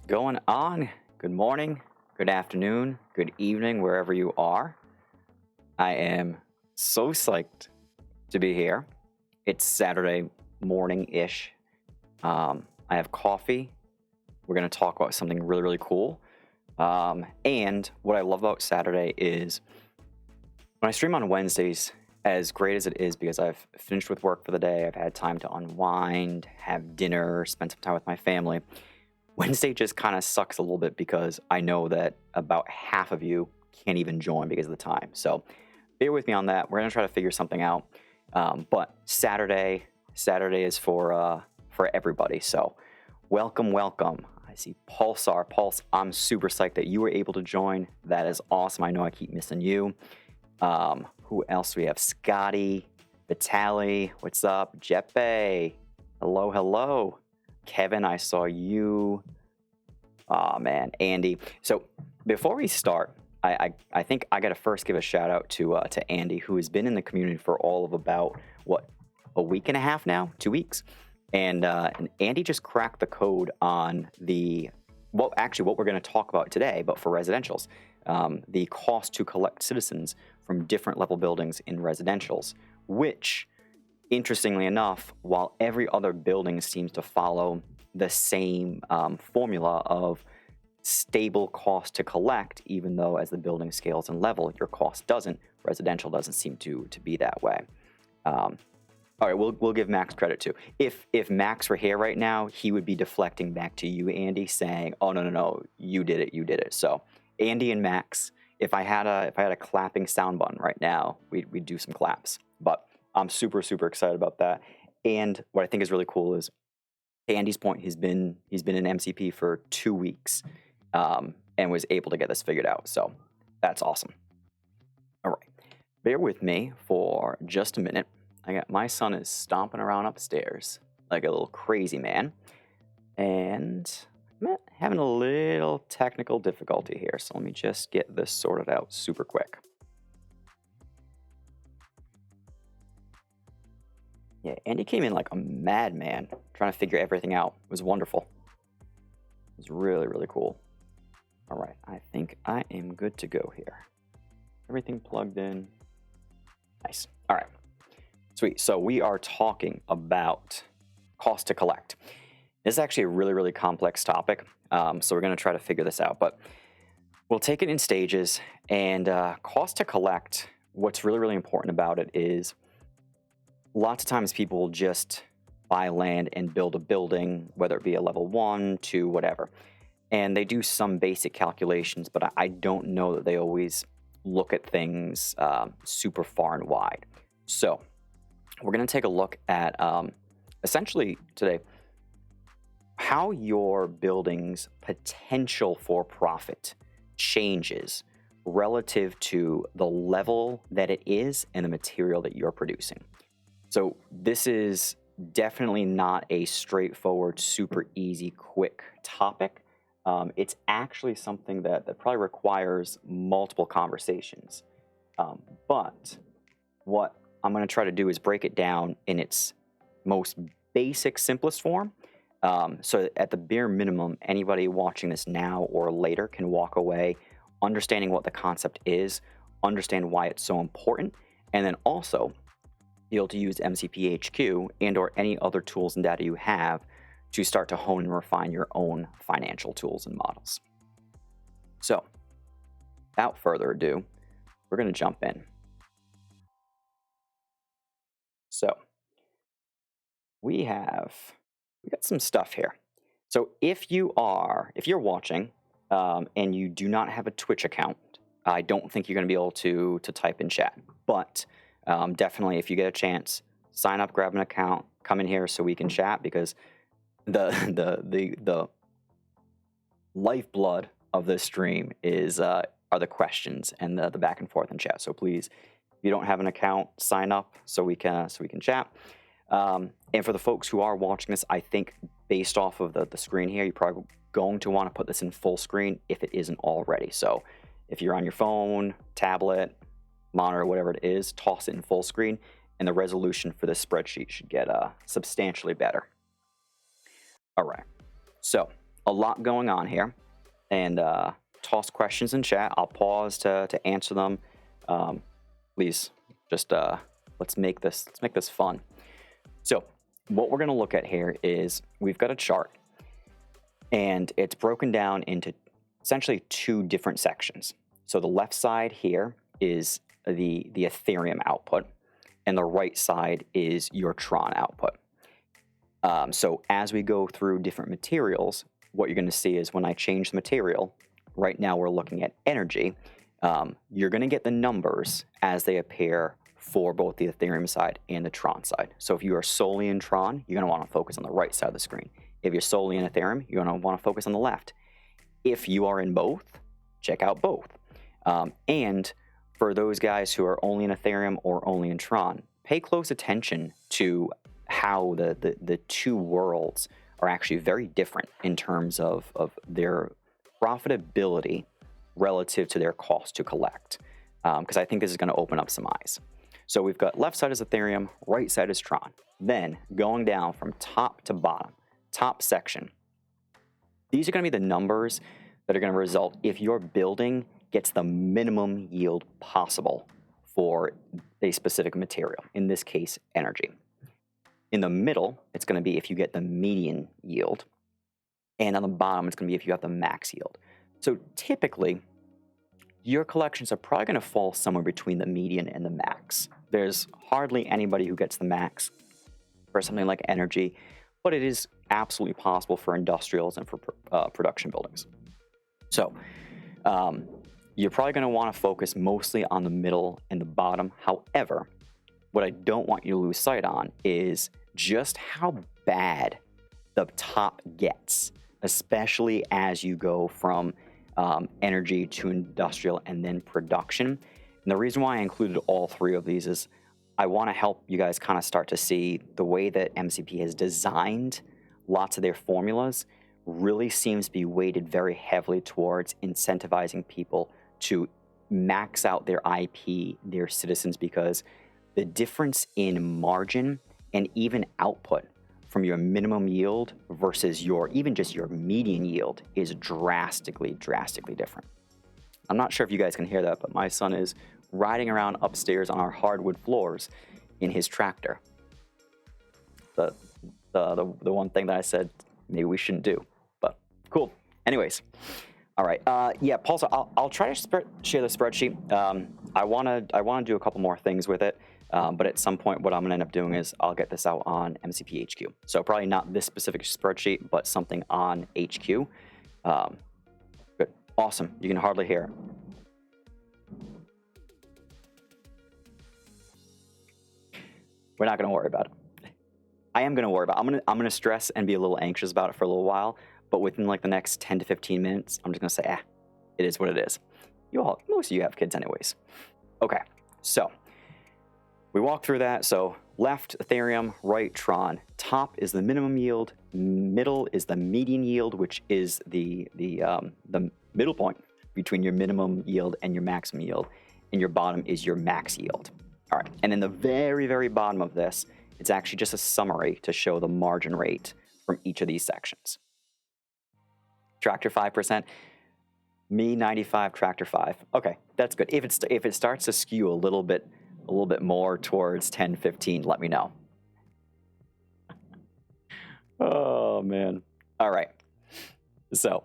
going on? Good morning, good afternoon, good evening, wherever you are. I am so psyched to be here. It's Saturday morning-ish. I have coffee. We're going to talk about something really, really cool. And what I love about Saturday is when I stream on Wednesdays, as great as it is because I've finished with work for the day, I've had time to unwind, have dinner, spend some time with my family. Wednesday just kind of sucks a little bit because I know that about half of you can't even join because of the time. So bear with me on that. We're going to try to figure something out. But Saturday is for everybody. So welcome. I see Pulsar. Pulse, I'm super psyched that you were able to join. That is awesome. I know I keep missing you. Who else do we have? Scotty, Vitali, what's up? Jeppe, hello. Kevin, I saw you. Oh man, Andy. So before we start, I think I got to first give a shout out to Andy, who has been in the community for all of about a week and a half now, 2 weeks, and Andy just cracked the code on what we're going to talk about today, but for residentials, the cost to collect citizens from different level buildings in residentials, which, interestingly enough, while every other building seems to follow the same formula of stable cost to collect, even though as the building scales in level, your cost doesn't, residential doesn't seem to be that way. All right, we'll give Max credit too. If Max were here right now, he would be deflecting back to you, Andy, saying, "Oh no, you did it." So Andy and Max, if I had a clapping sound button right now, we'd do some claps. But I'm super excited about that. And what I think is really cool is, to Andy's point, he's been in MCP for 2 weeks, and was able to get this figured out. So that's awesome. All right, bear with me for just a minute. My son is stomping around upstairs like a little crazy man, and I'm having a little technical difficulty here. So let me just get this sorted out super quick. Yeah, Andy came in like a madman trying to figure everything out. It was wonderful. It was really cool. All right, I think I am good to go here. Everything plugged in. Nice. All right, sweet. So we are talking about cost to collect. This is actually a really complex topic, so we're going to try to figure this out. But we'll take it in stages. And cost to collect, what's really important about it is, lots of times people will just buy land and build a building, whether it be a level 1, 2, whatever. And they do some basic calculations, but I don't know that they always look at things super far and wide. So we're going to take a look at, essentially today, how your building's potential for profit changes relative to the level that it is and the material that you're producing. So this is definitely not a straightforward, super easy, quick topic. It's actually something that probably requires multiple conversations. But what I'm going to try to do is break it down in its most basic, simplest form. So at the bare minimum, anybody watching this now or later can walk away understanding what the concept is, understand why it's so important, and then also be able to use MCP HQ and or any other tools and data you have to start to hone and refine your own financial tools and models. So without further ado, we're going to jump in. So we got some stuff here. So if you're watching and you do not have a Twitch account, I don't think you're going to be able to type in chat. But definitely, if you get a chance, sign up, grab an account, come in here so we can chat, because the lifeblood of this stream are the questions and the back and forth in chat. So please, if you don't have an account, sign up so we can chat. And for the folks who are watching this, I think based off of the screen here, you're probably going to want to put this in full screen if it isn't already. So if you're on your phone, tablet, monitor, whatever it is, toss it in full screen, and the resolution for this spreadsheet should get substantially better. All right, so a lot going on here, and toss questions in chat. I'll pause to answer them. Please, just let's make this fun. So what we're going to look at here is we've got a chart, and it's broken down into essentially two different sections. So the left side here is the Ethereum output, and the right side is your Tron output. So as we go through different materials, what you're going to see is when I change the material, right now we're looking at energy, you're going to get the numbers as they appear for both the Ethereum side and the Tron side. So if you are solely in Tron, you're going to want to focus on the right side of the screen. If you're solely in Ethereum, you're going to want to focus on the left. If you are in both, check out both. And for those guys who are only in Ethereum or only in Tron, pay close attention to how the two worlds are actually very different in terms of their profitability relative to their cost to collect. Because I think this is going to open up some eyes. So we've got left side is Ethereum, right side is Tron. Then going down from top to bottom, top section, these are going to be the numbers that are going to result if your building gets the minimum yield possible for a specific material, in this case, energy. In the middle, it's going to be if you get the median yield. And on the bottom, it's going to be if you have the max yield. So typically, your collections are probably going to fall somewhere between the median and the max. There's hardly anybody who gets the max for something like energy, but it is absolutely possible for industrials and for production buildings. So you're probably going to want to focus mostly on the middle and the bottom. However, what I don't want you to lose sight on is just how bad the top gets, especially as you go from energy to industrial and then production. And the reason why I included all three of these is I want to help you guys kind of start to see the way that MCP has designed lots of their formulas really seems to be weighted very heavily towards incentivizing people to max out their IP, their citizens, because the difference in margin and even output from your minimum yield versus your even just your median yield is drastically different. I'm not sure if you guys can hear that, but my son is riding around upstairs on our hardwood floors in his tractor. The one thing that I said maybe we shouldn't do, but cool. Anyways, all right. Yeah, Paul. So I'll try to share the spreadsheet. I wanna do a couple more things with it. But at some point, what I'm going to end up doing is I'll get this out on MCP HQ. So probably not this specific spreadsheet, but something on HQ. Good. Awesome. You can hardly hear. We're not going to worry about it. I am going to worry about it. I'm going to stress and be a little anxious about it for a little while. But within like the next 10 to 15 minutes, I'm just going to say, it is what it is. Most of you have kids anyways. Okay. So we walked through that. So left Ethereum, right Tron. Top is the minimum yield. Middle is the median yield, which is the middle point between your minimum yield and your maximum yield. And your bottom is your max yield. All right. And in the very, very bottom of this, it's actually just a summary to show the margin rate from each of these sections. Tractor 5%. Me 95, Tractor 5. Okay, that's good. If it starts to skew a little bit more towards 10, 15, let me know. Oh, man. All right. So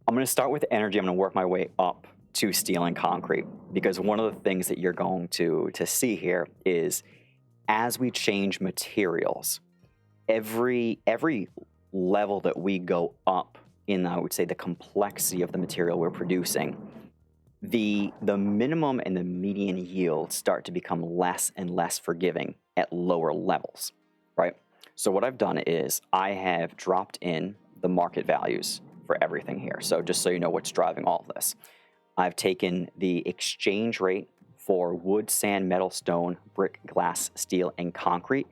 I'm going to start with energy. I'm going to work my way up to steel and concrete, because one of the things that you're going to see here is as we change materials, every level that we go up in, I would say, the complexity of the material we're producing, the minimum and the median yields start to become less and less forgiving at lower levels, right? So what I've done is I have dropped in the market values for everything here. So just so you know what's driving all of this, I've taken the exchange rate for wood, sand, metal, stone, brick, glass, steel, and concrete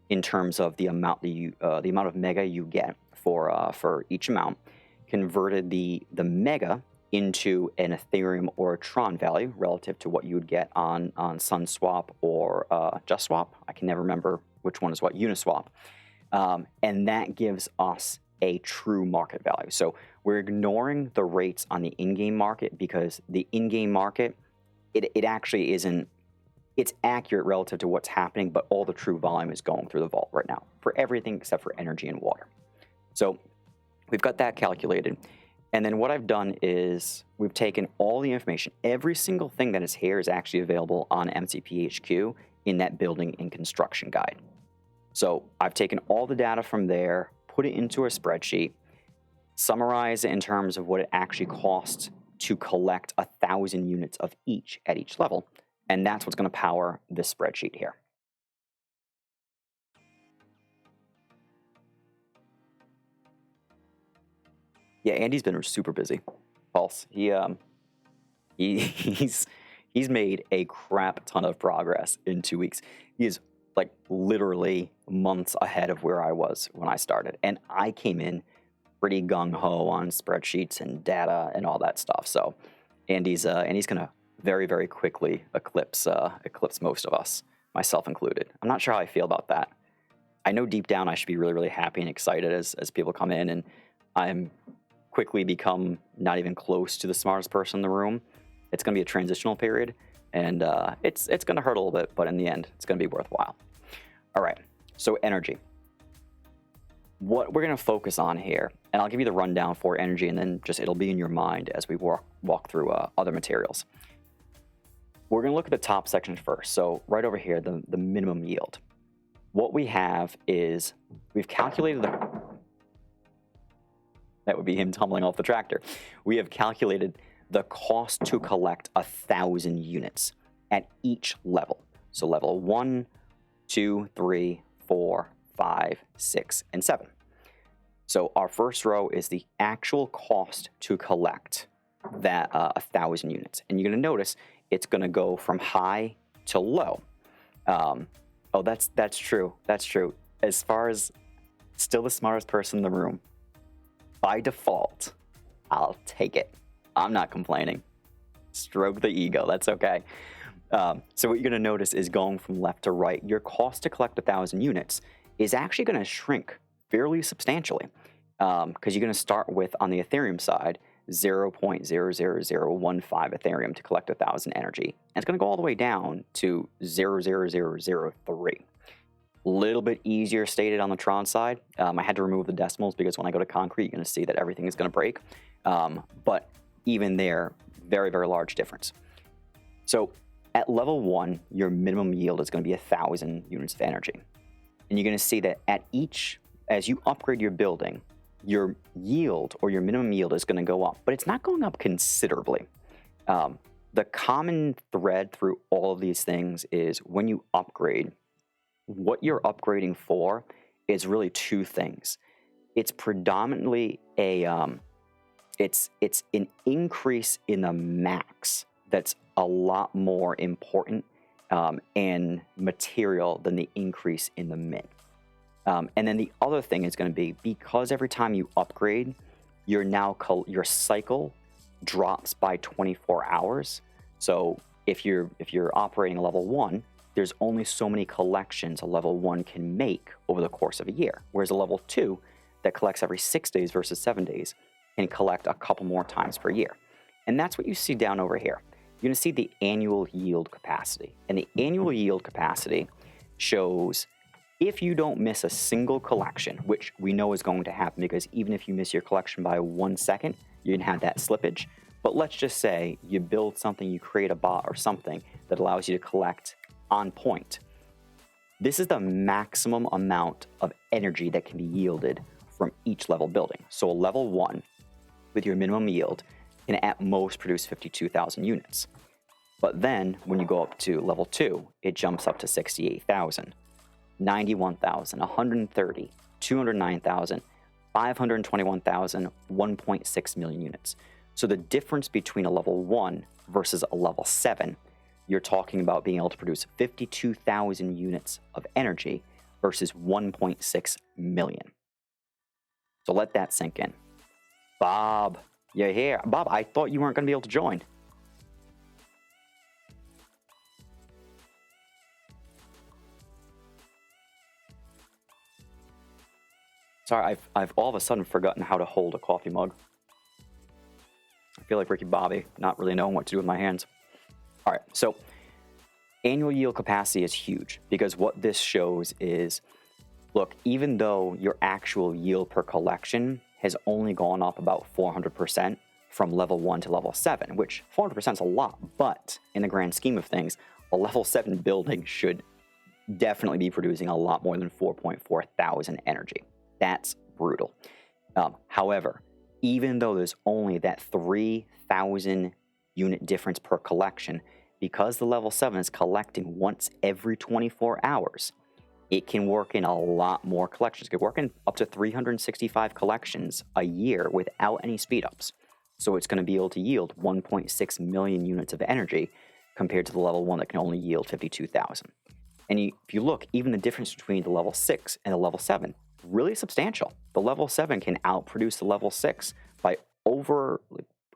in terms of the amount that the amount of mega you get for each amount, converted the mega into an Ethereum or a Tron value relative to what you would get on SunSwap or JustSwap. I can never remember which one is what, Uniswap. And that gives us a true market value. So we're ignoring the rates on the in-game market because the in-game market, it actually isn't, it's accurate relative to what's happening, but all the true volume is going through the vault right now for everything except for energy and water. So we've got that calculated. And then what I've done is we've taken all the information. Every single thing that is here is actually available on MCP HQ in that building and construction guide. So I've taken all the data from there, put it into a spreadsheet, summarize it in terms of what it actually costs to collect 1,000 units of each at each level. And that's what's going to power this spreadsheet here. Yeah, Andy's been super busy. Pulse. He's made a crap ton of progress in 2 weeks. He is like literally months ahead of where I was when I started. And I came in pretty gung-ho on spreadsheets and data and all that stuff. So Andy's gonna very, very quickly eclipse most of us, myself included. I'm not sure how I feel about that. I know deep down I should be really, really happy and excited as people come in, and I'm quickly become not even close to the smartest person in the room. It's going to be a transitional period, and it's going to hurt a little bit, but in the end, it's going to be worthwhile. All right, so energy. What we're going to focus on here, and I'll give you the rundown for energy, and then just it'll be in your mind as we walk through other materials. We're going to look at the top section first. So right over here, the minimum yield. What we have is we've calculated that would be him tumbling off the tractor. We have calculated the cost to collect 1,000 units at each level. So level 1, 2, 3, 4, 5, 6, and 7. So our first row is the actual cost to collect that 1,000 units. And you're going to notice it's going to go from high to low. Oh, that's true. That's true. As far as still the smartest person in the room, by default, I'll take it. I'm not complaining. Stroke the ego. That's okay. So what you're going to notice is going from left to right, your cost to collect 1,000 units is actually going to shrink fairly substantially because you're going to start with, on the Ethereum side, 0.00015 Ethereum to collect 1,000 energy. And it's going to go all the way down to 0.00003. Little bit easier stated on the Tron side. I had to remove the decimals because when I go to concrete, you're going to see that everything is going to break. But even there, very, very large difference. So at level 1, your minimum yield is going to be 1,000 units of energy. And you're going to see that at each, as you upgrade your building, your yield or your minimum yield is going to go up. But it's not going up considerably. The common thread through all of these things is when you upgrade, what you're upgrading for is really two things. It's predominantly it's an increase in the max that's a lot more important and material than the increase in the min. And then the other thing is going to be, because every time you upgrade, your cycle drops by 24 hours. So if you're operating a level 1, there's only so many collections a level 1 can make over the course of a year. Whereas a level 2 that collects every 6 days versus 7 days can collect a couple more times per year. And that's what you see down over here. You're going to see the annual yield capacity. And the annual yield capacity shows if you don't miss a single collection, which we know is going to happen because even if you miss your collection by 1 second, you're going to have that slippage. But let's just say you build something, you create a bot or something that allows you to collect on point. This is the maximum amount of energy that can be yielded from each level building. So a level 1 with your minimum yield can at most produce 52,000 units. But then when you go up to level 2, it jumps up to 68,000, 91,000, 130, 209,000, 521,000, 1.6 million units. So the difference between a level 1 versus a level 7, you're talking about being able to produce 52,000 units of energy versus 1.6 million. So let that sink in. Bob, you're here. Bob, I thought you weren't going to be able to join. Sorry, I've all of a sudden forgotten how to hold a coffee mug. I feel like Ricky Bobby, not really knowing what to do with my hands. All right, so annual yield capacity is huge because what this shows is, look, even though your actual yield per collection has only gone up about 400% from level 1 to level 7, which 400% is a lot, but in the grand scheme of things, a level 7 building should definitely be producing a lot more than 4.4 thousand energy. That's brutal. However, even though there's only that 3,000 unit difference per collection, because the level 7 is collecting once every 24 hours, it can work in a lot more collections. It can work in up to 365 collections a year without any speedups. So it's going to be able to yield 1.6 million units of energy compared to the level 1 that can only yield 52,000. And if you look, even the difference between the level 6 and the level 7, really substantial. The level 7 can outproduce the level 6 by over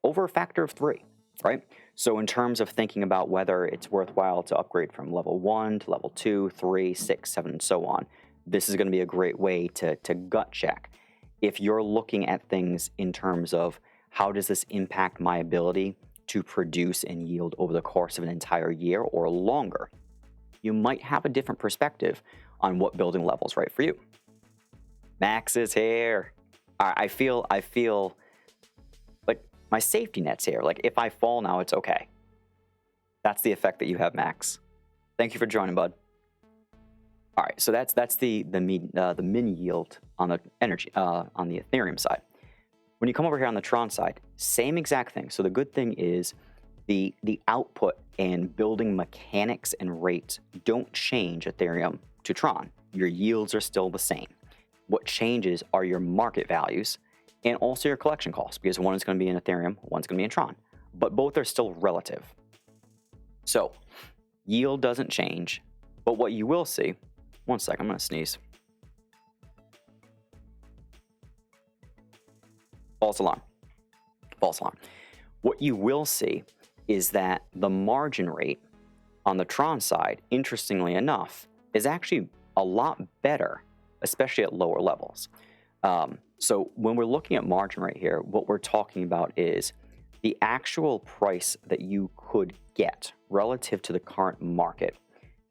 a factor of 3, right? So in terms of thinking about whether it's worthwhile to upgrade from level 1 to level 2, 3, 6, 7, and so on, this is going to be a great way to gut check. If you're looking at things in terms of how does this impact my ability to produce and yield over the course of an entire year or longer, you might have a different perspective on what building level is right for you. Max is here. I feel like my safety net's here. Like if I fall now, it's okay. That's the effect that you have, Max. Thank you for joining, bud. All right, so that's the min yield on the energy on the Ethereum side. When you come over here on the Tron side, same exact thing. So the good thing is the output and building mechanics and rates don't change Ethereum to Tron. Your yields are still the same. What changes are your market values and also your collection costs, because one is going to be in Ethereum, one's going to be in Tron, but both are still relative. So yield doesn't change, but what you will see, one sec, I'm going to sneeze. False alarm. False alarm. What you will see is that the margin rate on the Tron side, interestingly enough, is actually a lot better, especially at lower levels. So when we're looking at margin rate here, what we're talking about is the actual price that you could get relative to the current market,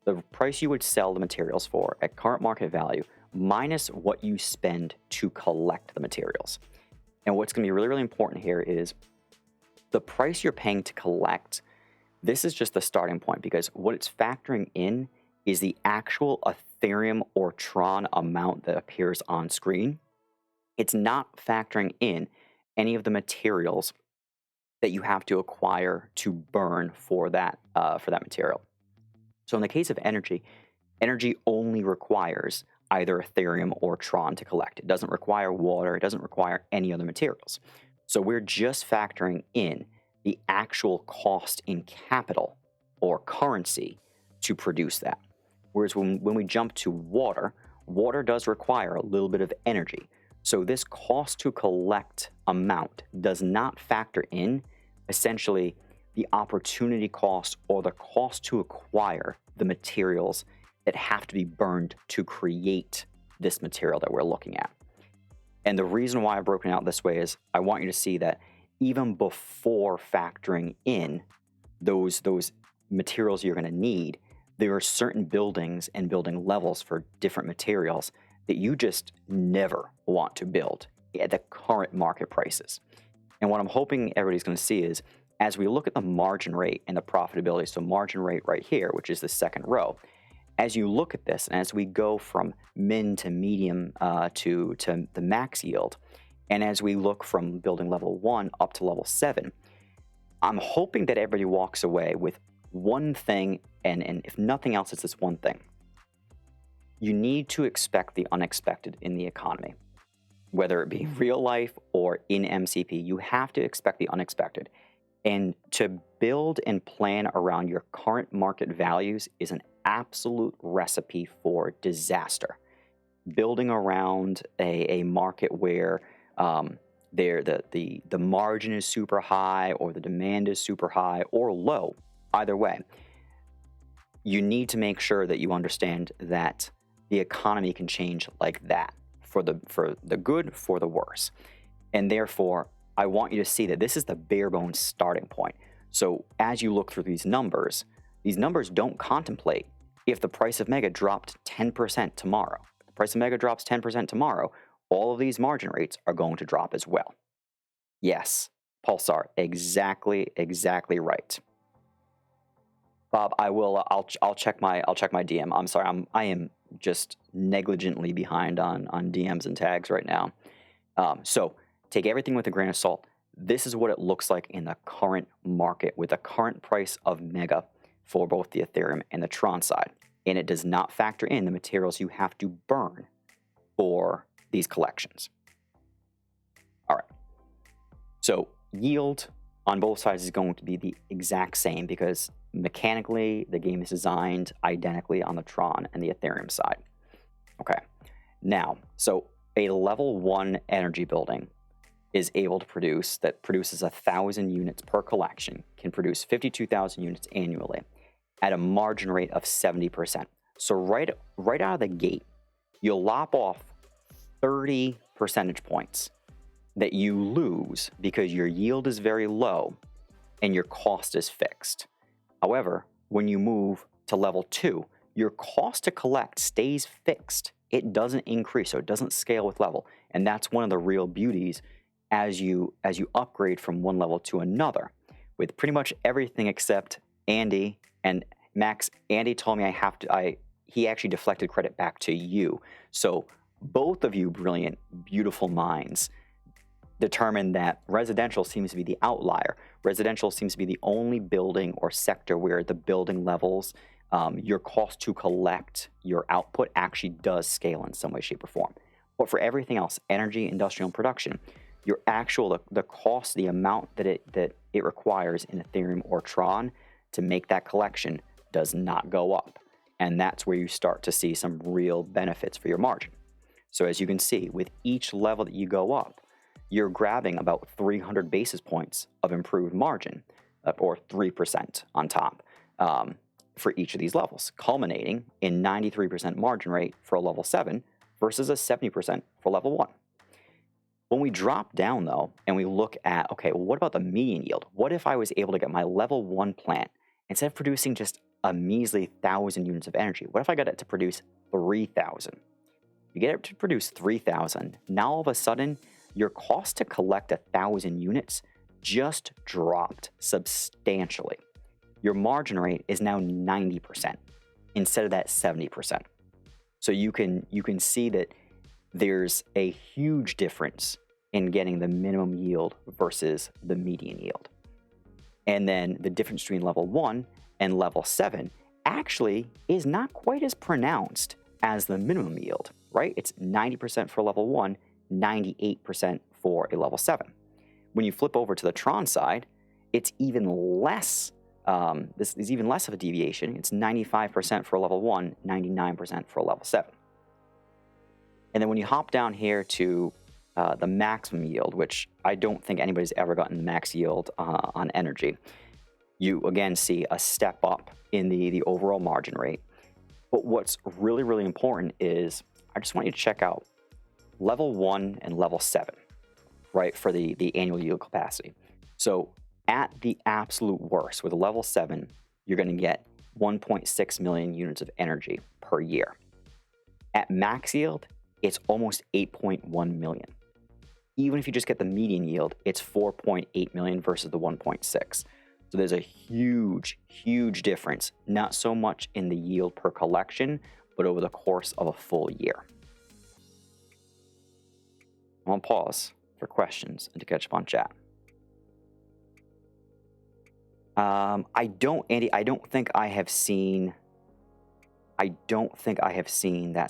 the price you would sell the materials for at current market value minus what you spend to collect the materials. And what's going to be really, really important here is the price you're paying to collect. This is just the starting point, because what it's factoring in is the actual Ethereum or Tron amount that appears on screen. It's not factoring in any of the materials that you have to acquire to burn for that material. So in the case of energy, energy only requires either Ethereum or Tron to collect. It doesn't require water. It doesn't require any other materials. So we're just factoring in the actual cost in capital or currency to produce that. Whereas when we jump to water, water does require a little bit of energy. So this cost to collect amount does not factor in essentially the opportunity cost or the cost to acquire the materials that have to be burned to create this material that we're looking at. And the reason why I've broken it out this way is I want you to see that even before factoring in those materials you're going to need, there are certain buildings and building levels for different materials that you just never want to build at the current market prices. And what I'm hoping everybody's going to see is, as we look at the margin rate and the profitability, so margin rate right here, which is the second row, as you look at this and as we go from min to medium to the max yield, and as we look from building level 1 up to level 7, I'm hoping that everybody walks away with one thing, and if nothing else, it's this one thing. You need to expect the unexpected in the economy. Whether it be real life or in MCP, you have to expect the unexpected. And to build and plan around your current market values is an absolute recipe for disaster. Building around a market where the margin is super high or the demand is super high or low, either way, you need to make sure that you understand that the economy can change like that for the good, for the worse. And therefore, I want you to see that this is the bare bones starting point. So as you look through these numbers don't contemplate if the price of Mega dropped 10% tomorrow. If the price of Mega drops 10% tomorrow, all of these margin rates are going to drop as well. Yes, Pulsar, exactly right. Bob, I'll check my DM. I'm sorry, I am just negligently behind on DMs and tags right now. So take everything with a grain of salt. This is what it looks like in the current market with the current price of Mega for both the Ethereum and the Tron side. And it does not factor in the materials you have to burn for these collections. All right. So yield on both sides is going to be the exact same because mechanically the game is designed identically on the Tron and the Ethereum side. Okay. Now, so a level 1 energy building is able to produces 1,000 units per collection, can produce 52,000 units annually at a margin rate of 70%. So right out of the gate, you'll lop off 30 percentage points that you lose because your yield is very low and your cost is fixed. However, when you move to level 2, your cost to collect stays fixed. It doesn't increase, so it doesn't scale with level. And that's one of the real beauties as you upgrade from one level to another. With pretty much everything except Andy and Max. Andy told me he actually deflected credit back to you. So both of you brilliant, beautiful minds determined that residential seems to be the outlier. Residential seems to be the only building or sector where the building levels, your cost to collect your output actually does scale in some way, shape, or form. But for everything else, energy, industrial, and production, your actual, the cost, the amount that it requires in Ethereum or Tron to make that collection does not go up. And that's where you start to see some real benefits for your margin. So as you can see, with each level that you go up, you're grabbing about 300 basis points of improved margin, or 3% on top, for each of these levels, culminating in 93% margin rate for a level 7 versus a 70% for level 1. When we drop down, though, and we look at, okay, well, what about the median yield? What if I was able to get my level 1 plant, instead of producing just a measly 1,000 units of energy, what if I got it to produce 3,000? You get it to produce 3,000. Now, all of a sudden, your cost to collect 1,000 units just dropped substantially. Your margin rate is now 90% instead of that 70%. So you can see that there's a huge difference in getting the minimum yield versus the median yield. And then the difference between level 1 and level 7 actually is not quite as pronounced as the minimum yield, right? It's 90% for level 1, 98% for a level 7. When you flip over to the Tron side, it's even less. This is even less of a deviation. It's 95% for a level 1, 99% for a level 7. And then when you hop down here to the maximum yield, which I don't think anybody's ever gotten max yield on energy, you again see a step up in the overall margin rate. But what's really, really important is I just want you to check out level 1 and level 7, right, for the annual yield capacity. So at the absolute worst, with a level 7, you're going to get 1.6 million units of energy per year. At max yield, it's almost 8.1 million. Even if you just get the median yield, it's 4.8 million versus the 1.6. So there's a huge, huge difference, not so much in the yield per collection, but over the course of a full year. I'm going to pause for questions and to catch up on chat. Andy, I don't think I have seen that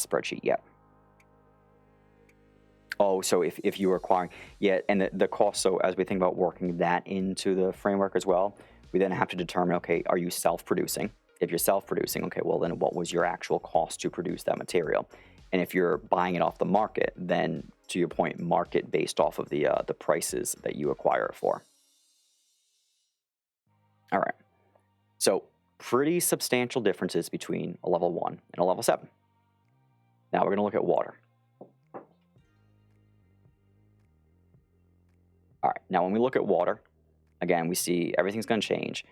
spreadsheet yet. Oh, so if you were acquiring, yeah, and the cost, so as we think about working that into the framework as well, we then have to determine, okay, are you self-producing? If you're self-producing, okay, well then what was your actual cost to produce that material? And if you're buying it off the market, then to your point, market based off of the prices that you acquire it for. All right, so pretty substantial differences between a level 1 and a level 7. Now we're going to look at water. All right, now when we look at water, again, we see everything's going to change.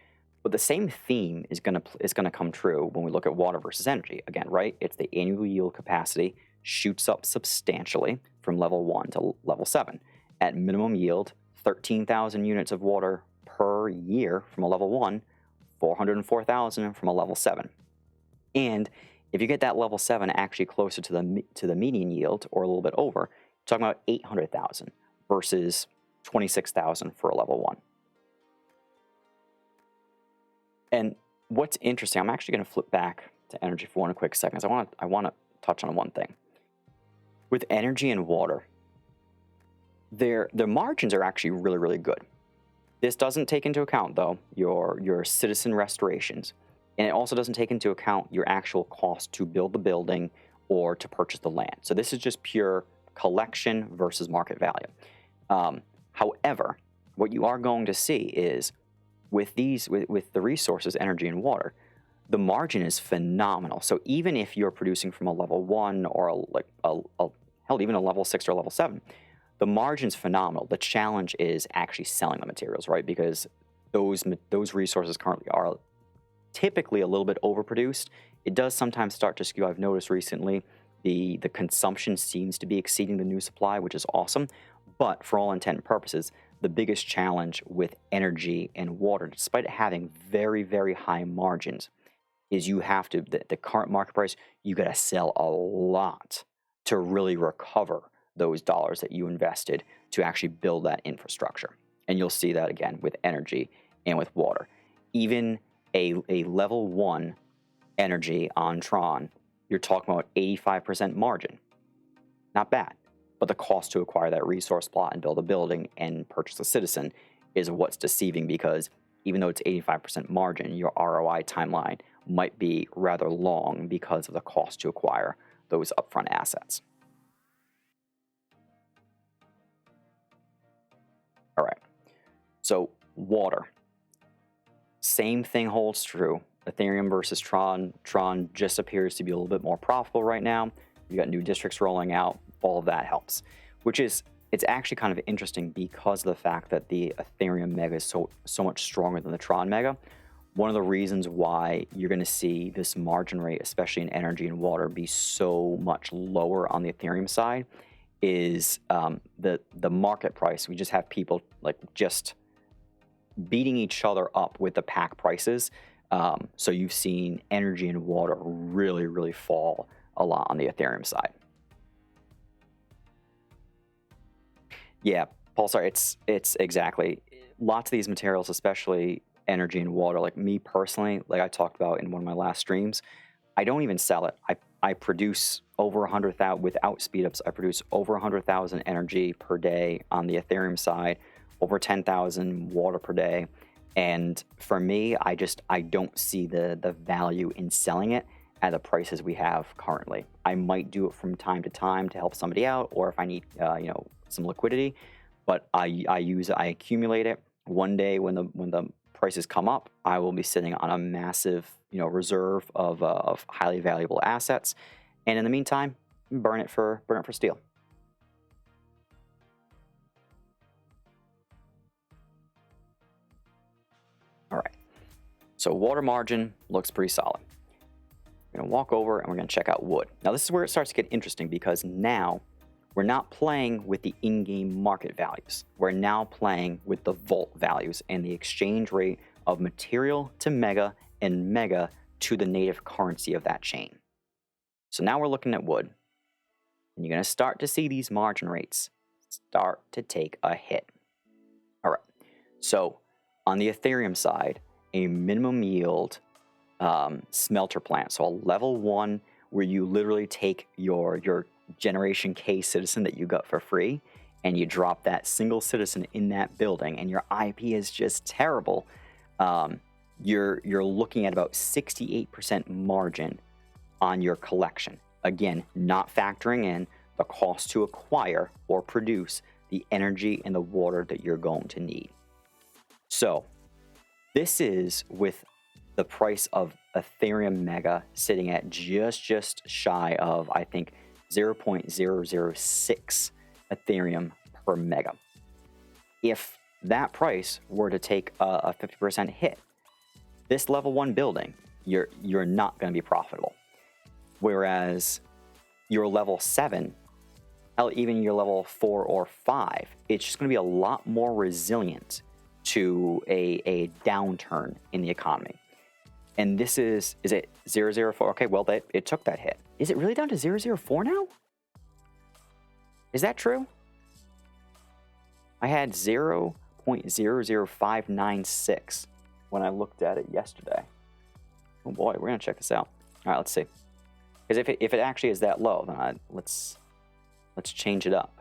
But the same theme is going to come true when we look at water versus energy. Again, right? It's the annual yield capacity shoots up substantially from level 1 to level 7. At minimum yield, 13,000 units of water per year from a level 1, 404,000 from a level 7. And if you get that level 7 actually closer to the median yield or a little bit over, you're talking about 800,000 versus 26,000 for a level 1. And what's interesting, I'm actually going to flip back to energy for one quick second. I want to touch on one thing. With energy and water, their margins are actually really, really good. This doesn't take into account, though, your citizen restorations. And it also doesn't take into account your actual cost to build the building or to purchase the land. So this is just pure collection versus market value. However, what you are going to see is with the resources, energy and water, the margin is phenomenal. So even if you're producing from a level 1 or even a level 6 or level 7, the margin's phenomenal. The challenge is actually selling the materials, right? Because those resources currently are typically a little bit overproduced. It does sometimes start to skew. I've noticed recently the consumption seems to be exceeding the new supply, which is awesome. But for all intent and purposes, the biggest challenge with energy and water, despite it having very, very high margins, is you have to, the current market price, you got to sell a lot to really recover those dollars that you invested to actually build that infrastructure. And you'll see that again with energy and with water. Even a level 1 energy on Tron, you're talking about 85% margin. Not bad. But the cost to acquire that resource plot and build a building and purchase a citizen is what's deceiving, because even though it's 85% margin, your ROI timeline might be rather long because of the cost to acquire those upfront assets. All right, so water. Same thing holds true. Ethereum versus Tron. Tron just appears to be a little bit more profitable right now. You got new districts rolling out. All of that helps, it's actually kind of interesting because of the fact that the Ethereum Mega is so much stronger than the Tron Mega. One of the reasons why you're going to see this margin rate, especially in energy and water, be so much lower on the Ethereum side is the market price. We just have people just beating each other up with the pack prices. So you've seen energy and water really, really fall a lot on the Ethereum side. Yeah, Paul, sorry, it's exactly. Lots of these materials, especially energy and water, like me personally, like I talked about in one of my last streams, I don't even sell it. I produce over 100,000, without speedups, I produce over 100,000 energy per day on the Ethereum side, over 10,000 water per day. And for me, I don't see the value in selling it at the prices we have currently. I might do it from time to time to help somebody out, or if I need some liquidity, but I use it, I accumulate it. One day when the prices come up, I will be sitting on a massive reserve of highly valuable assets, and in the meantime, burn it for steel. All right, so water margin looks pretty solid. We're going to walk over and we're going to check out wood. Now this is where it starts to get interesting, because now we're not playing with the in-game market values. We're now playing with the vault values and the exchange rate of material to Mega and Mega to the native currency of that chain. So now we're looking at wood, and you're going to start to see these margin rates start to take a hit. All right, so on the Ethereum side, a minimum yield smelter plant, so a level 1 where you literally take your Generation K citizen that you got for free and you drop that single citizen in that building, and your IP is just terrible. You're looking at about 68% margin on your collection. Again, not factoring in the cost to acquire or produce the energy and the water that you're going to need. So this is with the price of Ethereum Mega sitting at just shy of, I think, 0.006 Ethereum per Mega. if that price were to take a 50% hit, this level 1 building, you're not going to be profitable. Whereas your level 7, hell, even your level 4 or 5, it's just going to be a lot more resilient to a downturn in the economy. And this is it 004? Okay, well, it took that hit. Is it really down to 004 now? Is that true? I had 0.00596 when I looked at it yesterday. Oh boy, we're gonna check this out. All right, let's see. Because if it actually is that low, then let's change it up.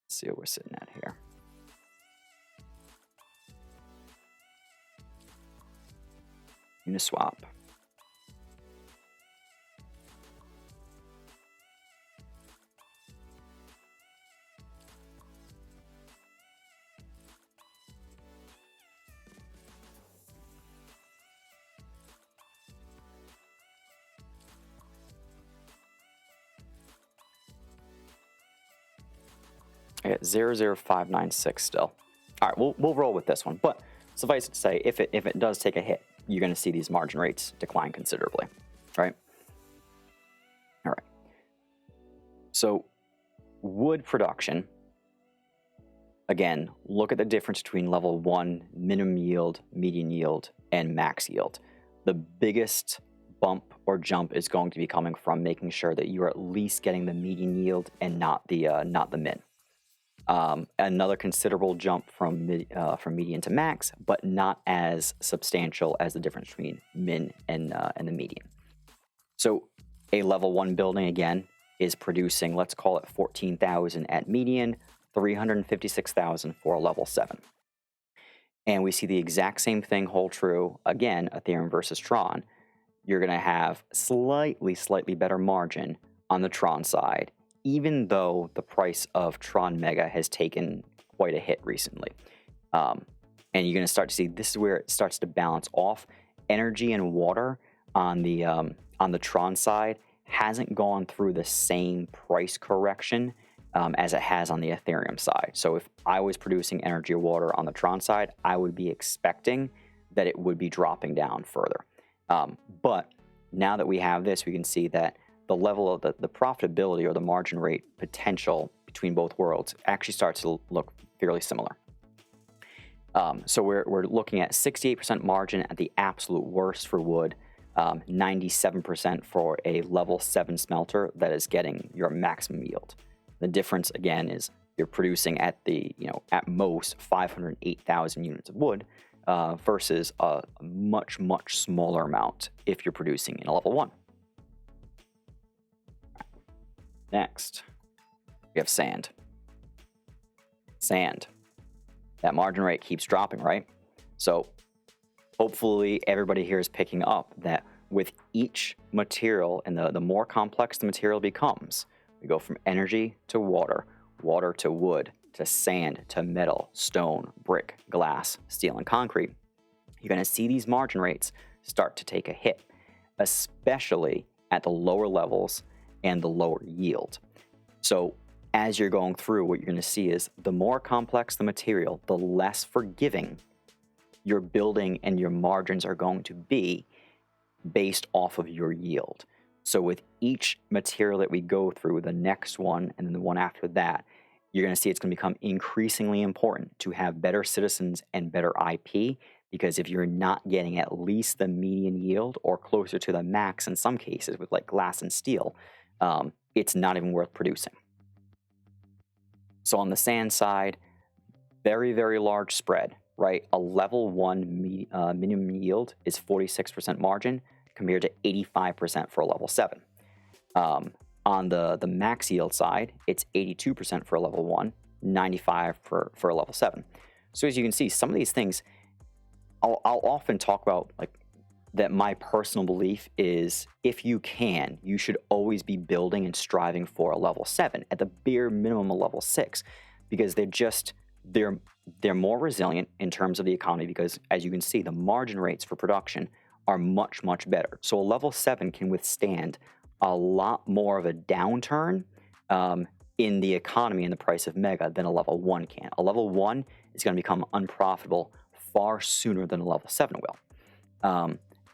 Let's see what we're sitting at here. Uniswap. I got 00596 still. All right, we'll roll with this one. But suffice it to say, if it does take a hit, you're going to see these margin rates decline considerably, right? All right. So wood production, again, look at the difference between level 1, minimum yield, median yield, and max yield. The biggest bump or jump is going to be coming from making sure that you're at least getting the median yield and not the min. Another considerable jump from median to max, but not as substantial as the difference between min and the median. So a level 1 building, again, is producing, let's call it 14,000 at median, 356,000 for a level 7. And we see the exact same thing hold true, again, Ethereum versus Tron. You're going to have slightly better margin on the Tron side, even though the price of Tron Mega has taken quite a hit recently. And you're going to start to see this is where it starts to balance off. Energy and water on the Tron side hasn't gone through the same price correction as it has on the Ethereum side. So if I was producing energy or water on the Tron side, I would be expecting that it would be dropping down further. But now that we have this, we can see that the level of the profitability or the margin rate potential between both worlds actually starts to look fairly similar. So we're looking at 68% margin at the absolute worst for wood, 97% for a level 7 smelter that is getting your maximum yield. The difference again is you're producing at at most 508,000 units of wood versus a much smaller amount if you're producing in a level 1. Next, we have sand. Sand. That margin rate keeps dropping, right? So hopefully everybody here is picking up that with each material, and the more complex the material becomes, we go from energy to water, water to wood, to sand, to metal, stone, brick, glass, steel, and concrete. You're going to see these margin rates start to take a hit, especially at the lower levels and the lower yield. So as you're going through, what you're going to see is the more complex the material, the less forgiving your building and your margins are going to be based off of your yield. So with each material that we go through, the next one and then the one after that, you're going to see it's going to become increasingly important to have better citizens and better IP, because if you're not getting at least the median yield or closer to the max in some cases with like glass and steel, it's not even worth producing. So on the sand side, very large spread, right? A level 1 minimum yield is 46% margin compared to 85% for a level 7. On the max yield side, it's 82% for a level 1, 95% for a level 7. So as you can see, some of these things, I'll often talk about like that my personal belief is if you can, you should always be building and striving for a level 7, at the bare minimum a level 6, because they're more resilient in terms of the economy, because as you can see, the margin rates for production are much better. So a level 7 can withstand a lot more of a downturn in the economy and the price of Mega than a level 1 can. A level 1 is going to become unprofitable far sooner than a level 7 will.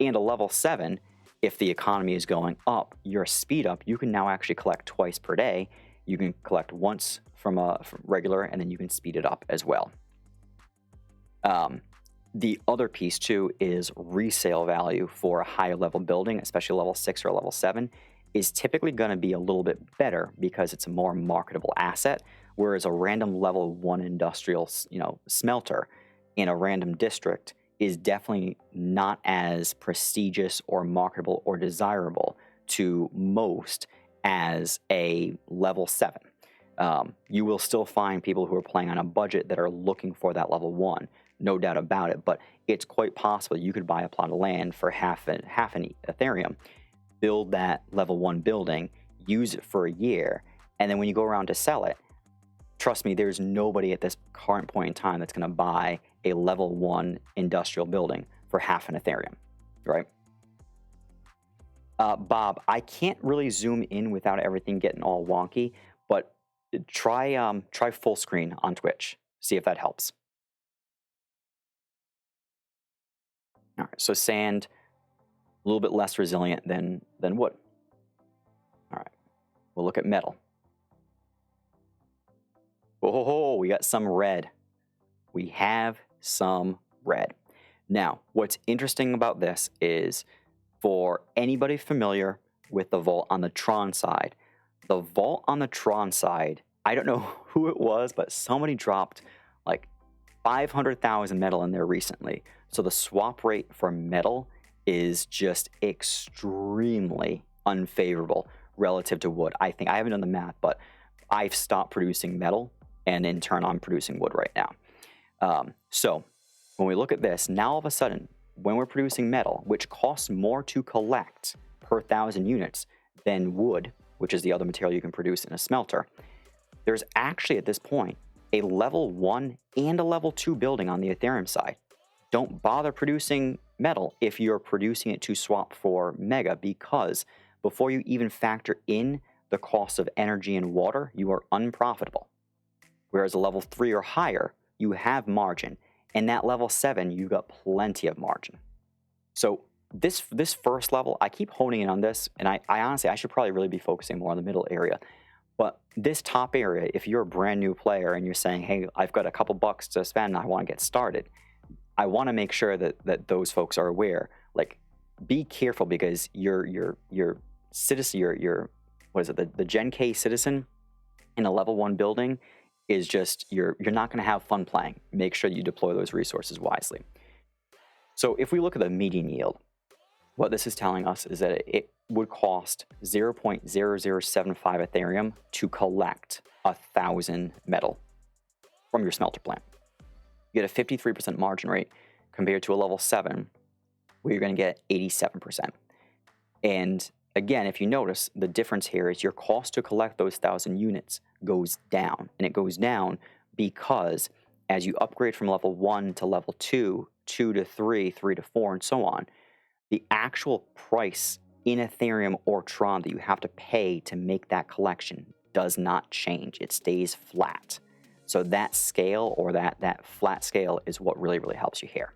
And a level 7, if the economy is going up, your speed up, you can now actually collect twice per day. You can collect once from regular, and then you can speed it up as well. The other piece too is resale value for a higher level building, especially level 6 or level 7, is typically going to be a little bit better because it's a more marketable asset, whereas a random level 1 industrial, smelter in a random district is definitely not as prestigious or marketable or desirable to most as a level 7. You will still find people who are playing on a budget that are looking for that level 1, no doubt about it, but it's quite possible you could buy a plot of land for half an Ethereum, build that level 1 building, use it for a year, and then when you go around to sell it, trust me, there's nobody at this current point in time that's going to buy a level 1 industrial building for half an Ethereum, right? Bob, I can't really zoom in without everything getting all wonky, but try full screen on Twitch. See if that helps. All right, so sand, a little bit less resilient than wood. All right, we'll look at metal. Oh, we got some red. We have some red. Now, what's interesting about this is for anybody familiar with the vault on the Tron side, the vault on the Tron side, I don't know who it was, but somebody dropped like 500,000 metal in there recently. So the swap rate for metal is just extremely unfavorable relative to wood. I think I haven't done the math, but I've stopped producing metal, and in turn, I'm producing wood right now. So when we look at this, now all of a sudden, when we're producing metal, which costs more to collect per 1,000 units than wood, which is the other material you can produce in a smelter, there's actually at this point a level 1 and a level 2 building on the Ethereum side. Don't bother producing metal if you're producing it to swap for Mega, because before you even factor in the cost of energy and water, you are unprofitable. Whereas a level 3 or higher, you have margin. And that level 7, you got plenty of margin. So this first level, I keep honing in on this, and I honestly, I should probably really be focusing more on the middle area. But this top area, if you're a brand new player and you're saying, hey, I've got a couple bucks to spend and I want to get started, I want to make sure that those folks are aware. Like, be careful, because your citizen, your what is it, the Gen K citizen in a level 1 building is just, you're not going to have fun playing. Make sure you deploy those resources wisely. So if we look at the median yield, what this is telling us is that it would cost 0.0075 Ethereum to collect 1,000 metal from your smelter plant. You get a 53% margin rate compared to a level 7, where you're going to get 87%. And again, if you notice, the difference here is your cost to collect those 1,000 units goes down. And it goes down because as you upgrade from level 1 to level 2, 2 to 3, 3 to 4, and so on, the actual price in Ethereum or Tron that you have to pay to make that collection does not change. It stays flat. So that scale, or that flat scale, is what really, really helps you here.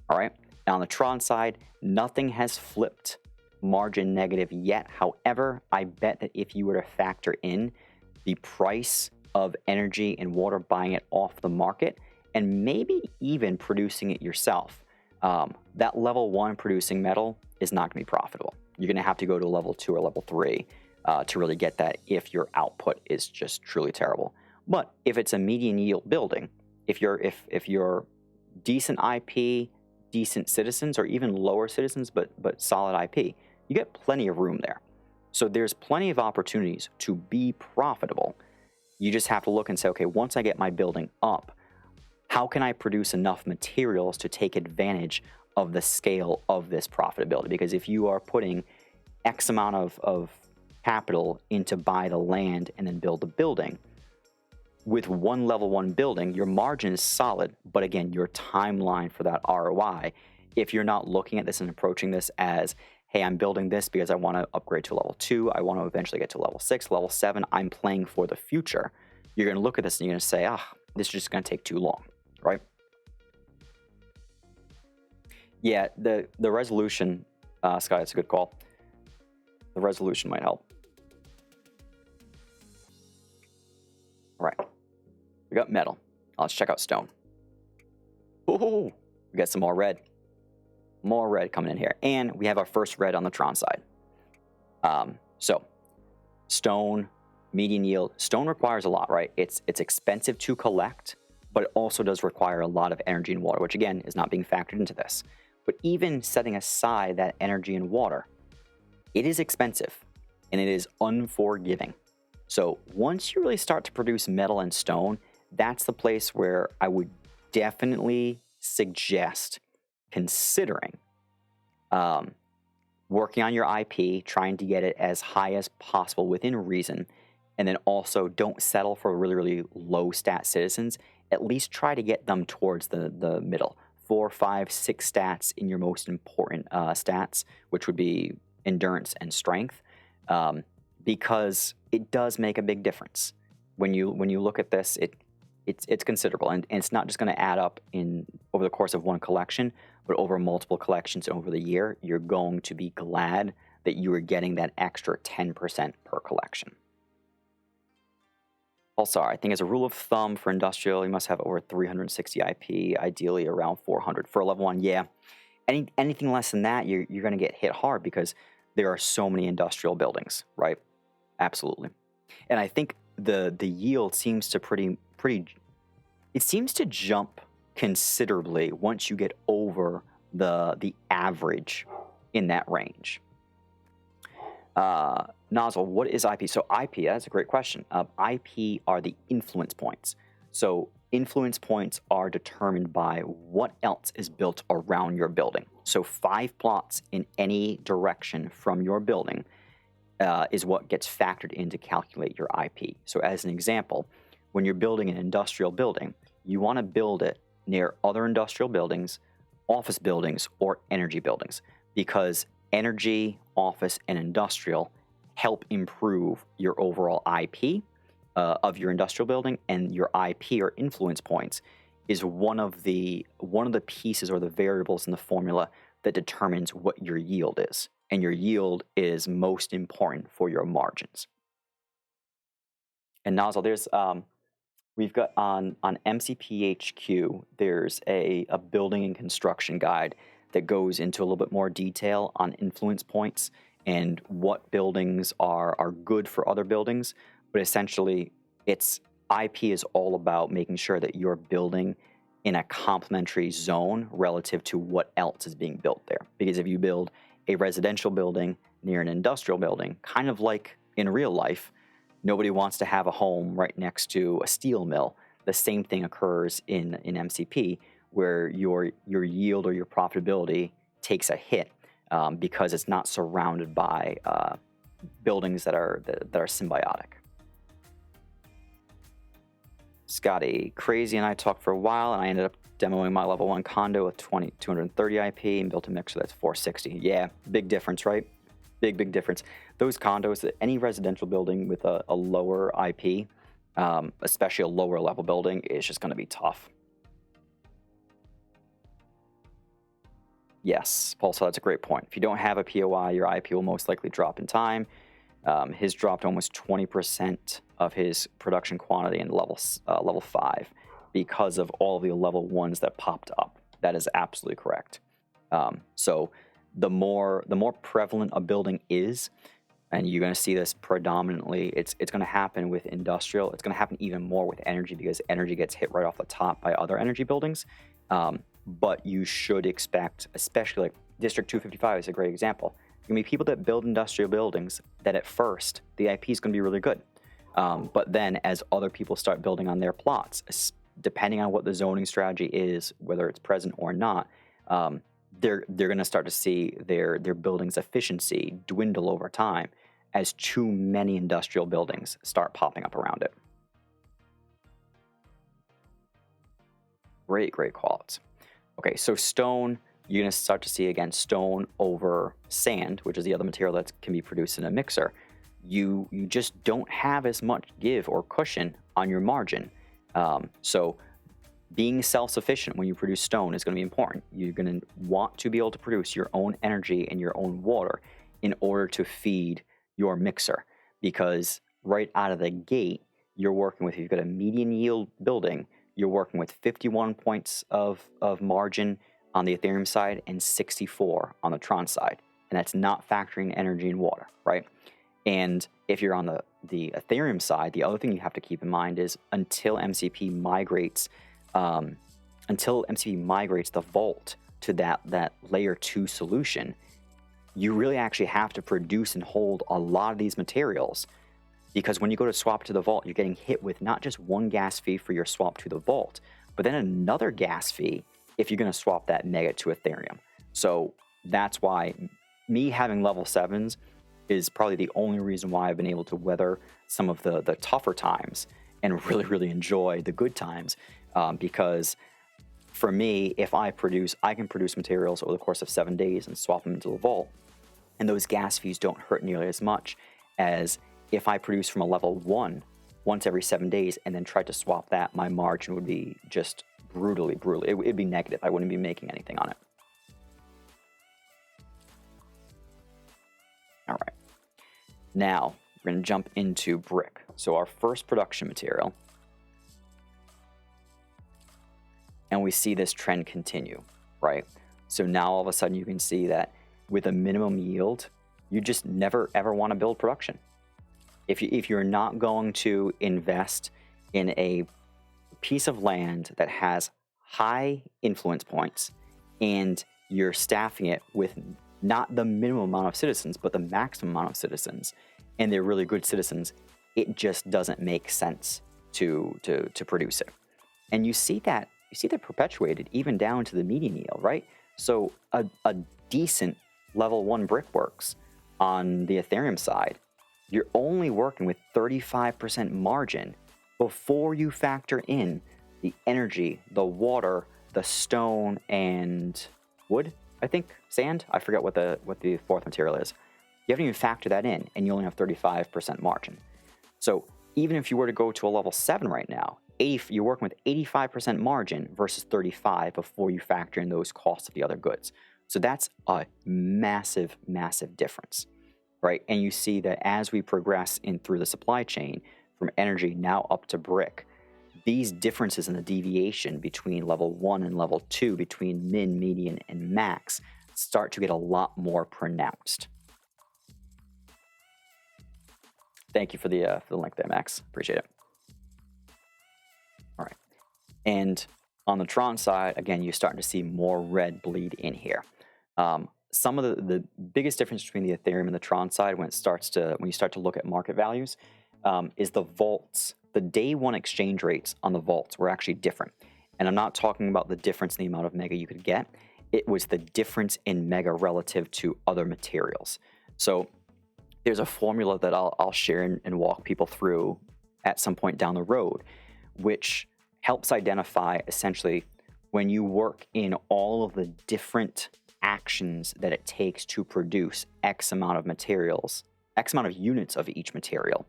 All right. Now on the Tron side, nothing has flipped margin negative yet. However, I bet that if you were to factor in the price of energy and water, buying it off the market, and maybe even producing it yourself, that level 1 producing metal is not going to be profitable. You're going to have to go to level 2 or level 3 to really get that, if your output is just truly terrible. But if it's a median yield building, if you're decent IP, decent citizens, or even lower citizens but solid IP, you get plenty of room there. So there's plenty of opportunities to be profitable. You just have to look and say, okay, once I get my building up, how can I produce enough materials to take advantage of the scale of this profitability? Because if you are putting X amount of capital into buy the land and then build the building, with one level 1 building, your margin is solid, but again, your timeline for that ROI, if you're not looking at this and approaching this as, hey, I'm building this because I want to upgrade to level 2. I want to eventually get to level 6, level 7. I'm playing for the future. You're going to look at this and you're going to say, this is just going to take too long, right? Yeah, the resolution, Scott, that's a good call. The resolution might help. All right, we got metal. Let's check out stone. Oh, we got some more red. More red coming in here. And we have our first red on the Tron side. So, stone, median yield. Stone requires a lot, right? It's expensive to collect, but it also does require a lot of energy and water, which again is not being factored into this. But even setting aside that energy and water, it is expensive and it is unforgiving. So once you really start to produce metal and stone, that's the place where I would definitely suggest considering working on your IP, trying to get it as high as possible within reason, and then also don't settle for really, really low stat citizens. At least try to get them towards the middle. 4, 5, 6 stats in your most important stats, which would be endurance and strength, because it does make a big difference. When you look at this, it's considerable, and it's not just going to add up over the course of one collection, but over multiple collections over the year. You're going to be glad that you are getting that extra 10% per collection. Also, I think as a rule of thumb for industrial, you must have over 360 IP, ideally around 400 for a level 1. Yeah, anything less than that, you're going to get hit hard because there are so many industrial buildings, right? Absolutely. And I think the yield seems to it seems to jump considerably once you get over the average in that range. Nozzle, what is IP? So IP, that's a great question. IP are the influence points. So influence points are determined by what else is built around your building. So 5 plots in any direction from your building is what gets factored in to calculate your IP. So as an example, when you're building an industrial building, you want to build it near other industrial buildings, office buildings, or energy buildings, because energy, office, and industrial help improve your overall IP of your industrial building, and your IP or influence points is one of the pieces or the variables in the formula that determines what your yield is, and your yield is most important for your margins. And Nozzle, there's we've got on MCPHQ, there's a building and construction guide that goes into a little bit more detail on influence points and what buildings are good for other buildings. But essentially, IP is all about making sure that you're building in a complementary zone relative to what else is being built there. Because if you build a residential building near an industrial building, kind of like in real life, nobody wants to have a home right next to a steel mill. The same thing occurs in MCP, where your yield or your profitability takes a hit because it's not surrounded by buildings that are symbiotic. Scotty, Crazy and I talked for a while, and I ended up demoing my level 1 condo with 230 IP and built a mixer that's 460. Yeah, big difference, right? Big difference. Those condos, any residential building with a lower IP, especially a lower level building, is just going to be tough. Yes, Paul, so that's a great point. If you don't have a POI, your IP will most likely drop in time. His dropped almost 20% of his production quantity in level 5 because of all the level 1s that popped up. That is absolutely correct. So the more prevalent a building is, and you're going to see this predominantly, it's going to happen with industrial. It's going to happen even more with energy because energy gets hit right off the top by other energy buildings. But you should expect, especially like District 255 is a great example. There are going to be people that build industrial buildings that at first the IP is going to be really good. But then as other people start building on their plots, depending on what the zoning strategy is, whether it's present or not, they're going to start to see their building's efficiency dwindle over time as too many industrial buildings start popping up around it. Great quotes. Okay, so stone, you're going to start to see, again, stone over sand, which is the other material that can be produced in a mixer. You just don't have as much give or cushion on your margin. So being self-sufficient when you produce stone is going to be important. You're going to want to be able to produce your own energy and your own water in order to feed your mixer, because right out of the gate, you're working with, you've got a median yield building, you're working with 51 points of margin on the Ethereum side and 64 on the Tron side. And that's not factoring energy and water, right? And if you're on the Ethereum side, the other thing you have to keep in mind is until MCP migrates the vault to that layer 2 solution, you really actually have to produce and hold a lot of these materials, because when you go to swap to the vault, you're getting hit with not just one gas fee for your swap to the vault, but then another gas fee if you're going to swap that Mega to Ethereum. So that's why me having level 7s is probably the only reason why I've been able to weather some of the tougher times and really enjoy the good times, because for me, if I can produce materials over the course of 7 days and swap them into the vault, and those gas fees don't hurt nearly as much as if I produce from a level 1 once every 7 days and then try to swap that. My margin would be just brutally. It'd be negative. I wouldn't be making anything on it. All right. Now, we're going to jump into brick. So our first production material. And we see this trend continue, right? So now all of a sudden you can see that with a minimum yield, you just never ever want to build production. If you're not going to invest in a piece of land that has high influence points and you're staffing it with not the minimum amount of citizens, but the maximum amount of citizens, and they're really good citizens, it just doesn't make sense to produce it. And you see that perpetuated even down to the median yield, right? So a decent level 1 brickworks on the Ethereum side, you're only working with 35% margin before you factor in the energy, the water, the stone, and wood, I think, sand. I forget what the fourth material is. You haven't even factored that in, and you only have 35% margin. So even if you were to go to a level 7 right now, you're working with 85% margin versus 35 before you factor in those costs of the other goods. So that's a massive difference, right? And you see that as we progress through the supply chain, from energy now up to brick, these differences in the deviation between level 1 and level 2, between min, median, and max, start to get a lot more pronounced. Thank you for the link there, Max. Appreciate it. All right. And on the Tron side, again, you're starting to see more red bleed in here. Some of the biggest difference between the Ethereum and the Tron side when you start to look at market values is the vaults. The day 1 exchange rates on the vaults were actually different. And I'm not talking about the difference in the amount of Mega you could get. It was the difference in Mega relative to other materials. So there's a formula that I'll share and walk people through at some point down the road, which helps identify essentially when you work in all of the different actions that it takes to produce X amount of materials, X amount of units of each material.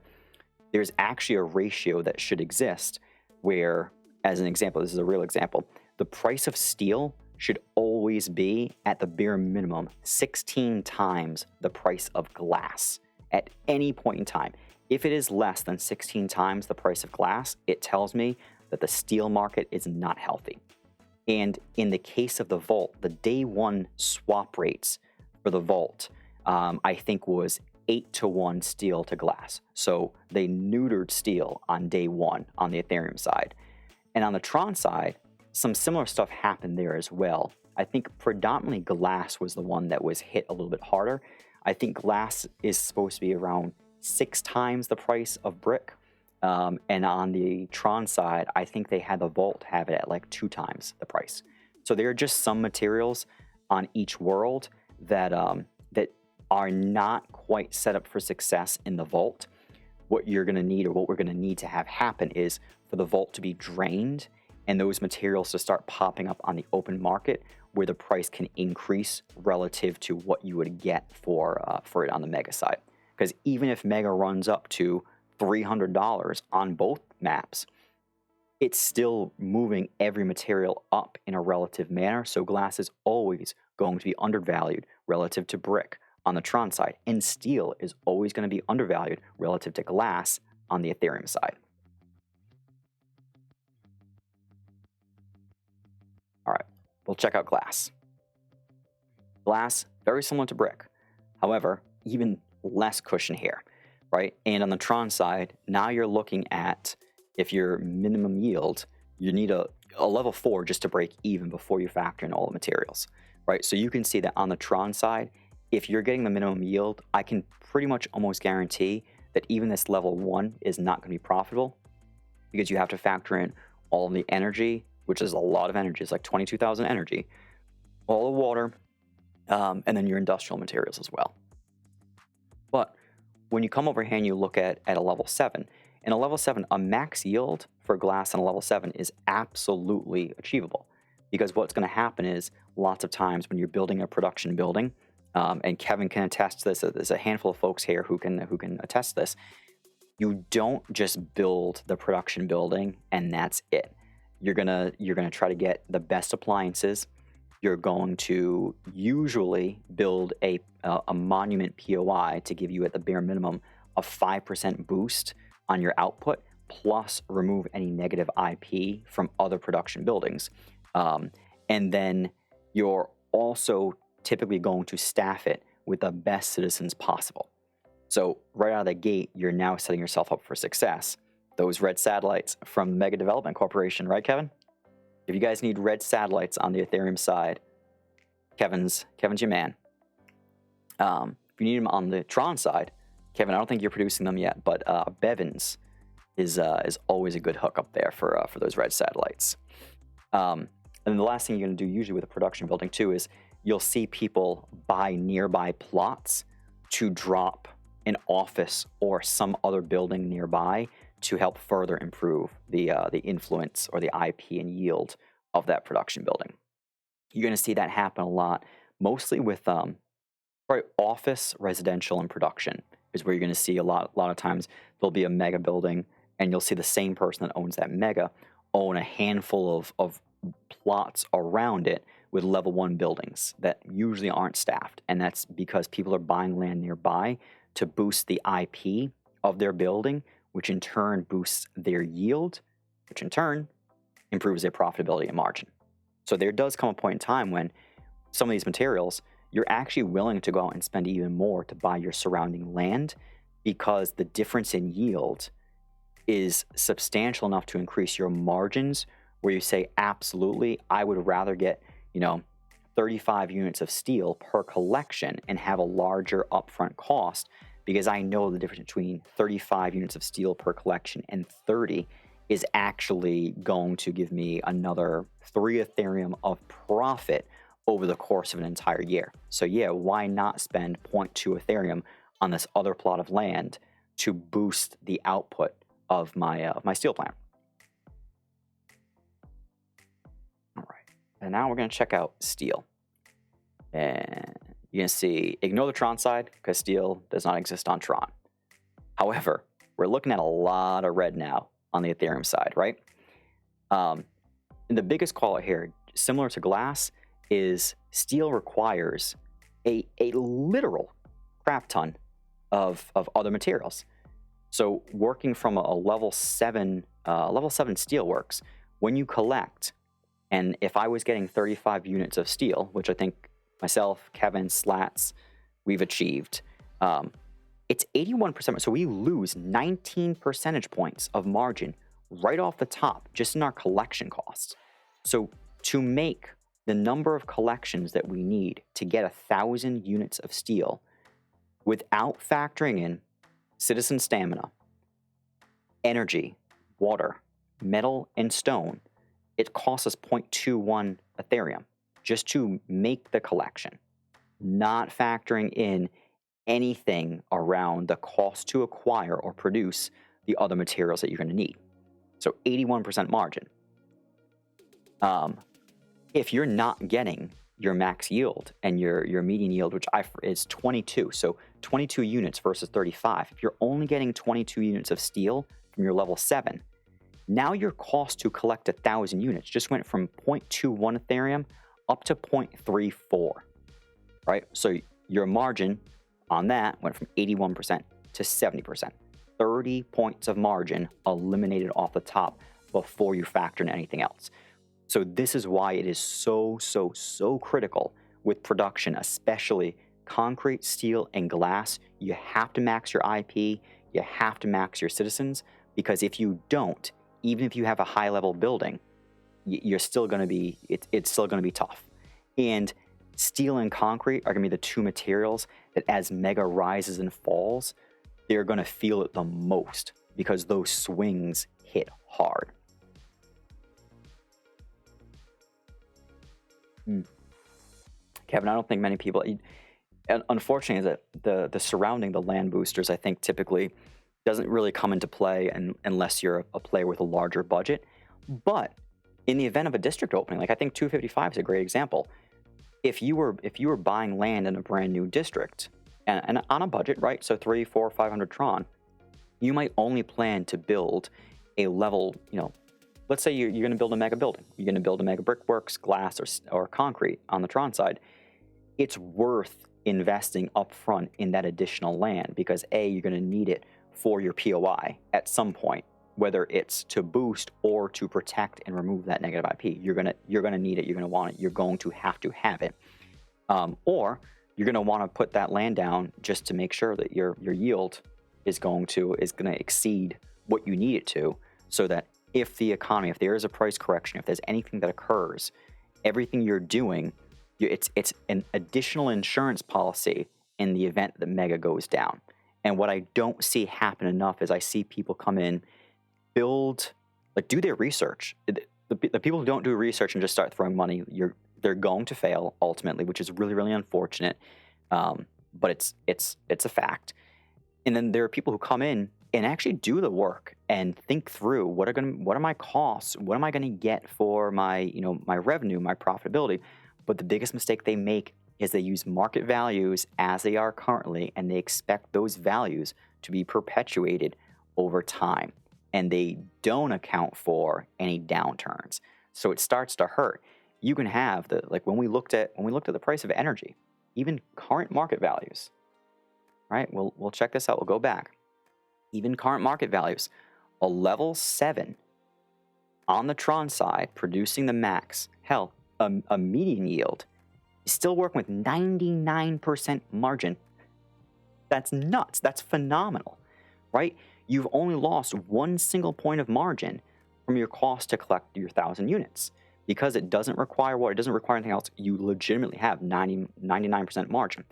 There's actually a ratio that should exist where, as an example, this is a real example, the price of steel should always be at the bare minimum 16 times the price of glass at any point in time. If it is less than 16 times the price of glass, it tells me that the steel market is not healthy. And in the case of the vault, the day 1 swap rates for the vault, I think was 8-to-1 steel to glass. So they neutered steel on day 1 on the Ethereum side. And on the Tron side, some similar stuff happened there as well. I think predominantly glass was the one that was hit a little bit harder. I think glass is supposed to be around 6 times the price of brick. And on the Tron side, I think they had the vault have it at like 2 times the price. So there are just some materials on each world that are not quite set up for success in the vault. What you're going to need, or what we're going to need to have happen, is for the vault to be drained and those materials to start popping up on the open market where the price can increase relative to what you would get for it on the Mega side. Because even if Mega runs up to $300 on both maps, it's still moving every material up in a relative manner. So glass is always going to be undervalued relative to brick on the Tron side, and steel is always going to be undervalued relative to glass on the Ethereum side. All right, we'll check out glass. Glass, very similar to brick. However, even less cushion here, right? And on the Tron side, now you're looking at, if your minimum yield, you need a level 4 just to break even before you factor in all the materials, right? So you can see that on the Tron side, if you're getting the minimum yield, I can pretty much almost guarantee that even this level 1 is not going to be profitable, because you have to factor in all of the energy, which is a lot of energy. It's like 22,000 energy, all the water, and then your industrial materials as well. But when you come over here and you look at a level 7, in a level 7, a max yield for glass on a level 7 is absolutely achievable, because what's going to happen is lots of times when you're building a production building, and Kevin can attest to this, there's a handful of folks here who can attest to this, you don't just build the production building and that's it. You're gonna try to get the best appliances. You're going to usually build a monument POI to give you at the bare minimum a 5% boost on your output, plus remove any negative IP from other production buildings. And then you're also typically going to staff it with the best citizens possible. So right out of the gate, you're now setting yourself up for success. Those red satellites from Mega Development Corporation, right, Kevin? If you guys need red satellites on the Ethereum side, Kevin's your man. If you need them on the Tron side, Kevin, I don't think you're producing them yet, but Bevins is always a good hook up there for those red satellites. And then the last thing you're going to do usually with a production building too is you'll see people buy nearby plots to drop an office or some other building nearby to help further improve the influence or the IP and yield of that production building. You're going to see that happen a lot, mostly with probably office, residential, and production is where you're going to see a lot of times there'll be a mega building and you'll see the same person that owns that mega own a handful of plots around it with level 1 buildings that usually aren't staffed. And that's because people are buying land nearby to boost the IP of their building, which in turn boosts their yield, which in turn improves their profitability and margin. So there does come a point in time when some of these materials, you're actually willing to go out and spend even more to buy your surrounding land, because the difference in yield is substantial enough to increase your margins, where you say, absolutely, I would rather get 35 units of steel per collection and have a larger upfront cost, because I know the difference between 35 units of steel per collection and 30 is actually going to give me another 3 Ethereum of profit over the course of an entire year. So yeah, why not spend 0.2 Ethereum on this other plot of land to boost the output of my steel plant? All right, and now we're going to check out steel. And you're going to see, ignore the Tron side because steel does not exist on Tron. However, we're looking at a lot of red now on the Ethereum side, right? And the biggest call out here, similar to glass, is steel requires a literal crap ton of other materials. So working from a level 7 steelworks, when you collect, and if I was getting 35 units of steel, which I think myself, Kevin, Slats, we've achieved, it's 81%. So we lose 19 percentage points of margin right off the top, just in our collection costs. So to make the number of collections that we need to get 1,000 units of steel without factoring in citizen stamina, energy, water, metal, and stone, it costs us 0.21 Ethereum just to make the collection, not factoring in anything around the cost to acquire or produce the other materials that you're going to need. So 81% margin. If you're not getting your max yield and your median yield, which is 22, so 22 units versus 35, if you're only getting 22 units of steel from your level 7, now your cost to collect 1,000 units just went from 0.21 Ethereum up to 0.34, right? So your margin on that went from 81% to 70%. 30 points of margin eliminated off the top before you factor in anything else. So this is why it is so critical with production, especially concrete, steel, and glass. You have to max your IP, you have to max your citizens, because if you don't, even if you have a high-level building, you're still going to be, it's still going to be tough. And steel and concrete are going to be the two materials that as Mega rises and falls, they're going to feel it the most because those swings hit hard. Kevin, I don't think many people, unfortunately, the surrounding the land boosters, I think typically doesn't really come into play unless you're a player with a larger budget. But in the event of a district opening, like I think 255 is a great example. If you were buying land in a brand new district and on a budget, right? So 300, 400, 500 Tron, you might only plan to build a level, let's say you're going to build a mega building. You're going to build a mega brickworks, glass, or concrete on the Tron side. It's worth investing upfront in that additional land because A, you're going to need it for your POI at some point, whether it's to boost or to protect and remove that negative IP. You're gonna need it. You're gonna want it. You're going to have it, or you're gonna want to put that land down just to make sure that your yield is gonna exceed what you need it to, so that if the economy, if there is a price correction, if there's anything that occurs, everything you're doing, it's an additional insurance policy in the event that Mega goes down. And what I don't see happen enough is I see people come in, build, do their research. The people who don't do research and just start throwing money, they're going to fail ultimately, which is really unfortunate. But it's a fact. And then there are people who come in and actually do the work and think through what are my costs, what am I going to get for my my revenue, my profitability. But the biggest mistake they make is they use market values as they are currently, and they expect those values to be perpetuated over time. And they don't account for any downturns. So it starts to hurt. You can have when we looked at the price of energy, even current market values, right? We'll check this out. We'll go back. Even current market values, a level 7 on the Tron side producing the max, hell, a median yield, is still working with 99% margin. That's nuts. That's phenomenal, right? You've only lost one single point of margin from your cost to collect your 1,000 units. Because it doesn't require water, it doesn't require anything else, you legitimately have 99% margin.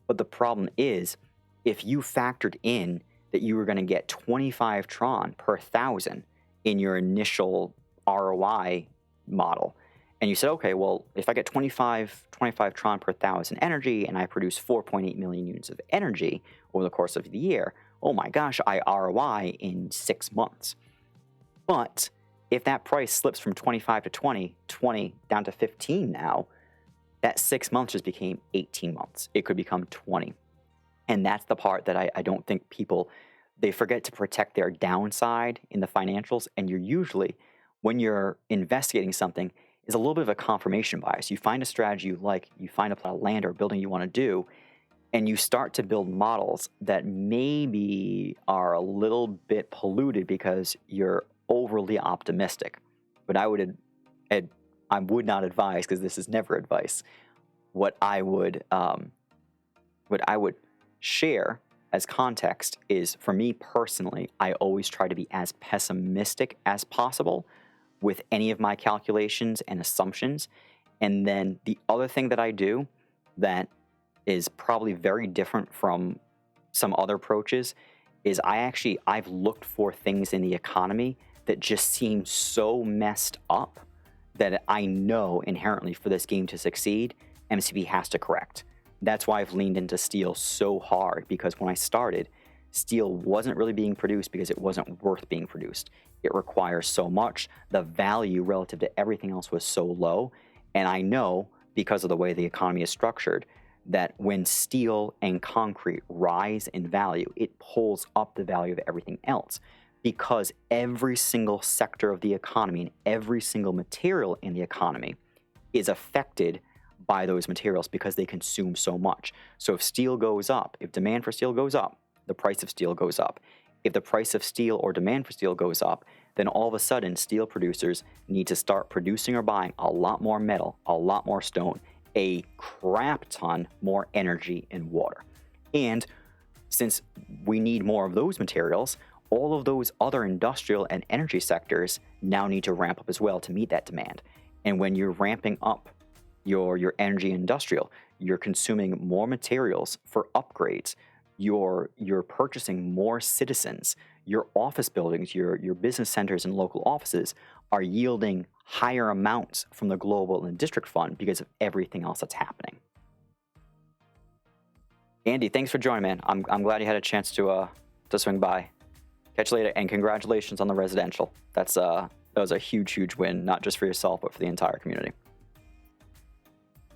But the problem is, if you factored in that you were going to get 25 Tron per 1,000 in your initial ROI model, and you said, okay, well, if I get 25 Tron per 1,000 energy and I produce 4.8 million units of energy over the course of the year, oh my gosh, I ROI in 6 months. But if that price slips from 25 to 20 down to 15 now, that 6 months just became 18 months. It could become 20. And that's the part that I don't think people, they forget to protect their downside in the financials. And you're usually, when you're investigating something, is a little bit of a confirmation bias. You find a strategy you like, you find a plot of land or building you want to do, and you start to build models that maybe are a little bit polluted because you're overly optimistic. But I would not advise, because this is never advice. What I would share as context is, for me personally, I always try to be as pessimistic as possible with any of my calculations and assumptions. And then the other thing that I do that is probably very different from some other approaches is I've looked for things in the economy that just seem so messed up that I know inherently for this game to succeed, MCP has to correct. That's why I've leaned into steel so hard, because when I started, steel wasn't really being produced because it wasn't worth being produced. It requires so much. The value relative to everything else was so low. And I know, because of the way the economy is structured, that when steel and concrete rise in value, it pulls up the value of everything else, because every single sector of the economy and every single material in the economy is affected by those materials because they consume so much. So if steel goes up, if demand for steel goes up, the price of steel goes up. If the price of steel or demand for steel goes up, then all of a sudden steel producers need to start producing or buying a lot more metal, a lot more stone, a crap ton more energy and water. And since we need more of those materials, all of those other industrial and energy sectors now need to ramp up as well to meet that demand. And when you're ramping up your energy industrial, you're consuming more materials for upgrades, you're purchasing more citizens, your office buildings, your business centers and local offices are yielding higher amounts from the global and district fund because of everything else that's happening. Andy, thanks for joining, man. I'm glad you had a chance to swing by. Catch you later, and congratulations on the residential. That was a huge win, not just for yourself, but for the entire community.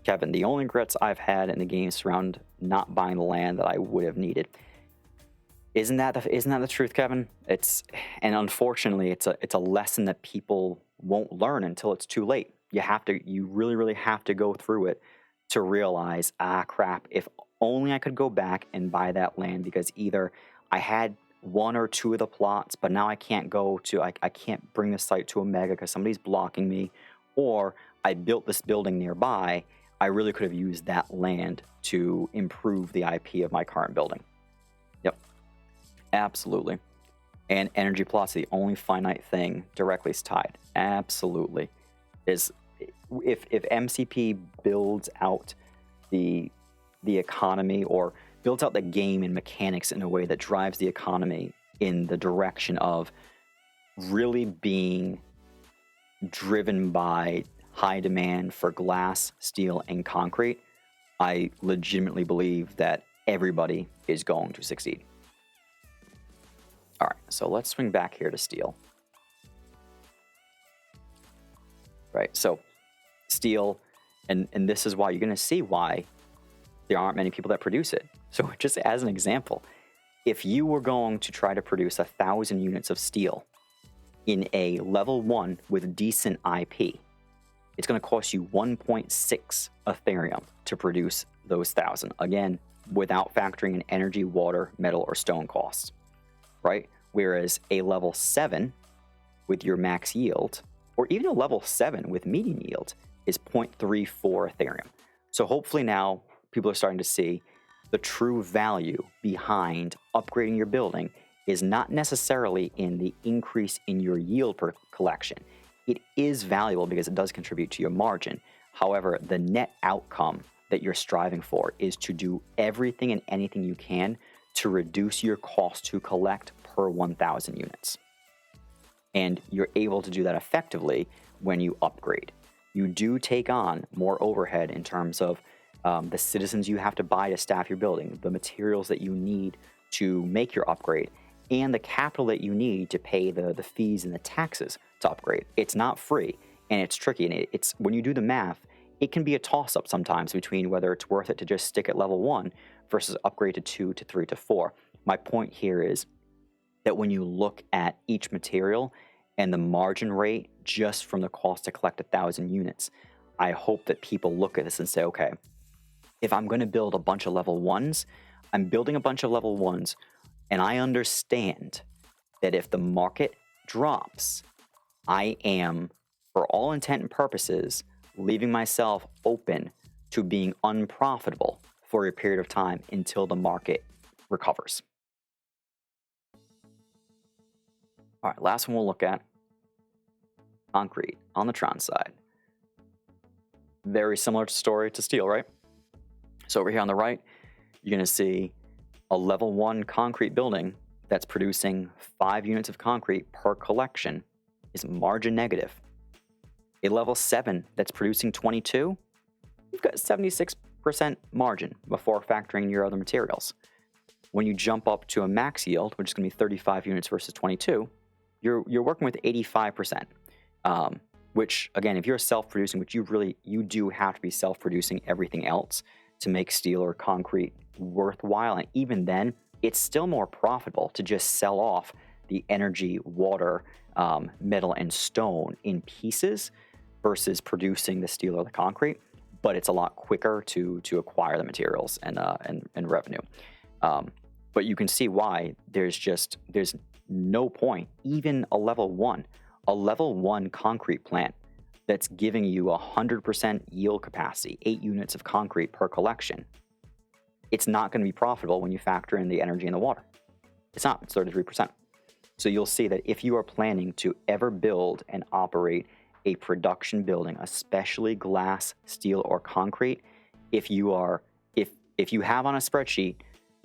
Kevin, the only regrets I've had in the game surround not buying the land that I would have needed. Isn't that the truth, Kevin? And unfortunately, it's a lesson that people won't learn until it's too late. You really have to go through it to realize, crap, if only I could go back and buy that land, because either I had one or two of the plots, but now I can't I can't bring the site to Omega because somebody's blocking me, or I built this building nearby. I really could have used that land to improve the IP of my current building. Yep, absolutely. And energy plots are the only finite thing directly tied. Absolutely. If MCP builds out the economy, or builds out the game and mechanics in a way that drives the economy in the direction of really being driven by high demand for glass, steel, and concrete, I legitimately believe that everybody is going to succeed. All right, so let's swing back here to steel. Right, so steel, and this is why you're going to see why there aren't many people that produce it. So just as an example, if you were going to try to produce 1,000 units of steel in a level 1 with decent IP, it's going to cost you 1.6 Ethereum to produce those 1,000. Again, without factoring in energy, water, metal, or stone costs, right? Whereas a level 7 with your max yield, or even a level 7 with median yield, is 0.34 Ethereum. So hopefully now people are starting to see the true value behind upgrading your building is not necessarily in the increase in your yield per collection. It is valuable because it does contribute to your margin. However, the net outcome that you're striving for is to do everything and anything you can to reduce your cost to collect per 1,000 units. And you're able to do that effectively when you upgrade. You do take on more overhead in terms of the citizens you have to buy to staff your building, the materials that you need to make your upgrade, and the capital that you need to pay the fees and the taxes to upgrade. It's not free, and it's tricky, and it's when you do the math, it can be a toss-up sometimes between whether it's worth it to just stick at level 1 versus upgrade to 2 to 3 to 4. My point here is that when you look at each material and the margin rate just from the cost to collect 1,000 units, I hope that people look at this and say, okay, if I'm going to build a bunch of level 1s, I'm building a bunch of level 1s, and I understand that if the market drops, I am, for all intent and purposes, leaving myself open to being unprofitable for a period of time until the market recovers. All right, last one we'll look at, concrete on the Tron side. Very similar story to steel, right? So over here on the right, you're going to see a level 1 concrete building that's producing 5 units of concrete per collection is margin negative. A level 7 that's producing 22, you've got 76% margin before factoring your other materials. when you jump up to a max yield, which is going to be 35 units versus 22, you're working with 85%. Which again, if you're self-producing, which you do have to be self-producing everything else to make steel or concrete worthwhile, and even then, it's still more profitable to just sell off the energy, water, metal, and stone in pieces versus producing the steel or the concrete. But it's a lot quicker to acquire the materials and revenue. But you can see why there's no point, even a level one concrete plant that's giving you 100% yield capacity, 8 units of concrete per collection. It's not going to be profitable when you factor in the energy and the water. It's not, it's 33%. So you'll see that if you are planning to ever build and operate a production building, especially glass, steel, or concrete, if you have on a spreadsheet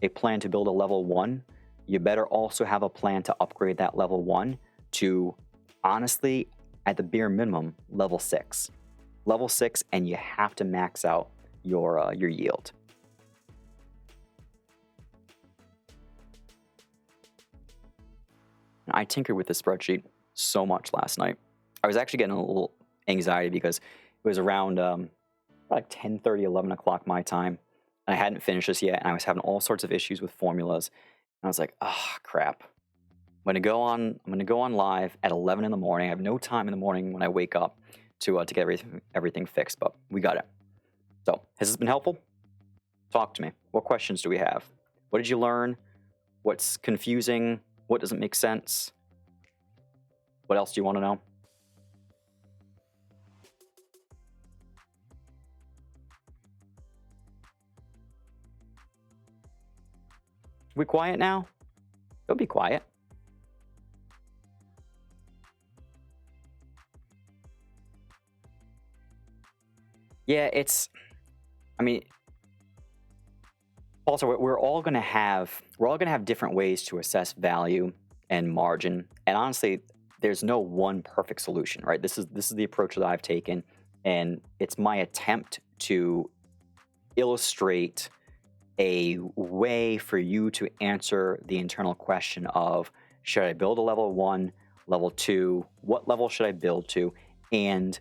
a plan to build a level 1, you better also have a plan to upgrade that level 1 to, honestly, at the bare minimum, level 6. Level 6, and you have to max out your yield. I tinkered with the spreadsheet so much last night. I was actually getting a little anxiety because it was around like 10:30, 11 o'clock my time. And I hadn't finished this yet, and I was having all sorts of issues with formulas. And I was like, oh, crap. I'm gonna go on live at 11 in the morning. I have no time in the morning when I wake up to get everything fixed, but we got it. So, has this been helpful? Talk to me. What questions do we have? What did you learn? What's confusing? What doesn't make sense? What else do you want to know? We quiet now? Don't be quiet. Yeah, also we're all gonna have different ways to assess value and margin. And honestly, there's no one perfect solution, right? This is the approach that I've taken, and it's my attempt to illustrate a way for you to answer the internal question of, should I build a level 1, level 2, what level should I build to, and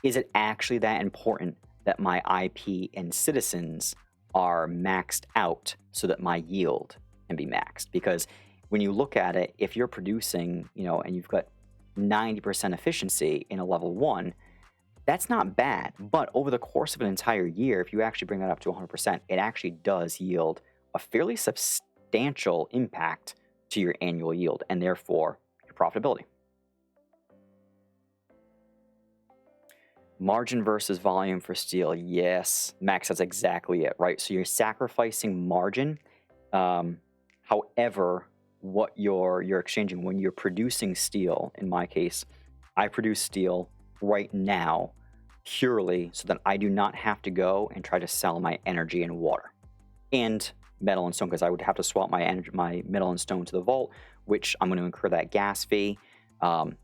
is it actually that important that my IP and citizens are maxed out so that my yield can be maxed? Because when you look at it, if you're producing, and you've got 90% efficiency in a level 1, that's not bad. But over the course of an entire year, if you actually bring that up to 100%, it actually does yield a fairly substantial impact to your annual yield and therefore your profitability. Margin versus volume for steel. Yes, Max, that's exactly it, right? So you're sacrificing margin. However, what you're exchanging when you're producing steel, in my case, I produce steel right now purely so that I do not have to go and try to sell my energy and water and metal and stone, because I would have to swap my metal and stone to the vault, which I'm going to incur that gas fee.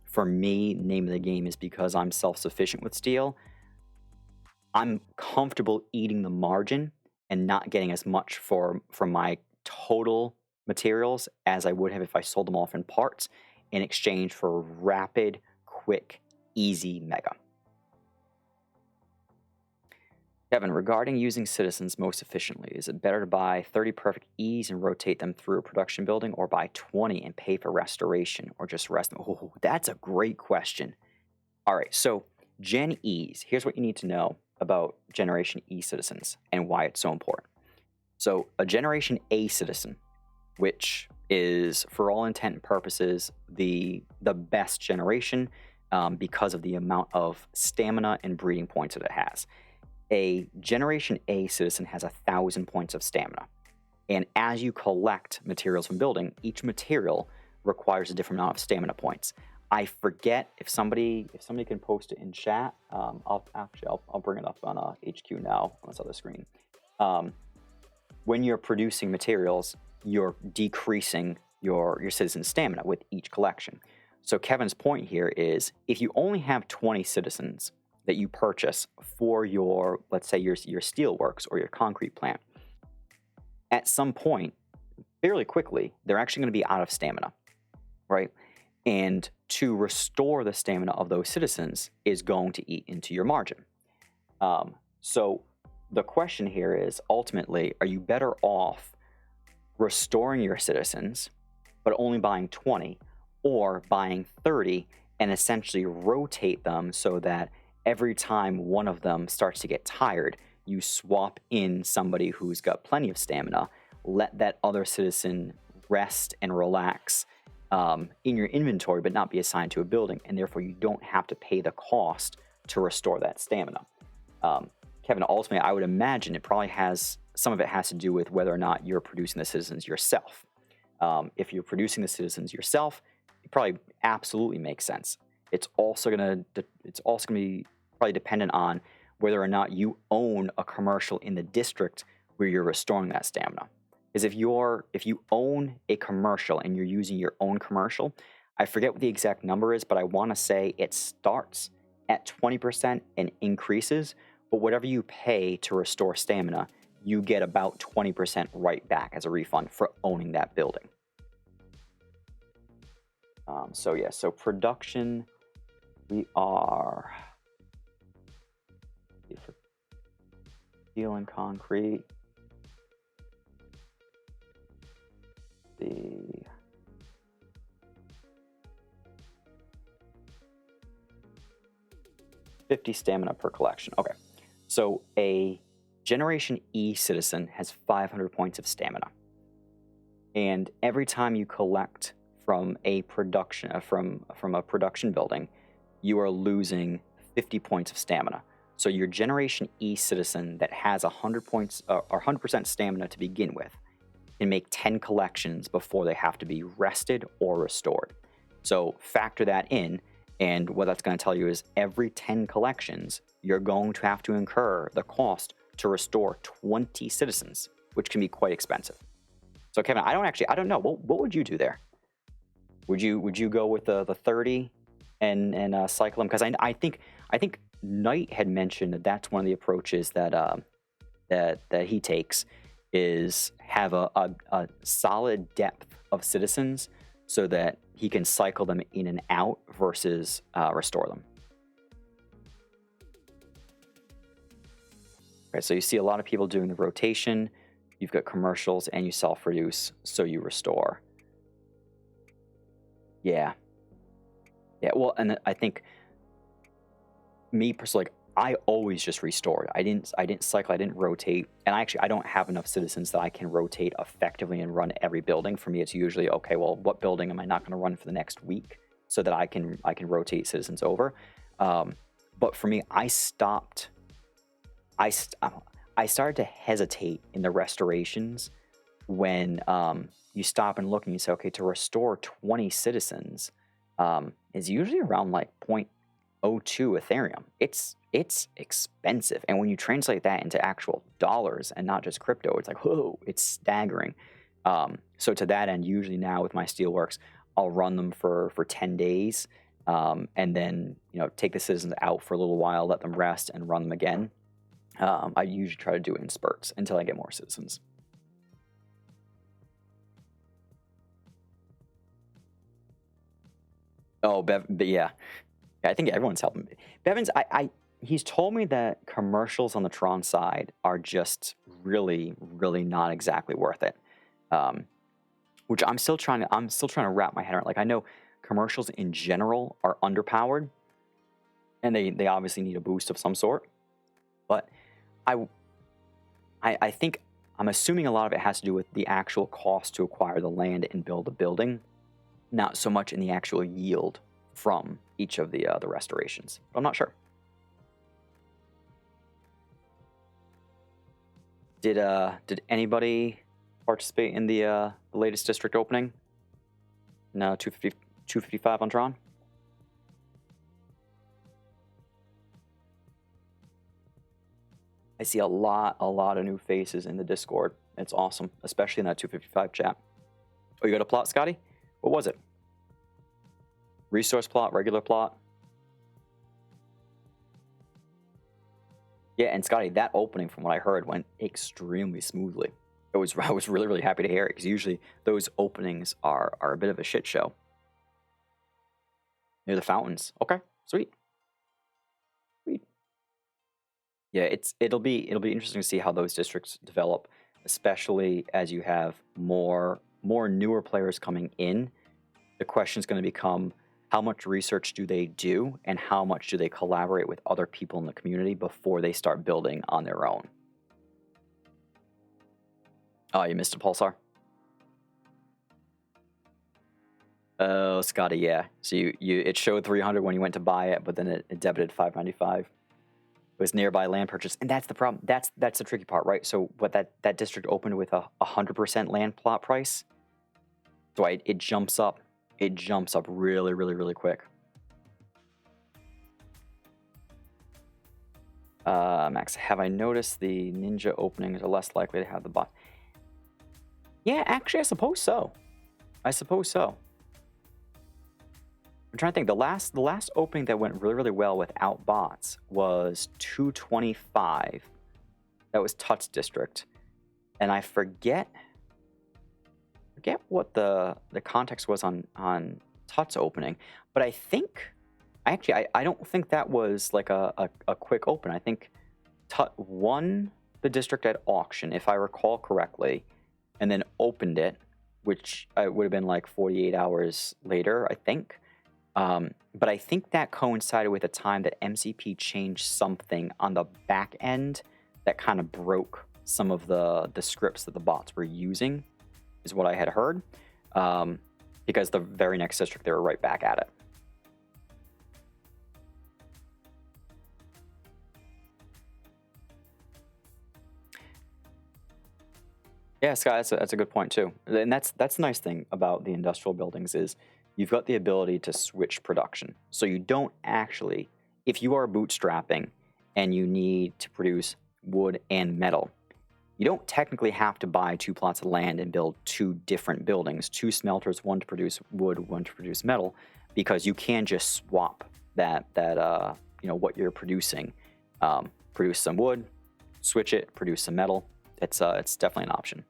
For me, name of the game is because I'm self-sufficient with steel. I'm comfortable eating the margin and not getting as much for my total materials as I would have if I sold them off in parts in exchange for rapid, quick, easy mega. Kevin, regarding using citizens most efficiently, is it better to buy 30 perfect E's and rotate them through a production building, or buy 20 and pay for restoration, or just rest them? Oh, that's a great question. All right, so Gen E's, here's what you need to know about Generation E citizens and why it's so important. So a Generation A citizen, which is for all intent and purposes the best generation because of the amount of stamina and breeding points that it has. A Generation A citizen has 1,000 points of stamina. And as you collect materials from building, each material requires a different amount of stamina points. I forget if somebody can post it in chat. I'll bring it up on HQ now on this other screen. When you're producing materials, you're decreasing your citizen stamina with each collection. So Kevin's point here is, if you only have 20 citizens that you purchase for your, let's say your steelworks or your concrete plant, at some point, fairly quickly, they're actually going to be out of stamina, right? And to restore the stamina of those citizens is going to eat into your margin. So the question here is, ultimately, are you better off restoring your citizens, but only buying 20, or buying 30 and essentially rotate them so that every time one of them starts to get tired, you swap in somebody who's got plenty of stamina, let that other citizen rest and relax in your inventory, but not be assigned to a building, and therefore you don't have to pay the cost to restore that stamina. Kevin, ultimately, I would imagine it probably has, some of it has to do with whether or not you're producing the citizens yourself. If you're producing the citizens yourself, it probably absolutely makes sense. It's also gonna be probably dependent on whether or not you own a commercial in the district where you're restoring that stamina. Because if you own a commercial and you're using your own commercial, I forget what the exact number is, but I want to say it starts at 20% and increases. But whatever you pay to restore stamina, you get about 20% right back as a refund for owning that building. So yeah, so production, we are for steel and concrete. The 50 stamina per collection. Okay, so a Generation E citizen has 500 points of stamina, and every time you collect from a production building, you are losing 50 points of stamina. So your Generation E citizen that has 100 points or 100% stamina to begin with can make 10 collections before they have to be rested or restored. So factor that in, and what that's going to tell you is every 10 collections, you're going to have to incur the cost to restore 20 citizens, which can be quite expensive. So Kevin, I don't know. What would you do there? Would you go with the 30 and cycle them? Because I think Knight had mentioned that that's one of the approaches that that he takes, is have a solid depth of citizens so that he can cycle them in and out versus restore them. Right, so you see a lot of people doing the rotation. You've got commercials and you self-reduce, so you restore. Yeah. Well, and I think me personally, like, I always just restored. I didn't cycle. I didn't rotate, and I don't have enough citizens that I can rotate effectively and run every building. For me, it's usually okay. Well, what building am I not going to run for the next week so that I can rotate citizens over? But for me, I stopped. I started to hesitate in the restorations when you stop and look and you say, okay, to restore 20 citizens is usually around like 0.02 Ethereum. It's expensive, and when you translate that into actual dollars and not just crypto, it's like, whoa, it's staggering. So to that end, usually now with my Steelworks, I'll run them for 10 days, and then take the citizens out for a little while, let them rest, and run them again. I usually try to do it in spurts until I get more citizens. Oh, yeah. I think everyone's helping me. Bevan's, he's told me that commercials on the Tron side are just really, really not exactly worth it. Which I'm still trying to wrap my head around. Like, I know commercials in general are underpowered, and they obviously need a boost of some sort. But I think, I'm assuming a lot of it has to do with the actual cost to acquire the land and build a building, not so much in the actual yield from each of the restorations. But I'm not sure. Did anybody participate in the latest district opening? No, 255 on Tron? I see a lot of new faces in the Discord. It's awesome, especially in that 255 chat. Oh, you got a plot, Scotty? What was it? Resource plot, regular plot? Yeah, and Scotty, that opening, from what I heard, went extremely smoothly. I was really, really happy to hear it, because usually those openings are a bit of a shit show. Near the fountains. Okay, sweet. Sweet. Yeah, it'll be interesting to see how those districts develop, especially as you have more newer players coming in. The question is going to become, how much research do they do, and how much do they collaborate with other people in the community before they start building on their own? Oh, you missed a pulsar? Oh, Scotty, yeah. So it showed 300 when you went to buy it, but then it debited 595. It was nearby land purchase, and that's the problem. That's the tricky part, right? So what that district opened with a 100% land plot price, so it jumps up. It jumps up really, really, really quick. Max, have I noticed the ninja openings are less likely to have the bot? Yeah, actually, I suppose so. I suppose so. I'm trying to think. The last opening that went really, really well without bots was 225. That was Tut's district, and I forget what the context was on Tut's opening, but I think I don't think that was like a quick open. I think Tut won the district at auction, if I recall correctly, and then opened it, which would have been like 48 hours later, I think. But I think that coincided with the time that MCP changed something on the back end that kind of broke some of the scripts that the bots were using, is what I had heard. Because the very next district, they were right back at it. Yeah, Sky, that's a good point too. And that's the nice thing about the industrial buildings is you've got the ability to switch production. So you don't actually, if you are bootstrapping and you need to produce wood and metal, you don't technically have to buy 2 plots of land and build 2 different buildings, 2 smelters, one to produce wood, one to produce metal, because you can just swap that what you're producing. Produce some wood, switch it, produce some metal. It's definitely an option.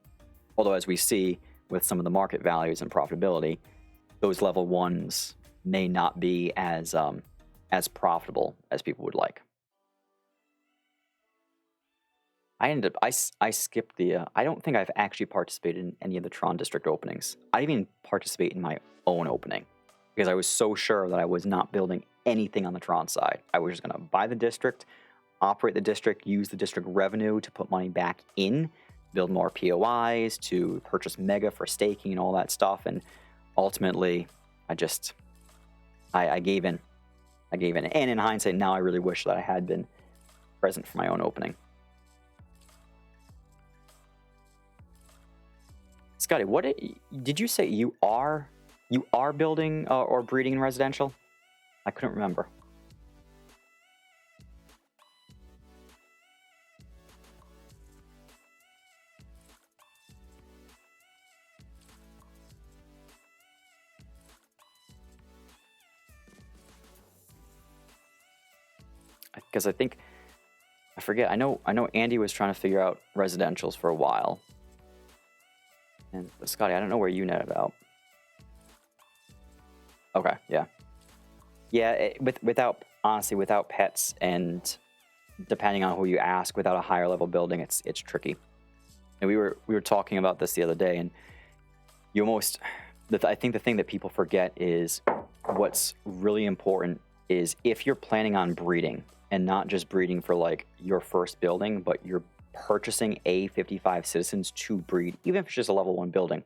Although, as we see with some of the market values and profitability, those level 1s may not be as profitable as people would like. I skipped the. I don't think I've actually participated in any of the Tron district openings. I didn't even participate in my own opening because I was so sure that I was not building anything on the Tron side. I was just going to buy the district, operate the district, use the district revenue to put money back in, build more POIs, to purchase Mega for staking and all that stuff. And ultimately, I gave in. I gave in. And in hindsight, now I really wish that I had been present for my own opening. Scotty, what did you say you are building or breeding in residential? I couldn't remember. Because I forget. I know Andy was trying to figure out residentials for a while. And Scotty, I don't know where you netted out. Okay, yeah. Yeah, without pets and depending on who you ask, without a higher level building, it's tricky. And we were talking about this the other day, and I think the thing that people forget is what's really important is if you're planning on breeding and not just breeding for like your first building, but you're purchasing A55 citizens to breed, even if it's just a level 1 building,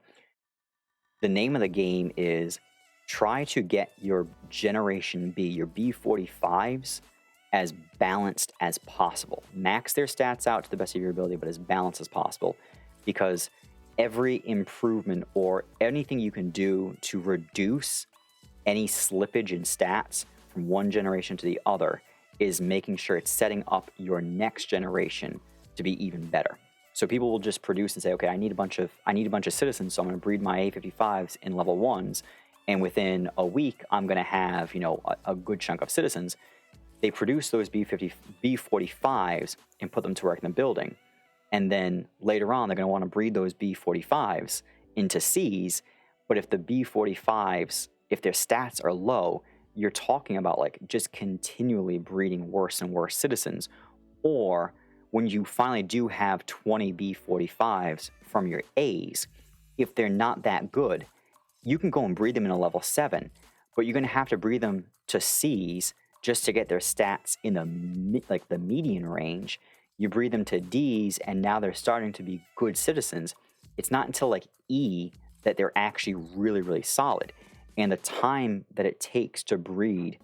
the name of the game is try to get your Generation B, your B45s, as balanced as possible. Max their stats out to the best of your ability, but as balanced as possible, because every improvement or anything you can do to reduce any slippage in stats from one generation to the other is making sure it's setting up your next generation to be even better. So people will just produce and say, okay, I need a bunch of citizens, so I'm going to breed my A55s in level 1s, and within a week I'm going to have a good chunk of citizens. They produce those B45s and put them to work in the building, And then later on, they're going to want to breed those B45s into Cs. But if the B45s, if their stats are low, you're talking about like just continually breeding worse and worse citizens. Or when you finally do have 20 B45s from your As, if they're not that good, you can go and breed them in a level 7, but you're going to have to breed them to Cs just to get their stats in the median range. You breed them to Ds, and now they're starting to be good citizens. It's not until like E that they're actually really, really solid. And the time that it takes to breed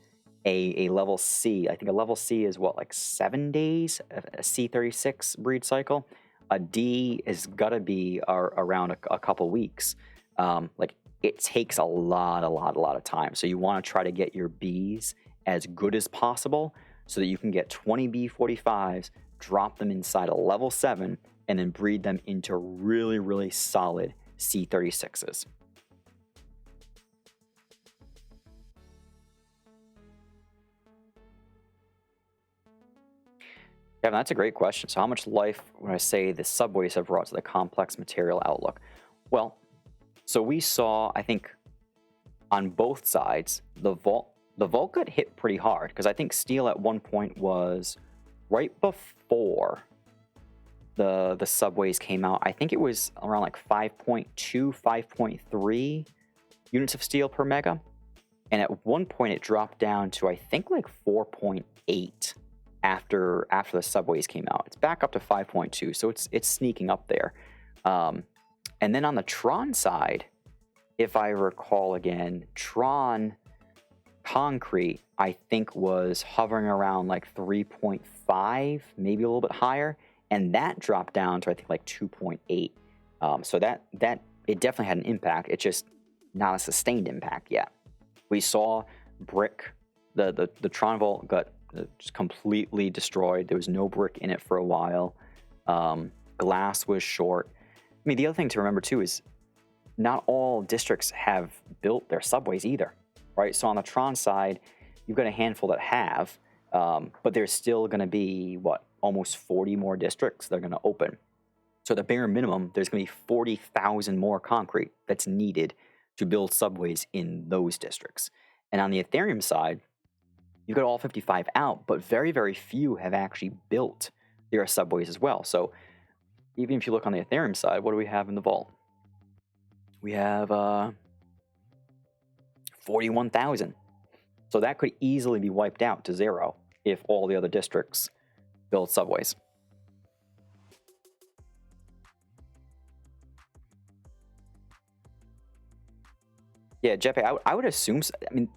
a level C, I think a level C is what, like 7 days, a C36 breed cycle. A D is got to be around a couple weeks. Like it takes a lot of time. So you want to try to get your Bs as good as possible so that you can get 20 B45s, drop them inside a level 7, and then breed them into really, really solid C36s. Kevin, that's a great question. So how much life would I say the subways have brought to the complex material outlook? Well, so we saw, I think, on both sides, the vault got hit pretty hard, because I think steel at one point was right before the subways came out. I think it was around like 5.2, 5.3 units of steel per mega. And at one point it dropped down to, I think, like 4.8 after the subways came out. It's back up to 5.2, so it's sneaking up there. And then on the Tron side, if I recall again, Tron concrete, I think, was hovering around like 3.5, maybe a little bit higher, and that dropped down to, I think, like 2.8. So that it definitely had an impact. It's just not a sustained impact yet. We saw brick, the Tron vault got just completely destroyed. There was no brick in it for a while. Glass was short. I mean, the other thing to remember too is not all districts have built their subways either, right? So on the Tron side, you've got a handful that have, but there's still going to be, what, almost 40 more districts that are going to open. So the bare minimum, there's going to be 40,000 more concrete that's needed to build subways in those districts. And on the Ethereum side, you've got all 55 out, but very, very few have actually built their subways as well. So even if you look on the Ethereum side, what do we have in the vault? We have 41,000. So that could easily be wiped out to 0 if all the other districts build subways. Yeah, Jeppe, I would assume so. I mean,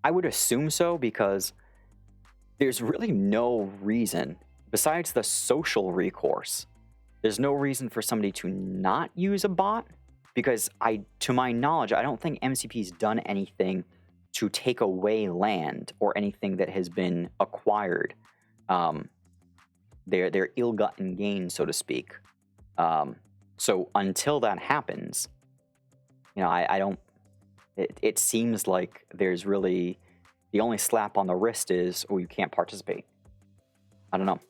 I would assume so, because there's really no reason, besides the social recourse, there's no reason for somebody to not use a bot, because to my knowledge, I don't think MCP's done anything to take away land or anything that has been acquired. Their ill-gotten gain, so to speak. So until that happens, you know, I don't. It seems like there's really, the only slap on the wrist is, oh, you can't participate. I don't know.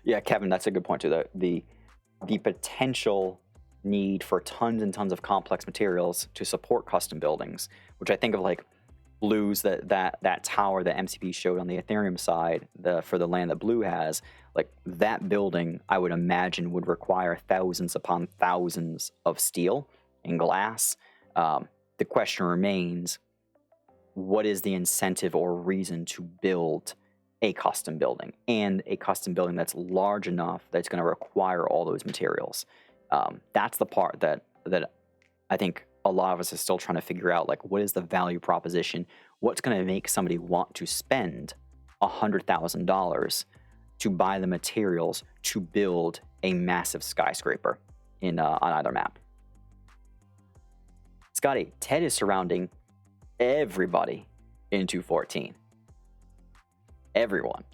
Yeah, Kevin, that's a good point too. The potential need for tons and tons of complex materials to support custom buildings, which I think of like Blue's that tower that MCP showed on the Ethereum side, for the land that Blue has, like that building, I would imagine would require thousands upon thousands of steel and glass. The question remains, what is the incentive or reason to build a custom building, and a custom building that's large enough that's going to require all those materials? That's the part that I think a lot of us are still trying to figure out, like, what is the value proposition? What's going to make somebody want to spend $100,000 to buy the materials to build a massive skyscraper on either map? Scotty, TED is surrounding everybody in 214. Everyone.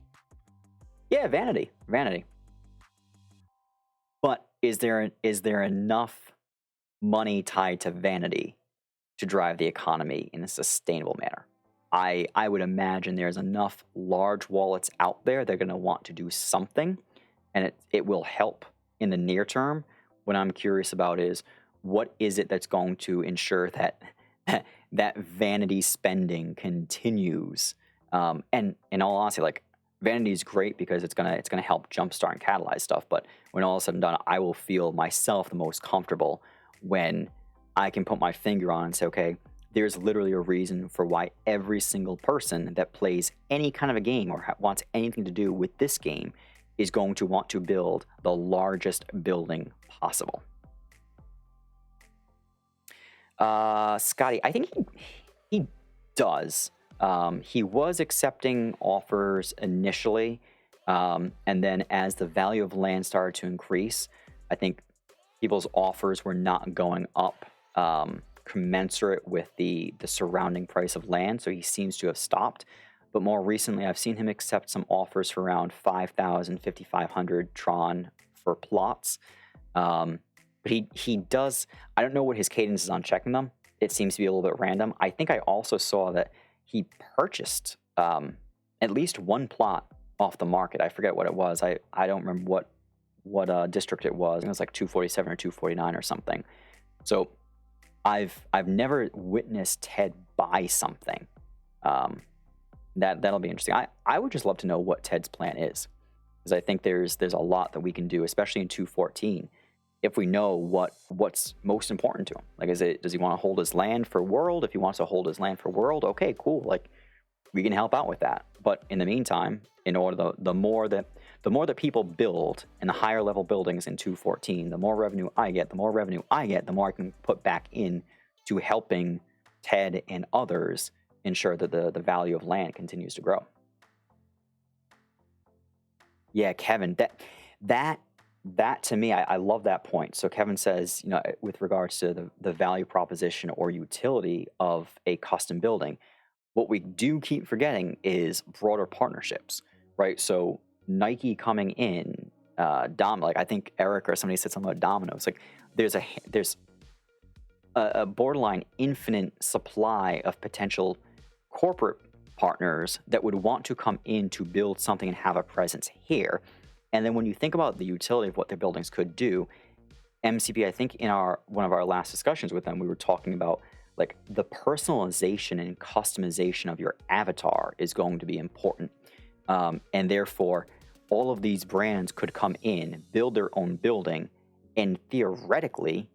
Yeah, vanity. But is there enough money tied to vanity to drive the economy in a sustainable manner? I would imagine there's enough large wallets out there that are going to want to do something, and it will help in the near term. What I'm curious about is, what is it that's going to ensure that that vanity spending continues? And in all honesty, like, vanity is great because it's gonna help jumpstart and catalyze stuff. But when all is said and done, I will feel myself the most comfortable when I can put my finger on and say, okay, there's literally a reason for why every single person that plays any kind of a game or wants anything to do with this game is going to want to build the largest building possible. Scotty, I think he does. He was accepting offers initially, and then as the value of land started to increase, I think people's offers were not going up commensurate with the surrounding price of land, so he seems to have stopped. But more recently, I've seen him accept some offers for around 5,000, 5,500 Tron for plots. But he does, I don't know what his cadence is on checking them. It seems to be a little bit random. I think I also saw that he purchased at least one plot off the market. I forget what it was. I don't remember what district it was. It was like 247 or 249 or something. So I've never witnessed Ted buy something. That'll be interesting. I would just love to know what Ted's plan is, because I think there's a lot that we can do, especially in 214, if we know what's most important to him. Like, does he want to hold his land for World? If he wants to hold his land for World, okay, cool. Like, we can help out with that. But in the meantime, in order the more that people build in the higher level buildings in 214, the more revenue I get, the more I can put back in to helping Ted and others ensure that the value of land continues to grow. Yeah, Kevin, that to me, I love that point. So Kevin says, with regards to the value proposition or utility of a custom building, what we do keep forgetting is broader partnerships, right? So Nike coming in, like I think Eric or somebody said something about Domino's. Like, there's a borderline infinite supply of potential corporate partners that would want to come in to build something and have a presence here. And then when you think about the utility of what their buildings could do, MCP, I think in one of our last discussions with them, we were talking about, like, the personalization and customization of your avatar is going to be important. And therefore, all of these brands could come in, build their own building, and theoretically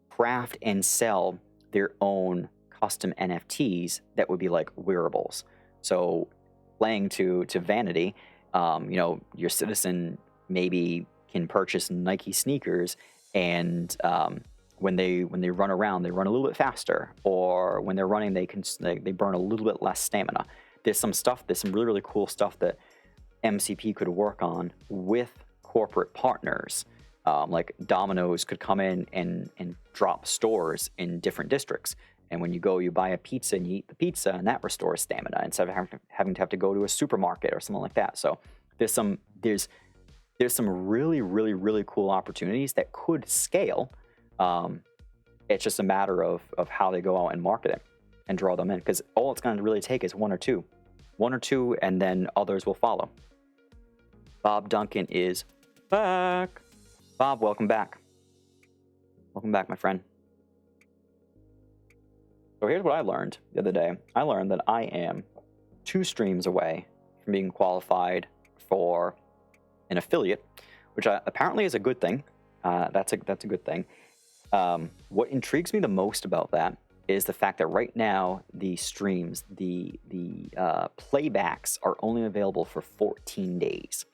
craft and sell their own custom NFTs that would be like wearables. So playing to vanity, your citizen maybe can purchase Nike sneakers, and when they run around, they run a little bit faster, or when they're running, they burn a little bit less stamina. There's some really, really cool stuff that MCP could work on with corporate partners. Like Domino's could come in and drop stores in different districts. And when you go, you buy a pizza and you eat the pizza, and that restores stamina instead of having to go to a supermarket or something like that. So there's some really, really, really cool opportunities that could scale. It's just a matter of how they go out and market it and draw them in, because all it's going to really take is one or two, and then others will follow. Bob Duncan is back. Bob, welcome back. Welcome back, my friend. So here's what I learned the other day. I learned that I am 2 streams away from being qualified for an affiliate, which apparently is a good thing. That's a good thing. What intrigues me the most about that is the fact that right now the streams, the playbacks are only available for 14 days.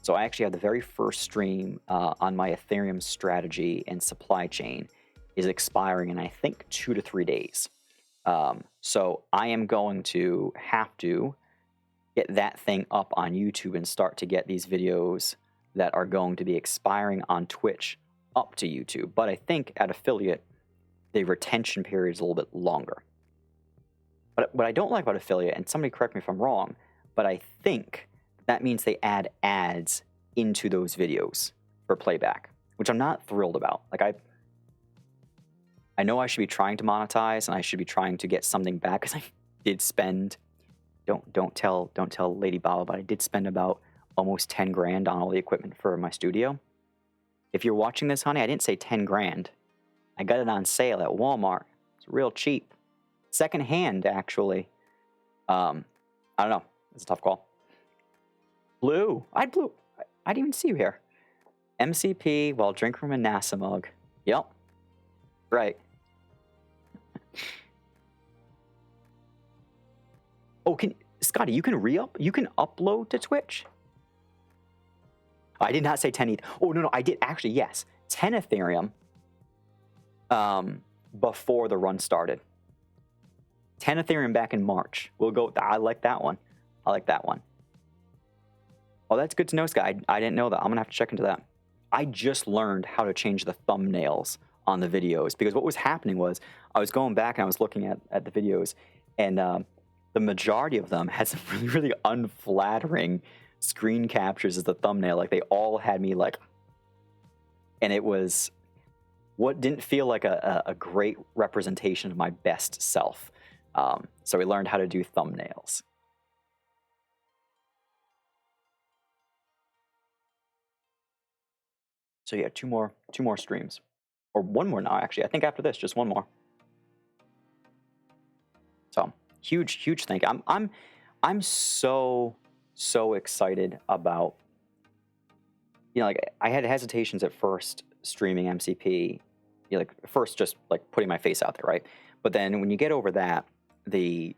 So I actually have the very first stream on my Ethereum strategy and supply chain is expiring in, I think, 2 to 3 days. So I am going to have to get that thing up on YouTube and start to get these videos that are going to be expiring on Twitch up to YouTube. But I think at affiliate, the retention period is a little bit longer. But what I don't like about affiliate, and somebody correct me if I'm wrong, but I think that means they add ads into those videos for playback, which I'm not thrilled about. Like, I know I should be trying to monetize and I should be trying to get something back, because I did spend don't tell Lady Baba, but I did spend about almost 10 grand on all the equipment for my studio. If you're watching this, honey, I didn't say 10 grand. I got it on sale at Walmart. It's real cheap. Secondhand, actually. I don't know. It's a tough call. Blue. I didn't even see you here. MCP while drinking from a NASA mug. Yep. Right. Oh, Scotty, you can upload to Twitch? I did not say 10 ETH. Oh, no, I did actually, yes. 10 Ethereum before the run started. 10 Ethereum back in March. We'll go with that. I like that one. I like that one. Oh, that's good to know, Scott. I didn't know that. I'm going to have to check into that. I just learned how to change the thumbnails on the videos, because what was happening was I was going back and I was looking at the videos, and the majority of them had some really, really unflattering screen captures as the thumbnail. Like, they all had me like, and it was what didn't feel like a great representation of my best self. So we learned how to do thumbnails. So yeah, two more streams, or one more now, actually. I think after this, just one more. So huge thank you. I'm so excited about, like, I had hesitations at first streaming MCP, like first just like putting my face out there, right? But then when you get over that, the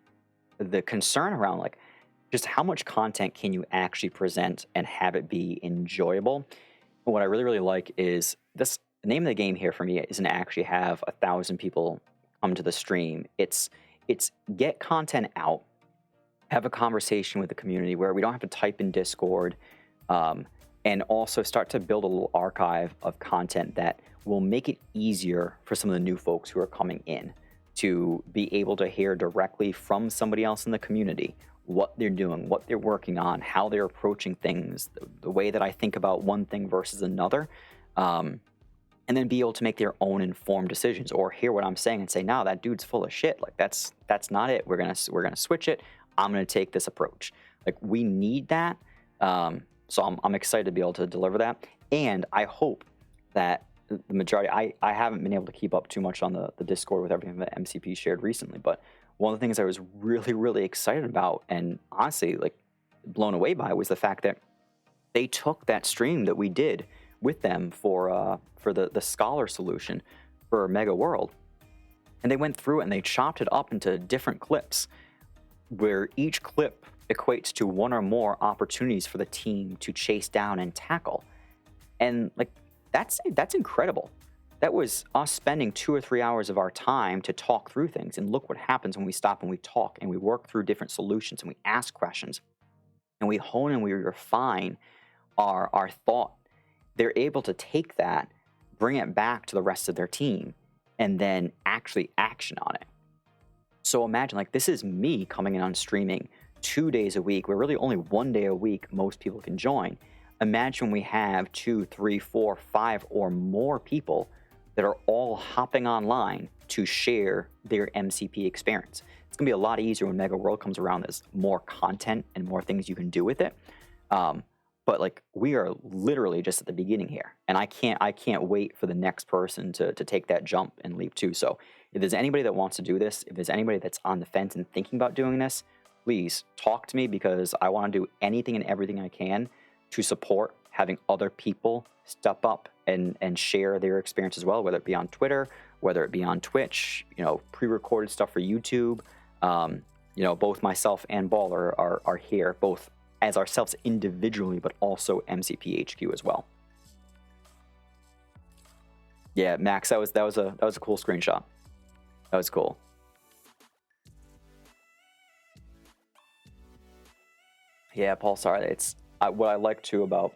concern around like just how much content can you actually present and have it be enjoyable. What I really like is this. The name of the game here for me isn't actually have 1,000 people come to the stream. It's get content out, have a conversation with the community where we don't have to type in Discord, and also start to build a little archive of content that will make it easier for some of the new folks who are coming in to be able to hear directly from somebody else in the community what they're doing, what they're working on, how they're approaching things, the way that I think about one thing versus another, and then be able to make their own informed decisions, or hear what I'm saying and say, "No, that dude's full of shit. Like that's not it. We're gonna switch it. I'm gonna take this approach." Like, we need that. So I'm excited to be able to deliver that, and I hope that the majority. I haven't been able to keep up too much on the Discord with everything that MCP shared recently, but one of the things I was really excited about, and honestly like blown away by, was the fact that they took that stream that we did with them for the scholar solution for Mega World, and they went through it and they chopped it up into different clips, where each clip equates to one or more opportunities for the team to chase down and tackle. And like, that's incredible. That was us spending 2 or 3 hours of our time to talk through things, and look what happens when we stop and we talk and we work through different solutions and we ask questions and we hone and we refine our thought. They're able to take that, bring it back to the rest of their team, and then actually action on it. So imagine, like, this is me coming in on streaming 2 days a week, where really only 1 day a week most people can join. Imagine we have 2, 3, 4, 5 or more people that are all hopping online to share their MCP experience. It's gonna be a lot easier when Mega World comes around. There's more content and more things you can do with it. But like, we are literally just at the beginning here, and I can't wait for the next person to take that jump and leap too. So if there's anybody that wants to do this, if there's anybody that's on the fence and thinking about doing this, please talk to me, because I want to do anything and everything I can to support having other people step up and share their experience as well, whether it be on Twitter, whether it be on Twitch, pre-recorded stuff for YouTube. Both myself and Ball are here, both as ourselves individually, but also MCP HQ as well. Yeah, Max, that was a cool screenshot. That was cool. Yeah, Paul, sorry. It's what I like too about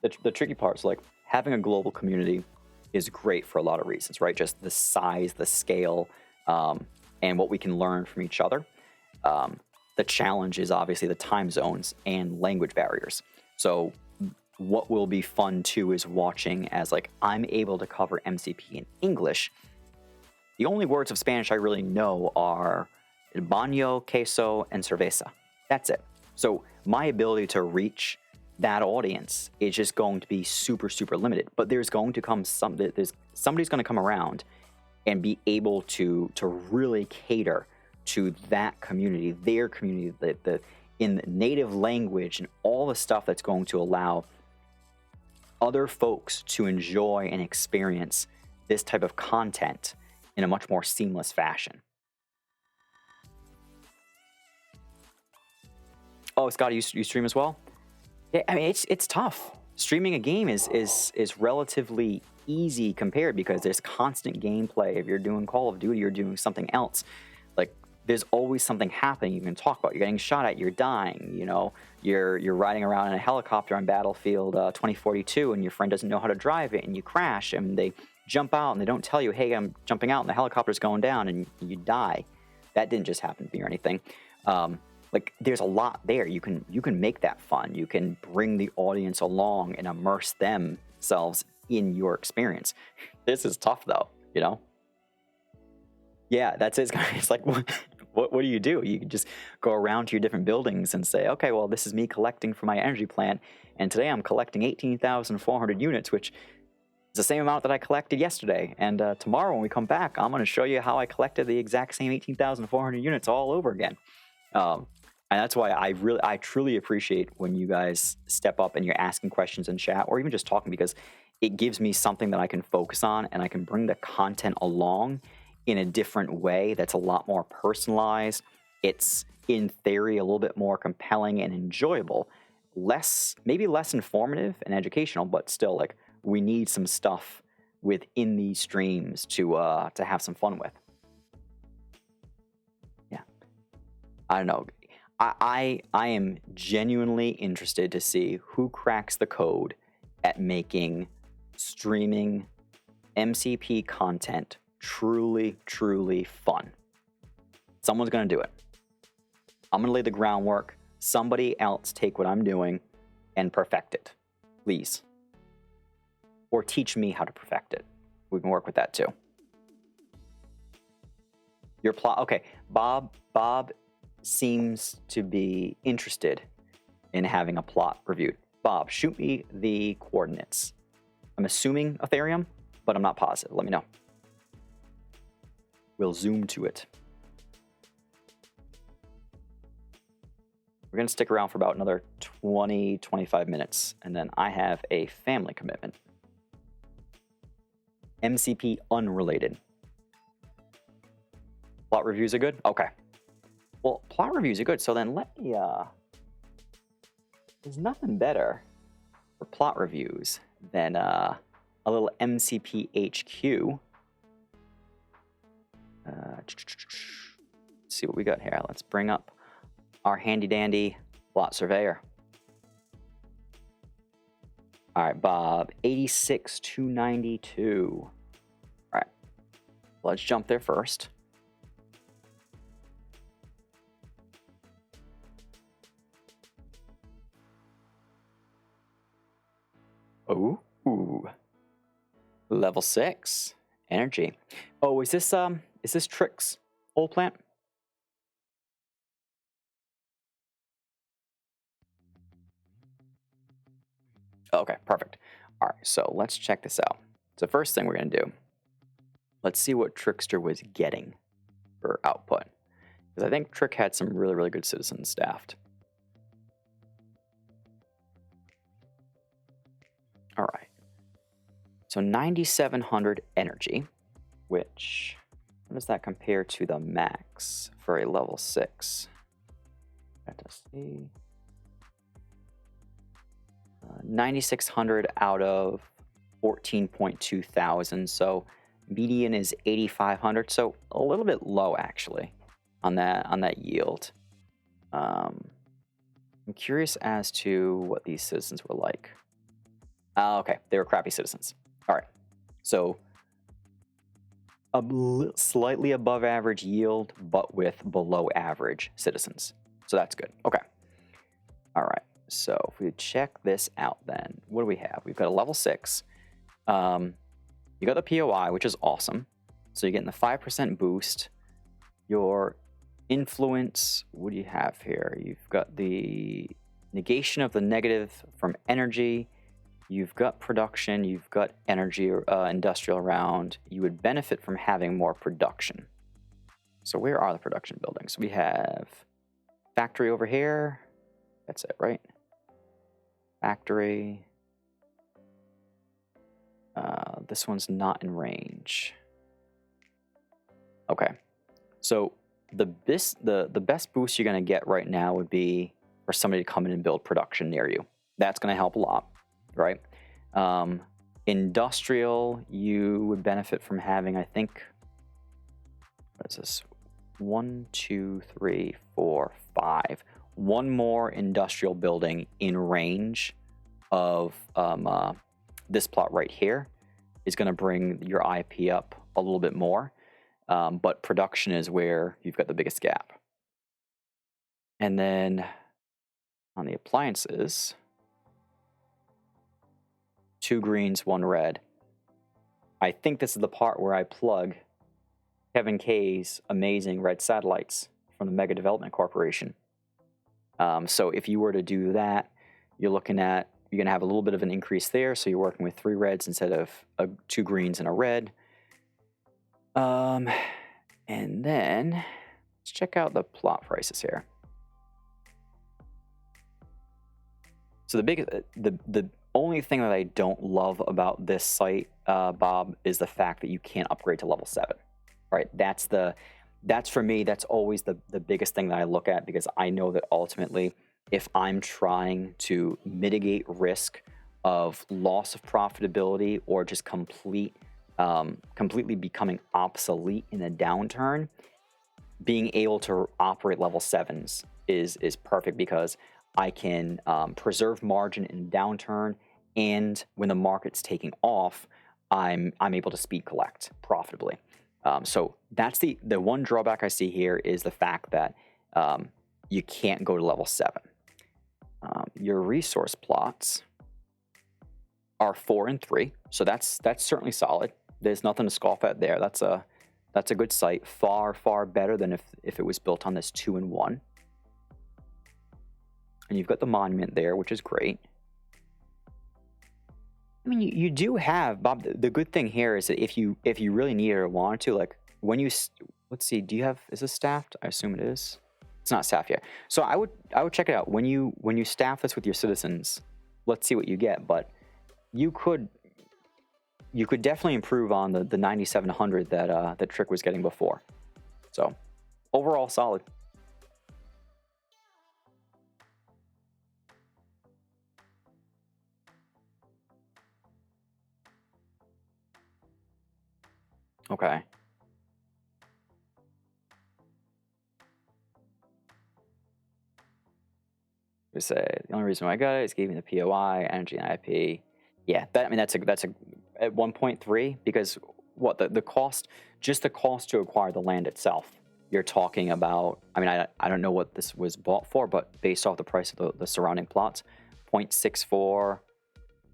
the tricky parts. Like, having a global community is great for a lot of reasons, right? Just the size, the scale, and what we can learn from each other. The challenge is obviously the time zones and language barriers. So what will be fun too is watching as, like, I'm able to cover MCP in English. The only words of Spanish I really know are baño, queso, and cerveza. That's it. So my ability to reach that audience is just going to be super, super limited. But there's going to come somebody's going to come around and be able to really cater to that community, their community, in the native language and all the stuff that's going to allow other folks to enjoy and experience this type of content in a much more seamless fashion. Oh, Scott, you stream as well? Yeah, I mean, it's tough. Streaming a game is relatively easy compared because there's constant gameplay. If you're doing Call of Duty, you're doing something else. Like, there's always something happening you can talk about. You're getting shot at, you're dying, you know, you're riding around in a helicopter on Battlefield 2042 and your friend doesn't know how to drive it and you crash and they jump out and they don't tell you, hey, I'm jumping out and the helicopter's going down and you die. That didn't just happen to me or anything. Like, there's a lot there. You can make that fun. You can bring the audience along and immerse themselves in your experience. This is tough, though, you know? Yeah, that's it. It's like, what do? You can just go around to your different buildings and say, okay, well, this is me collecting for my energy plant, and today I'm collecting 18,400 units, which is the same amount that I collected yesterday. And tomorrow when we come back, I'm going to show you how I collected the exact same 18,400 units all over again. And that's why I truly appreciate when you guys step up and you're asking questions in chat or even just talking, because it gives me something that I can focus on and I can bring the content along in a different way that's a lot more personalized. It's, in theory, a little bit more compelling and enjoyable. Maybe less informative and educational, but still, like, we need some stuff within these streams to have some fun with. Yeah. I don't know. I am genuinely interested to see who cracks the code at making streaming MCP content truly, truly fun. Someone's going to do it. I'm going to lay the groundwork. Somebody else take what I'm doing and perfect it, please. Or teach me how to perfect it. We can work with that too. Your plot. Okay, Bob seems to be interested in having a plot reviewed. Bob, shoot me the coordinates. I'm assuming Ethereum, but I'm not positive. Let me know. We'll zoom to it. We're going to stick around for about another 20, 25 minutes, and then I have a family commitment. MCP unrelated. Plot reviews are good? Okay. Well, plot reviews are good, so then let me, there's nothing better for plot reviews than a little MCP HQ. Let's see what we got here. Let's bring up our handy dandy plot surveyor. All right, Bob, 86,292. All right, let's jump there first. Ooh, level 6 energy. Oh, is this Trick's old plant? Okay, perfect. All right, so let's check this out. So first thing we're gonna do, let's see what Trickster was getting for output, because I think Trick had some really, really good citizens staffed. All right, so 9,700 energy, which, how does that compare to the max for a level 6? Let us see. 9,600 out of 14.2 thousand, so median is 8,500, so a little bit low actually on that yield. I'm curious as to what these citizens were like. Okay, they were crappy citizens. All right, so slightly above average yield, but with below average citizens. So that's good. Okay. All right. So if we check this out, then what do we have? We've got a level 6. You got the POI, which is awesome. So you're getting the 5% boost. Your influence, what do you have here? You've got the negation of the negative from energy. You've got production. You've got energy or industrial around. You would benefit from having more production. So where are the production buildings? We have factory over here. That's it, right? Factory. This one's not in range. Okay. So the best boost you're going to get right now would be for somebody to come in and build production near you. That's going to help a lot, right? Industrial, you would benefit from having, I think, what is this? 1, 2, 3, 4, 5. One more industrial building in range of this plot right here is going to bring your IP up a little bit more. But production is where you've got the biggest gap. And then on the appliances, 2 greens, 1 red. I think this is the part where I plug Kevin K's amazing red satellites from the Mega Development Corporation. So if you were to do that, you're going to have a little bit of an increase there. So you're working with 3 reds instead of 2 greens and a red. And then let's check out the plot prices here. So the only thing that I don't love about this site, Bob, is the fact that you can't upgrade to level 7. Right? That's for me, that's always the biggest thing that I look at, because I know that ultimately, if I'm trying to mitigate risk of loss of profitability or just completely becoming obsolete in a downturn, being able to operate level 7s is perfect, because I can preserve margin in a downturn, and when the market's taking off, I'm able to speed collect profitably. So that's the one drawback I see here, is the fact that you can't go to level 7. Your resource plots are 4 and 3, so that's certainly solid. There's nothing to scoff at there. That's a good site, far better than if it was built on this 2 and 1. And you've got the monument there, which is great. I mean, you do have, Bob, the good thing here is that if you really need it or wanted to, like when you, let's see, is this staffed? I assume it is. It's not staffed yet. So I would check it out. When you staff this with your citizens, let's see what you get. But you could definitely improve on the 9,700 that Trick was getting before. So overall solid. Okay. We say the only reason why I got it is giving the POI, energy, and IP. Yeah, that's a at 1.3, because what the cost, just the cost to acquire the land itself, you're talking about. I mean, I don't know what this was bought for, but based off the price of the surrounding plots, 0.64,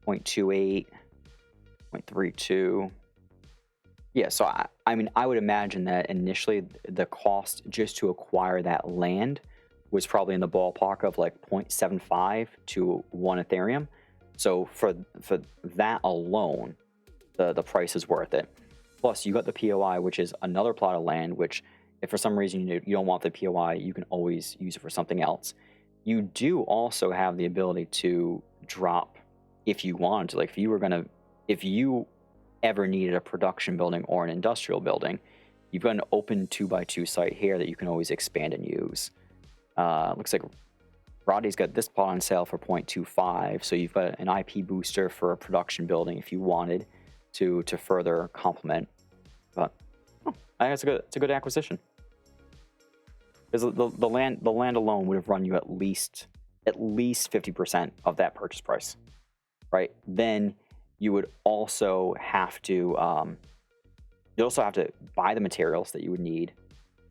0.28, 0.32. Yeah, so I mean, I would imagine that initially the cost just to acquire that land was probably in the ballpark of like 0.75 to 1 Ethereum. So for that alone, the price is worth it. Plus, you got the POI, which is another plot of land, which if for some reason you don't want the POI, you can always use it for something else. You do also have the ability to drop if you wanted to. Like if you ever needed a production building or an industrial building, you've got an open 2x2 site here that you can always expand and use. Looks like Roddy's got this plot on sale for 0.25, so you've got an IP booster for a production building if you wanted to further complement. But I think it's a good acquisition, because the land alone would have run you at least 50% of that purchase price, right? Then you would also have to buy the materials that you would need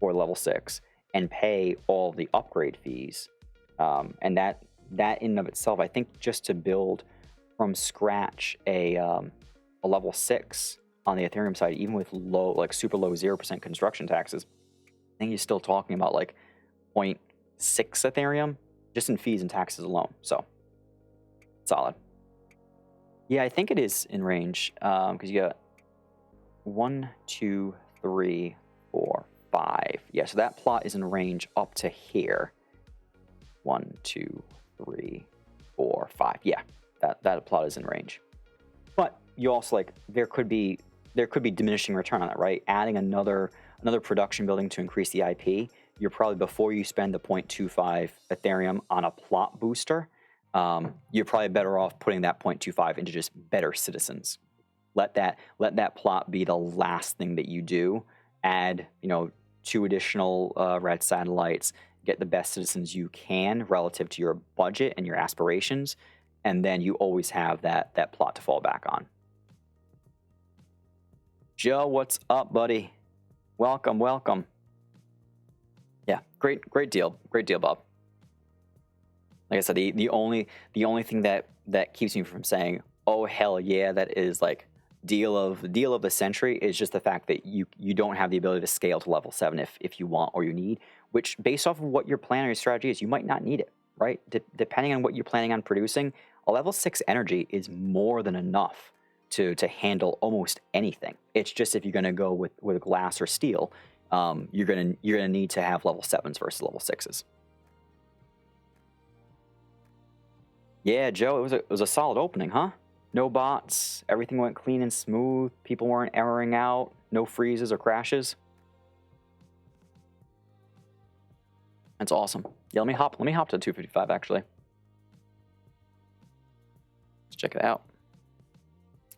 for level 6 and pay all the upgrade fees, and that in and of itself, I think just to build from scratch a level 6 on the Ethereum side, even with super low 0% construction taxes, think you're still talking about like 0.6 Ethereum just in fees and taxes alone. So solid. Yeah, I think it is in range because you got 1, 2, 3, 4, 5. Yeah, so that plot is in range up to here. 1, 2, 3, 4, 5. Yeah, that plot is in range. But you also like there could be diminishing return on that, right? Adding another production building to increase the IP, you're probably, before you spend the 0.25 Ethereum on a plot booster, you're probably better off putting that 0.25 into just better citizens. Let that plot be the last thing that you do. Add 2 additional red satellites. Get the best citizens you can relative to your budget and your aspirations, and then you always have that plot to fall back on. Joe, what's up, buddy? Welcome. Yeah, great deal, Bob. Like I said, the only thing that keeps me from saying, oh hell yeah, that is like deal of the century, is just the fact that you don't have the ability to scale to level 7 if you want or you need, which based off of what your plan or your strategy is, you might not need it, right? Depending on what you're planning on producing, a level 6 energy is more than enough to handle almost anything. It's just if you're going to go with glass or steel, you're gonna need to have level 7s versus level 6s. Yeah, Joe, it was a solid opening, huh? No bots, everything went clean and smooth, people weren't erroring out, no freezes or crashes. That's awesome. Yeah, let me hop to 255 actually. Let's check it out.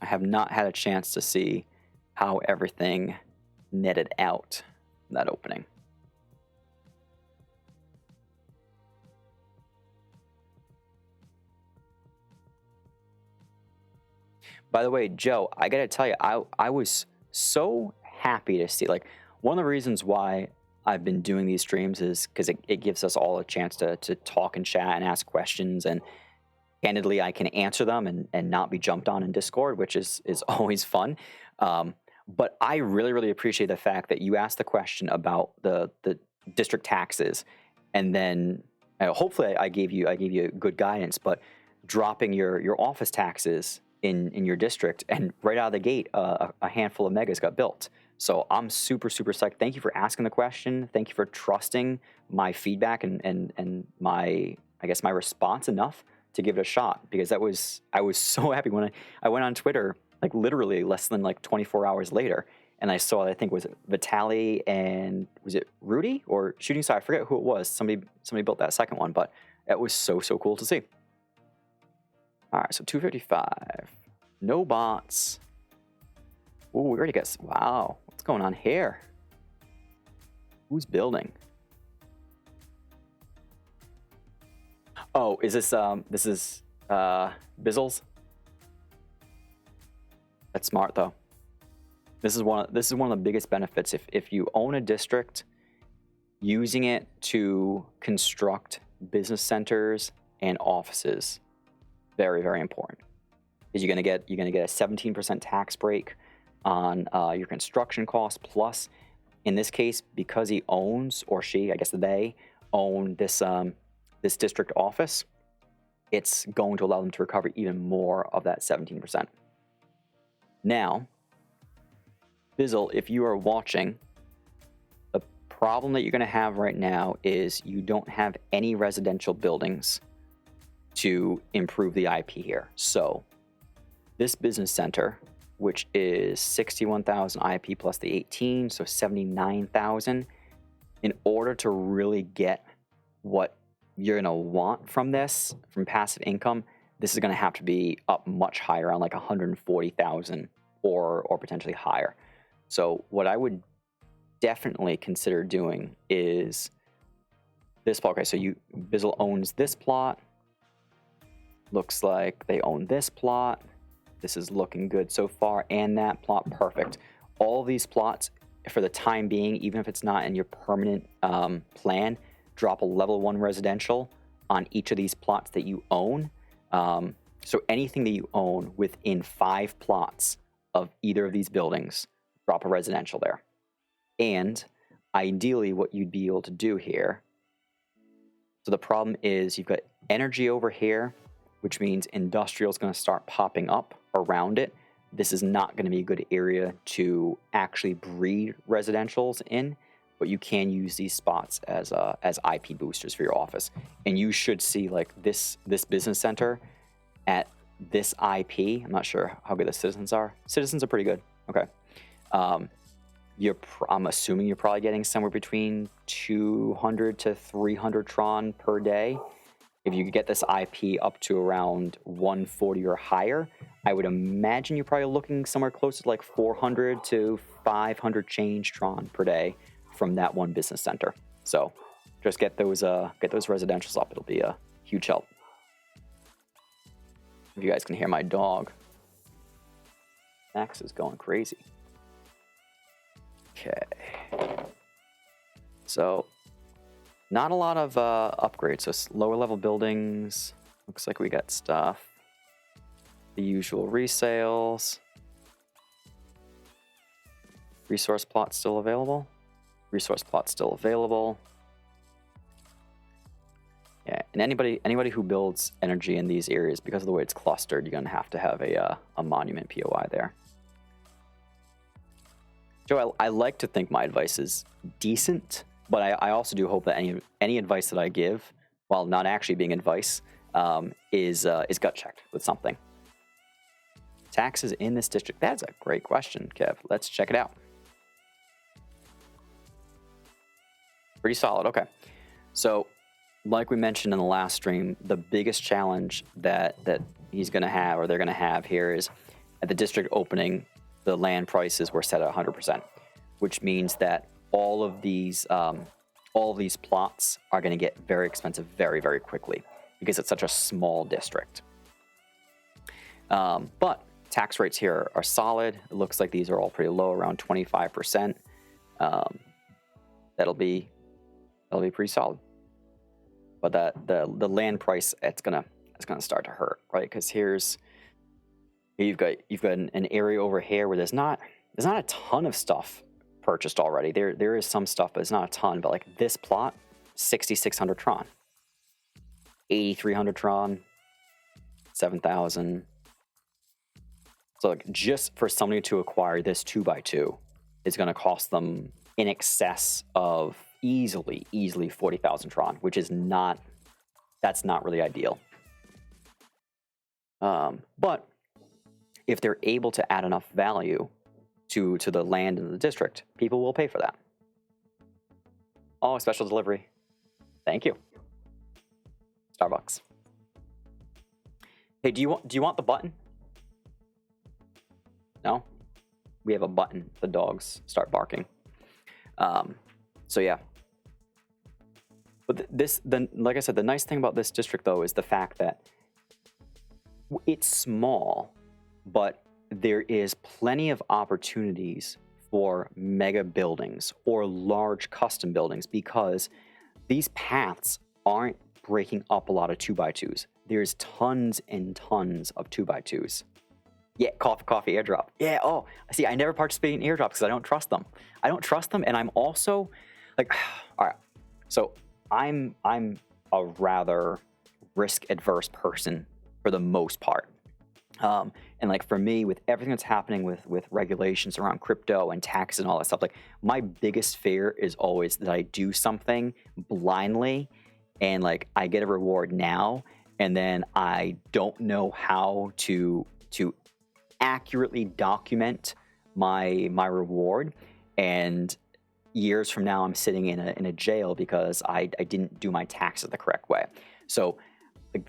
I have not had a chance to see how everything netted out in that opening. By the way, Joe, I gotta tell you, I was so happy to see, like, one of the reasons why I've been doing these streams is because it gives us all a chance to talk and chat and ask questions, and candidly, I can answer them and not be jumped on in Discord, which is always fun. But I really appreciate the fact that you asked the question about the district taxes, and then hopefully I gave you good guidance. But dropping your office taxes in your district, and right out of the gate, a handful of megas got built. So I'm super psyched. Thank you for asking the question. Thank you for trusting my feedback and my, I guess, my response enough to give it a shot, because I was so happy when I went on Twitter, like literally less than like 24 hours later, and I saw, I think, was it Vitaly and was it Rudy or Shooting Star? I forget who it was. Somebody built that second one, but it was so cool to see. All right, so 255, no bots. Oh, we already got, wow, what's going on here? Who's building? Oh, is this is Bizzles? That's smart though. This is one of the biggest benefits if you own a district, using it to construct business centers and offices. Very important. Is you're gonna get a 17% tax break on your construction costs, plus in this case, because he owns, or she, I guess they own this this district office, it's going to allow them to recover even more of that 17%. Now, Bizzle, if you are watching, the problem that you're going to have right now is you don't have any residential buildings to improve the IP here. So this business center, which is 61,000 IP plus the 18, so 79,000, in order to really get what you're going to want from this, from passive income, this is going to have to be up much higher, on like 140,000 or potentially higher. So what I would definitely consider doing is this plot. Okay, so Bizzle owns this plot. Looks like they own this plot. This is looking good so far, and that plot, perfect. All of these plots, for the time being, even if it's not in your permanent plan, drop a level 1 residential on each of these plots that you own. So anything that you own within 5 plots of either of these buildings, drop a residential there. And ideally what you'd be able to do here. So the problem is you've got energy over here, which means industrial is going to start popping up around it. This is not going to be a good area to actually breed residentials in, but you can use these spots as IP boosters for your office. And you should see like this business center at this IP. I'm not sure how good the citizens are. Citizens are pretty good. Okay. I'm assuming you're probably getting somewhere between 200 to 300 Tron per day. If you could get this IP up to around 140 or higher, I would imagine you're probably looking somewhere close to like 400 to 500 change Tron per day from that one business center. So just get those residentials up. It'll be a huge help. If you guys can hear my dog, Max is going crazy. Okay. So not a lot of upgrades. So lower level buildings. Looks like we got stuff. The usual resales. Resource plot still available. Resource plot still available. Yeah, and anybody who builds energy in these areas, because of the way it's clustered, you're gonna have to have a monument POI there. Joe, I like to think my advice is decent, but I also do hope that any advice that I give, while not actually being advice, is gut checked with something. Taxes in this district. That's a great question, Kev. Let's check it out. Pretty solid. Okay. So, like we mentioned in the last stream, the biggest challenge that he's going to have, or they're going to have here, is at the district opening, the land prices were set at 100%, which means that all of these plots are going to get very expensive very, very quickly because it's such a small district. But tax rates here are solid. It looks like these are all pretty low, around 25%. That'll be pretty solid. But the land price, it's gonna start to hurt, right? Because you've got an area over here where there's not a ton of stuff purchased already. There is some stuff, but it's not a ton. But like this plot, 6,600 Tron, 8,300 Tron, 7,000. So like just for somebody to acquire this 2x2 is going to cost them in excess of easily 40,000 Tron, which is that's not really ideal. But if they're able to add enough value to the land in the district, people will pay for that. Oh, special delivery. Thank you. Starbucks. Hey, do you want the button? No? We have a button. The dogs start barking. So yeah. But like I said, the nice thing about this district though is the fact that it's small, but there is plenty of opportunities for mega buildings or large custom buildings because these paths aren't breaking up a lot of 2x2s. There's tons and tons of 2x2s. Yeah, coffee airdrop. Yeah, oh, see, I never participate in airdrops because I don't trust them. And I'm also like, all right, so I'm a rather risk-adverse person for the most part. And like for me, with everything that's happening with regulations around crypto and taxes and all that stuff, like my biggest fear is always that I do something blindly and like I get a reward now and then I don't know how to accurately document my reward, and years from now I'm sitting in a jail because I didn't do my taxes the correct way. So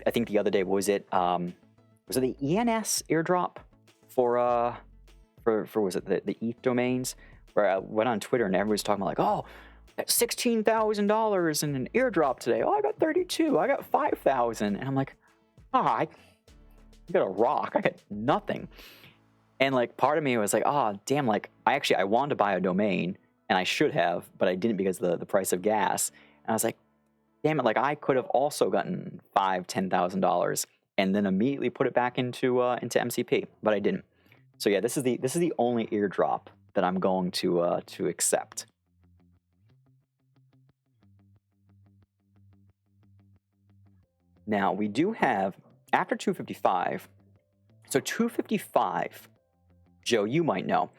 I think the other day, was it the ENS airdrop for was it the ETH domains, where I went on Twitter and everyone was talking about like, oh, $16,000 in an airdrop today. Oh, I got 32. I got 5,000. And I'm like, I got a rock. I got nothing. And like part of me was like, oh, damn, like I wanted to buy a domain and I should have, but I didn't because of the price of gas. And I was like, damn it, like I could have also gotten $5,000-$10,000 and then immediately put it back into MCP, but I didn't. So yeah, this is the only airdrop that I'm going to accept. Now, we do have, after 255, so 255, Joe, you might know,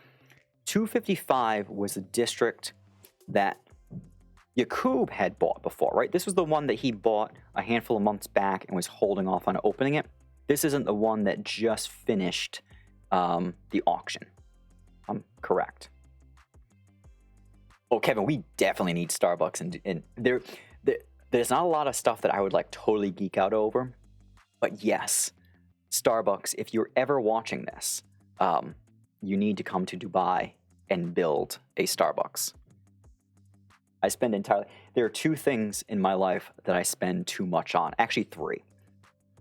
255 was a district that Yakub had bought before, right? This was the one that he bought a handful of months back and was holding off on opening it. This isn't the one that just finished the auction. I'm correct. Oh, Kevin, we definitely need Starbucks, and there's not a lot of stuff that I would like totally geek out over, but yes, Starbucks, if you're ever watching this, you need to come to Dubai and build a Starbucks. I spend entirely, there are two things in my life that I spend too much on, actually three.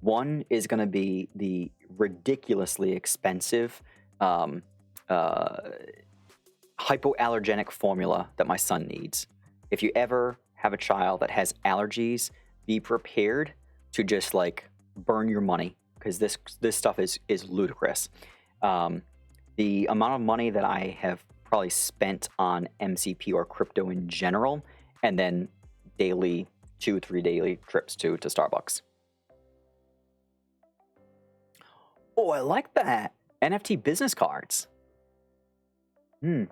One is going to be the ridiculously expensive hypoallergenic formula that my son needs. If you ever have a child that has allergies, be prepared to just like burn your money, because this stuff is ludicrous. The amount of money that I have probably spent on MCP or crypto in general, and then daily 2-3 daily trips to Starbucks. Oh, I like that. NFT business cards. Dude,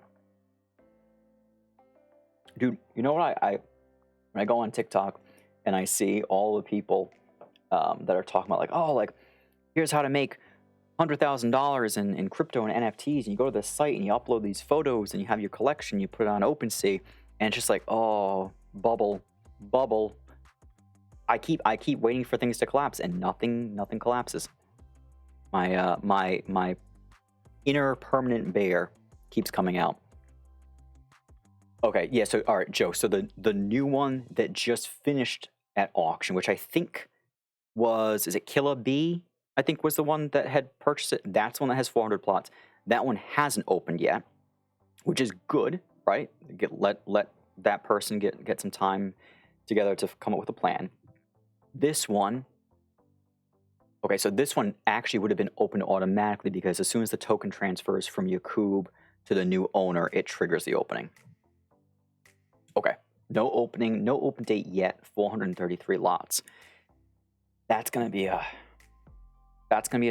you know what when I go on TikTok and I see all the people that are talking about like, oh, like here's how to make $100,000 in crypto and NFTs, and you go to the site and you upload these photos and you have your collection, you put it on OpenSea, and it's just like, oh, bubble. I keep waiting for things to collapse, and nothing collapses. My inner permanent bear keeps coming out. Okay, yeah, so all right, Joe, so the new one that just finished at auction, which I think is it Killa B? I think was the one that had purchased it. That's the one that has 400 plots. That one hasn't opened yet, which is good, right? Let that person get some time together to come up with a plan. This one, okay, so this one actually would have been opened automatically because as soon as the token transfers from Yakub to the new owner, it triggers the opening. Okay, no opening, no open date yet. 433 lots. That's gonna be a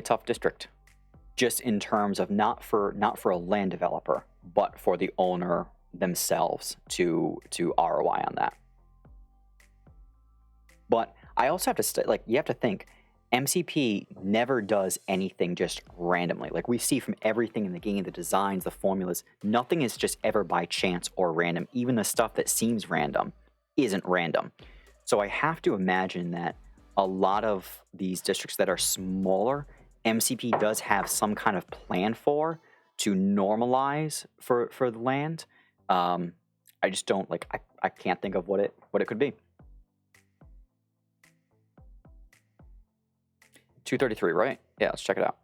tough district, just in terms of not for a land developer, but for the owner themselves to ROI on that. But I also have to you have to think, MCP never does anything just randomly. Like we see from everything in the game, the designs, the formulas, nothing is just ever by chance or random. Even the stuff that seems random isn't random. So I have to imagine that a lot of these districts that are smaller, MCP does have some kind of plan to normalize for the land. I just don't I can't think of what it could be. 233, right? Yeah, let's check it out.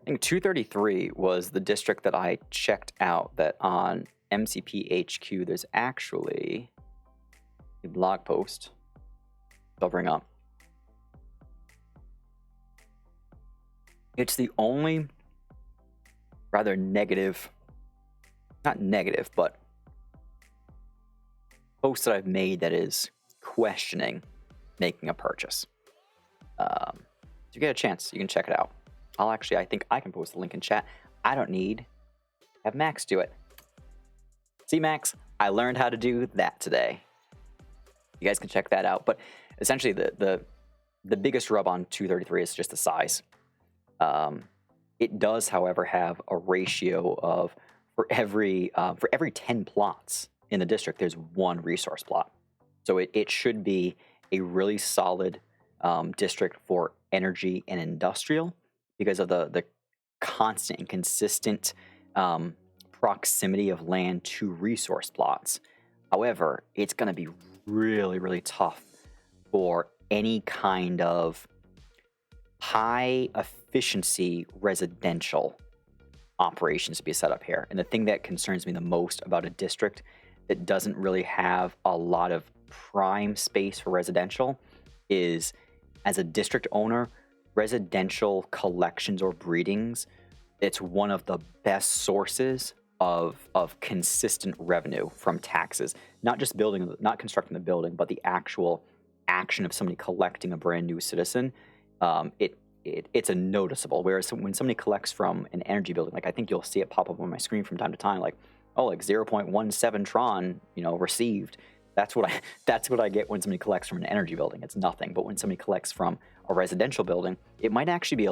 I think 233 was the district that I checked out, that on MCP HQ there's actually a blog post they'll bring up. It's the only rather negative, not negative, but post that I've made that is questioning making a purchase. If you get a chance, you can check it out. I think I can post the link in chat. I don't need have Max do it. See, Max, I learned how to do that today. You guys can check that out. But essentially, the biggest rub on 233 is just the size. It does, however, have a ratio of for every 10 plots in the district, there's one resource plot. So it should be a really solid district for energy and industrial because of the constant and consistent proximity of land to resource plots. However, it's going to be really, really tough for any kind of high efficiency residential operations to be set up here. And the thing that concerns me the most about a district that doesn't really have a lot of prime space for residential is, as a district owner, residential collections or breedings, it's one of the best sources of consistent revenue from taxes. Not just constructing the building, but the actual action of somebody collecting a brand new citizen, it's a noticeable. Whereas when somebody collects from an energy building, like I think you'll see it pop up on my screen from time to time, like, oh, like 0.17 Tron, received. That's what I get when somebody collects from an energy building. It's nothing. But when somebody collects from a residential building, it might actually be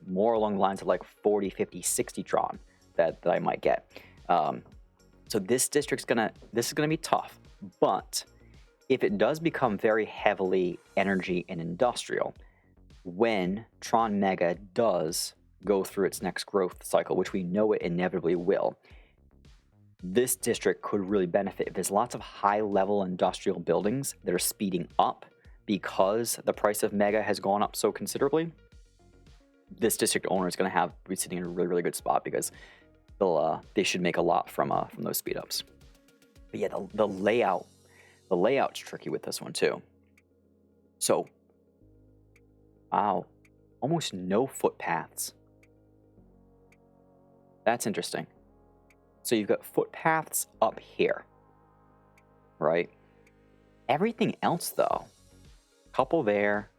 more along the lines of like 40, 50, 60 Tron that I might get. So this is gonna be tough. But if it does become very heavily energy and industrial, when Tron Mega does go through its next growth cycle, which we know it inevitably will, this district could really benefit if there's lots of high-level industrial buildings that are speeding up because the price of Mega has gone up so considerably. This district owner is going to be sitting in a really, really good spot because they should make a lot from those speed ups. But yeah, the layout's tricky with this one too. So, wow, almost no footpaths. That's interesting. So you've got footpaths up here, right? Everything else, though, couple there,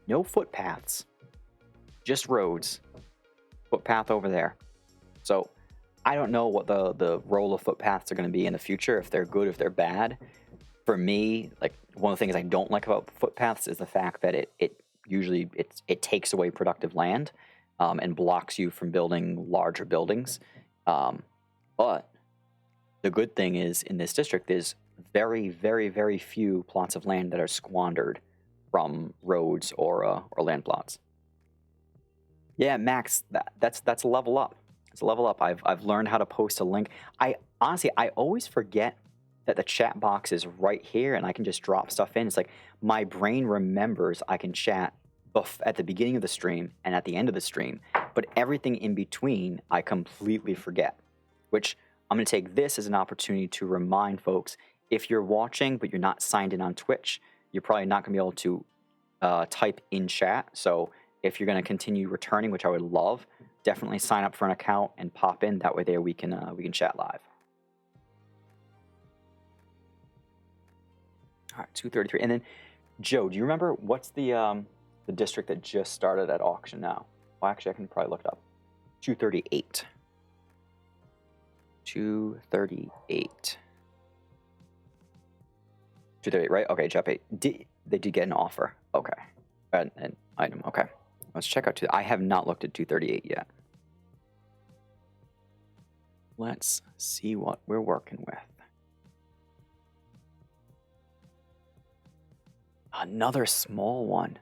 no footpaths, just roads, footpath over there. So I don't know what the role of footpaths are going to be in the future, if they're good, if they're bad. For me, like, one of the things I don't like about footpaths is the fact that it usually takes away productive land. And blocks you from building larger buildings. But the good thing is, in this district, there's very, very, very few plots of land that are squandered from roads or land plots. Yeah, Max, that's a level up. It's a level up. I've learned how to post a link. I always forget that the chat box is right here, and I can just drop stuff in. It's like my brain remembers I can chat at the beginning of the stream and at the end of the stream, but everything in between I completely forget, which I'm going to take this as an opportunity to remind folks, if you're watching but you're not signed in on Twitch, you're probably not going to be able to type in chat. So if you're going to continue returning, which I would love, definitely sign up for an account and pop in. That way there we can chat live. All right, 233. And then Joe, do you remember what's the district that just started at auction now? Well, actually, I can probably look it up. 238. 238. 238, right? Okay, Jeff, they did get an offer. Okay. An item. Okay. Let's check out I have not looked at 238 yet. Let's see what we're working with. Another small one.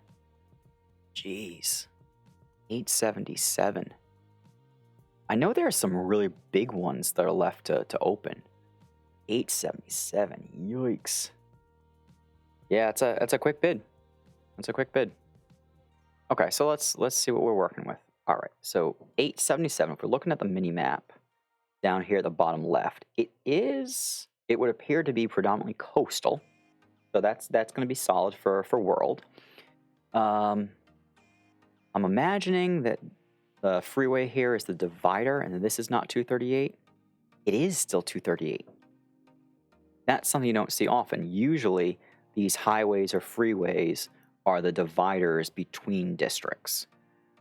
Jeez. 877. I know there are some really big ones that are left to open. 877. Yikes. Yeah, it's a quick bid. It's a quick bid. Okay, so let's see what we're working with. All right, so 877. If we're looking at the mini map down here at the bottom left, it would appear to be predominantly coastal. So that's going to be solid for world. I'm imagining that the freeway here is the divider, and this is not 238. It is still 238. That's something you don't see often. Usually, these highways or freeways are the dividers between districts.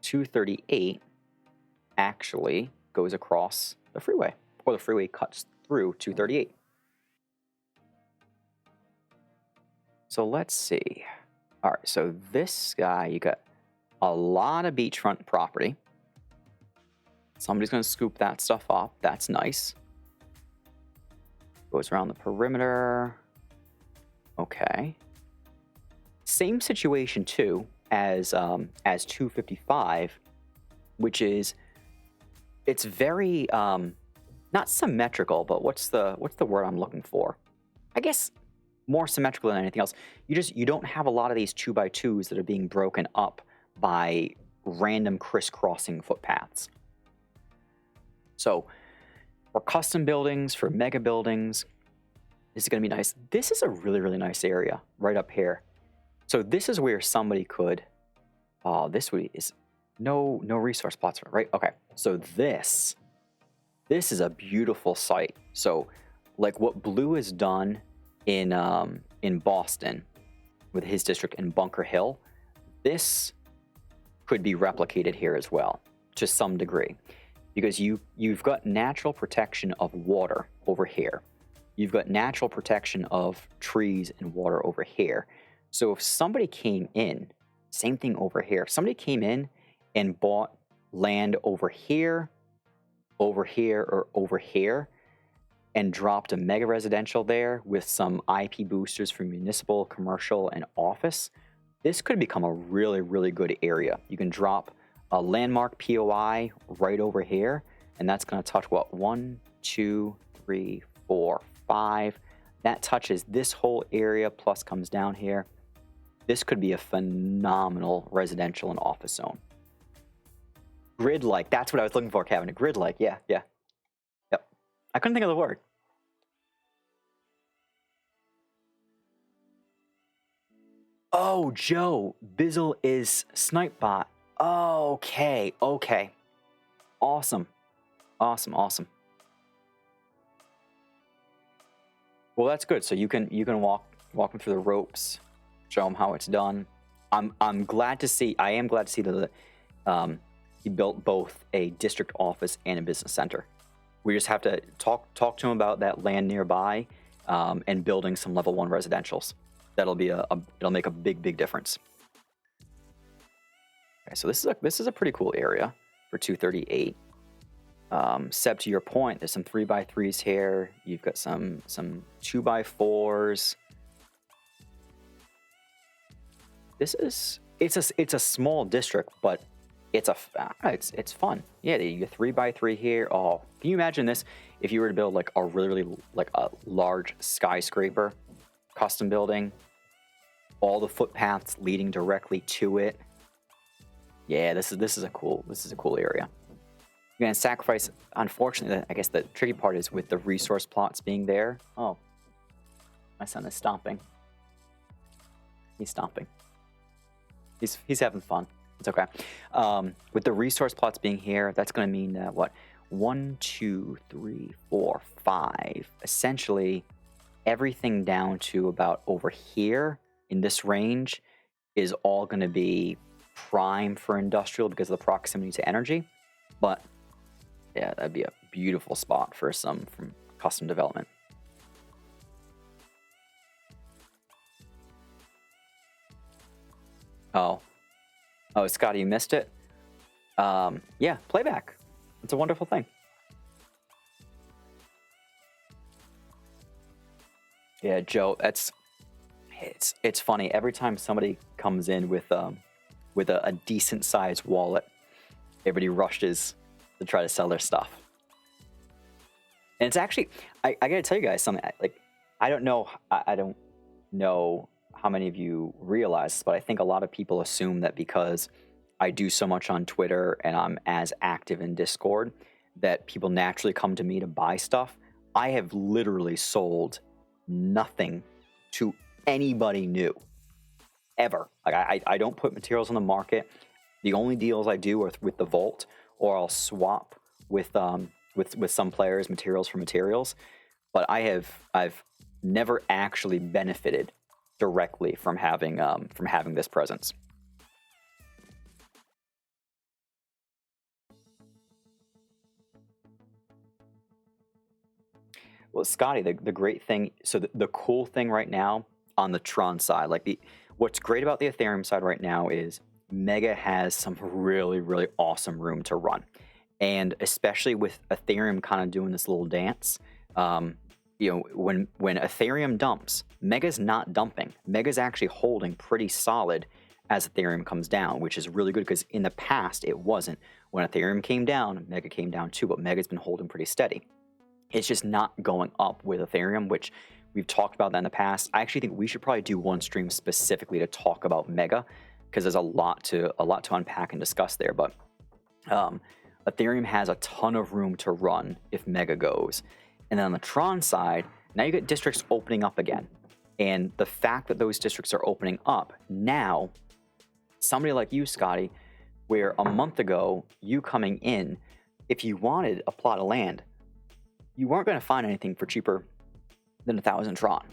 238 actually goes across the freeway, or the freeway cuts through 238. So let's see. All right, so this guy, you got a lot of beachfront property. Somebody's going to scoop that stuff up. That's nice. Goes around the perimeter. Okay. Same situation too as 255, which is, it's very not symmetrical, but what's the word I'm looking for? I guess more symmetrical than anything else. You don't have a lot of these 2x2s that are being broken up by random crisscrossing footpaths. So for custom buildings, for mega buildings, this is going to be nice. This is a really, really nice area right up here. So this is where somebody could, this is no resource plots, right? Okay, so this is a beautiful site. So like what Blue has done in Boston with his district in Bunker Hill. This could be replicated here as well to some degree, because you've got natural protection of water over here. You've got natural protection of trees and water over here. So if somebody came in, same thing over here, if somebody came in and bought land over here, or over here, and dropped a mega residential there with some IP boosters for municipal, commercial, and office, this could become a really, really good area. You can drop a landmark POI right over here, and that's going to touch what? 1, 2, 3, 4, 5. That touches this whole area, plus comes down here. This could be a phenomenal residential and office zone. Grid-like, that's what I was looking for, Kevin. A grid-like, yeah. Yep. I couldn't think of the word. Oh, Joe, Bizzle is Snipebot. Okay. Awesome. Well, that's good. So you can walk them through the ropes, show them how it's done. I'm glad to see. I am glad to see that he built both a district office and a business center. We just have to talk to him about that land nearby and building some level 1 residentials. That'll be it'll make a big difference. Okay, so this is a pretty cool area for 238. Seb, to your point, there's some 3x3s here. You've got some 2x4s. It's a small district, but it's fun. Yeah, you get 3x3 here. Oh, can you imagine this if you were to build like a really like a large skyscraper custom building, all the footpaths leading directly to it. Yeah, this is a cool area. You're gonna sacrifice. Unfortunately, I guess the tricky part is with the resource plots being there. Oh, my son is stomping. He's stomping. He's having fun. It's okay. With the resource plots being here, that's going to mean that what? 1, 2, 3, 4, 5. Essentially, everything down to about over here in this range is all going to be prime for industrial because of the proximity to energy. But yeah, that'd be a beautiful spot for some from custom development. Oh, Scotty, you missed it? Yeah, playback. It's a wonderful thing. Yeah, Joe, it's funny. Every time somebody comes in with a decent sized wallet, everybody rushes to try to sell their stuff. And it's actually, I gotta tell you guys something. Like, I don't know how many of you realize this, but I think a lot of people assume that because I do so much on Twitter and I'm as active in Discord, that people naturally come to me to buy stuff. I have literally sold nothing to anybody new, ever. Like I don't put materials on the market. The only deals I do are with the Vault, or I'll swap with some players materials for materials. But I've never actually benefited directly from having this presence. Well, Scotty, the great thing, so the cool thing right now on the Tron side, like what's great about the Ethereum side right now is Mega has some really, really awesome room to run. And especially with Ethereum kind of doing this little dance, when Ethereum dumps, Mega's not dumping. Mega's actually holding pretty solid as Ethereum comes down, which is really good because in the past it wasn't. When Ethereum came down, Mega came down too, but Mega's been holding pretty steady. It's just not going up with Ethereum, which we've talked about that in the past. I actually think we should probably do one stream specifically to talk about Mega because there's a lot to unpack and discuss there. But Ethereum has a ton of room to run if Mega goes. And then on the Tron side, now you get districts opening up again. And the fact that those districts are opening up, now somebody like you, Scotty, where a month ago, you coming in, if you wanted a plot of land, you weren't going to find anything for cheaper than 1,000 Tron.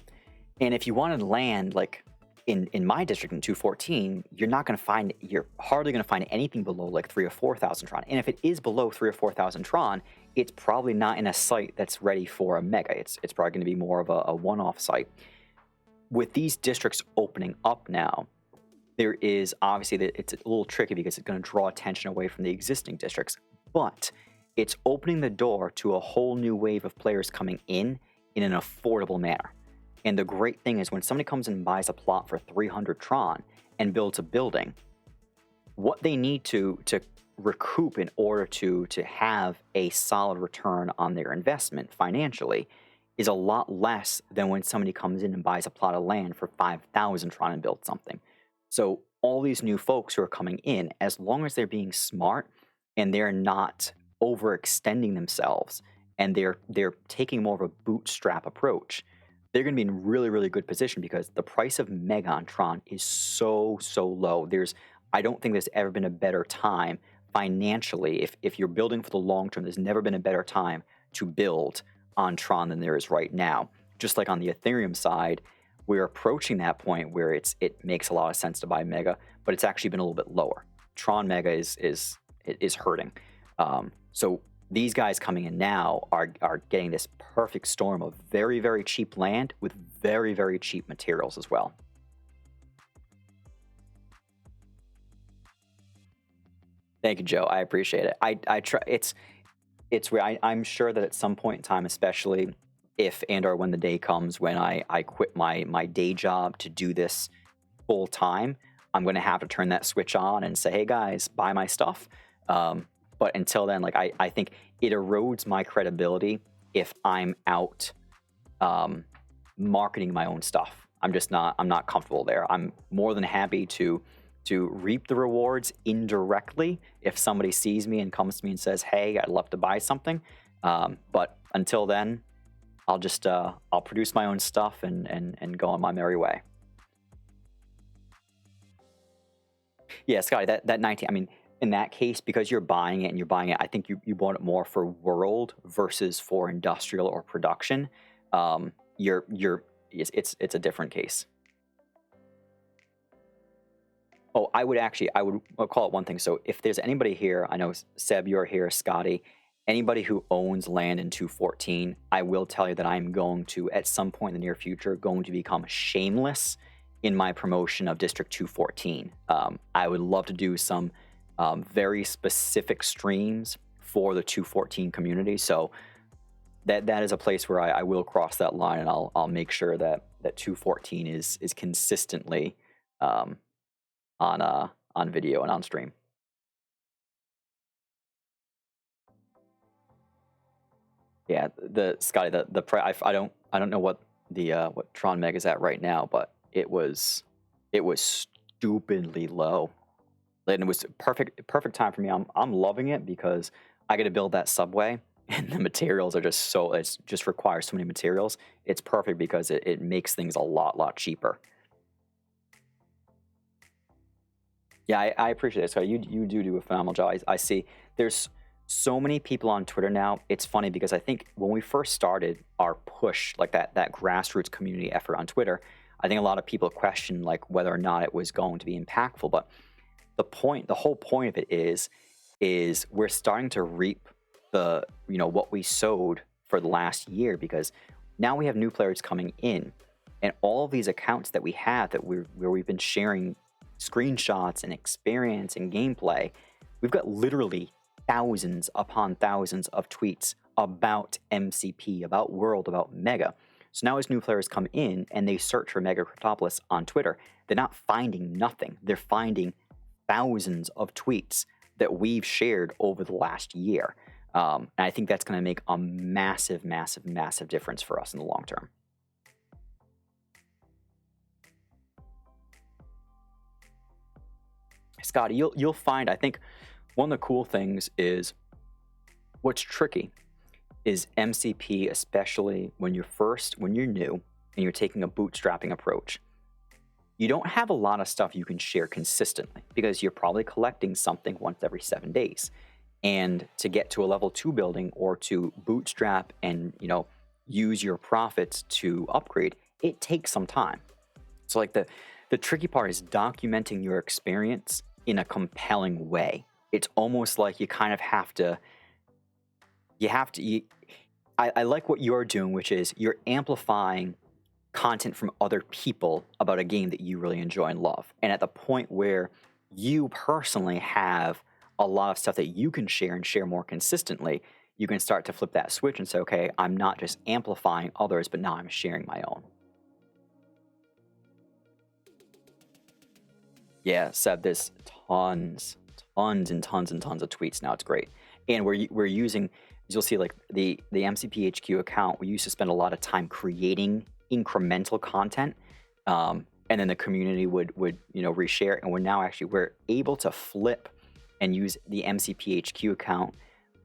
And if you wanted land, like in my district in 214, you're hardly going to find anything below like 3 or 4,000 Tron. And if it is below 3 or 4,000 Tron, it's probably not in a site that's ready for a mega. It's probably going to be more of a one-off site. With these districts opening up now, there is obviously that it's a little tricky because it's going to draw attention away from the existing districts, but it's opening the door to a whole new wave of players coming in an affordable manner. And the great thing is when somebody comes in and buys a plot for 300 Tron and builds a building, what they need to recoup in order to have a solid return on their investment financially is a lot less than when somebody comes in and buys a plot of land for 5,000 Tron and builds something. So all these new folks who are coming in, as long as they're being smart and they're not overextending themselves and they're taking more of a bootstrap approach, they're going to be in really, really good position because the price of Mega on Tron is so low. I don't think there's ever been a better time financially. If you're building for the long term, there's never been a better time to build on Tron than there is right now. Just like on the Ethereum side, we're approaching that point where it makes a lot of sense to buy Mega, but it's actually been a little bit lower. Tron Mega is hurting. So these guys coming in now are getting this perfect storm of very, very cheap land with very, very cheap materials as well. Thank you, Joe. I appreciate it. I try. It's where I'm sure that at some point in time, especially if and or when the day comes when I quit my day job to do this full time, I'm going to have to turn that switch on and say, hey guys, buy my stuff. But until then, like I think it erodes my credibility if I'm out marketing my own stuff. I'm not comfortable there. I'm more than happy to reap the rewards indirectly if somebody sees me and comes to me and says, hey, I'd love to buy something. But until then, I'll just I'll produce my own stuff and go on my merry way. Yeah, Scotty, that 19, I mean, in that case, because you're buying it, I think you bought it more for world versus for industrial or production. It's a different case. Oh, I'll call it one thing. So if there's anybody here, I know Seb, you're here, Scotty, anybody who owns land in 214, I will tell you that I'm going to, at some point in the near future, going to become shameless in my promotion of District 214. I would love to do some very specific streams for the 214 community. So that is a place where I will cross that line, and I'll make sure that 214 is consistently on video and on stream. Yeah, Scotty, the price, I don't know what what Tron Meg is at right now, but it was stupidly low. And it was perfect time for me. I'm loving it because I get to build that subway, and the materials are it just requires so many materials. It's perfect because it makes things a lot cheaper. Yeah, I appreciate it. So you do a phenomenal job. I see there's so many people on Twitter now. It's funny because I think when we first started our push, like that grassroots community effort on Twitter, I think a lot of people questioned like whether or not it was going to be impactful. But the whole point of it is we're starting to reap what we sowed for the last year, because now we have new players coming in, and all of these accounts that we have where we've been sharing screenshots and experience and gameplay, we've got literally thousands upon thousands of tweets about MCP, about World, about Mega. So now as new players come in and they search for MegaCryptoPolis on Twitter, they're not finding nothing. They're finding thousands of tweets that we've shared over the last year. And I think that's going to make a massive difference for us in the long term. Scotty, you'll find, I think one of the cool things is what's tricky is MCP, especially when you're new and you're taking a bootstrapping approach. You don't have a lot of stuff you can share consistently because you're probably collecting something once every 7 days. And to get to a level 2 building or to bootstrap and use your profits to upgrade, it takes some time. So like the tricky part is documenting your experience in a compelling way. It's almost like you kind of have to, I like what you're doing, which is you're amplifying content from other people about a game that you really enjoy and love. And at the point where you personally have a lot of stuff that you can share and share more consistently, you can start to flip that switch and say, okay, I'm not just amplifying others, but now I'm sharing my own. Yeah, Seb, there's tons and tons of tweets now. It's great. And we're using, you'll see like the MCP HQ account, we used to spend a lot of time creating incremental content, and then the community would reshare, and we're able to flip and use the MCP HQ account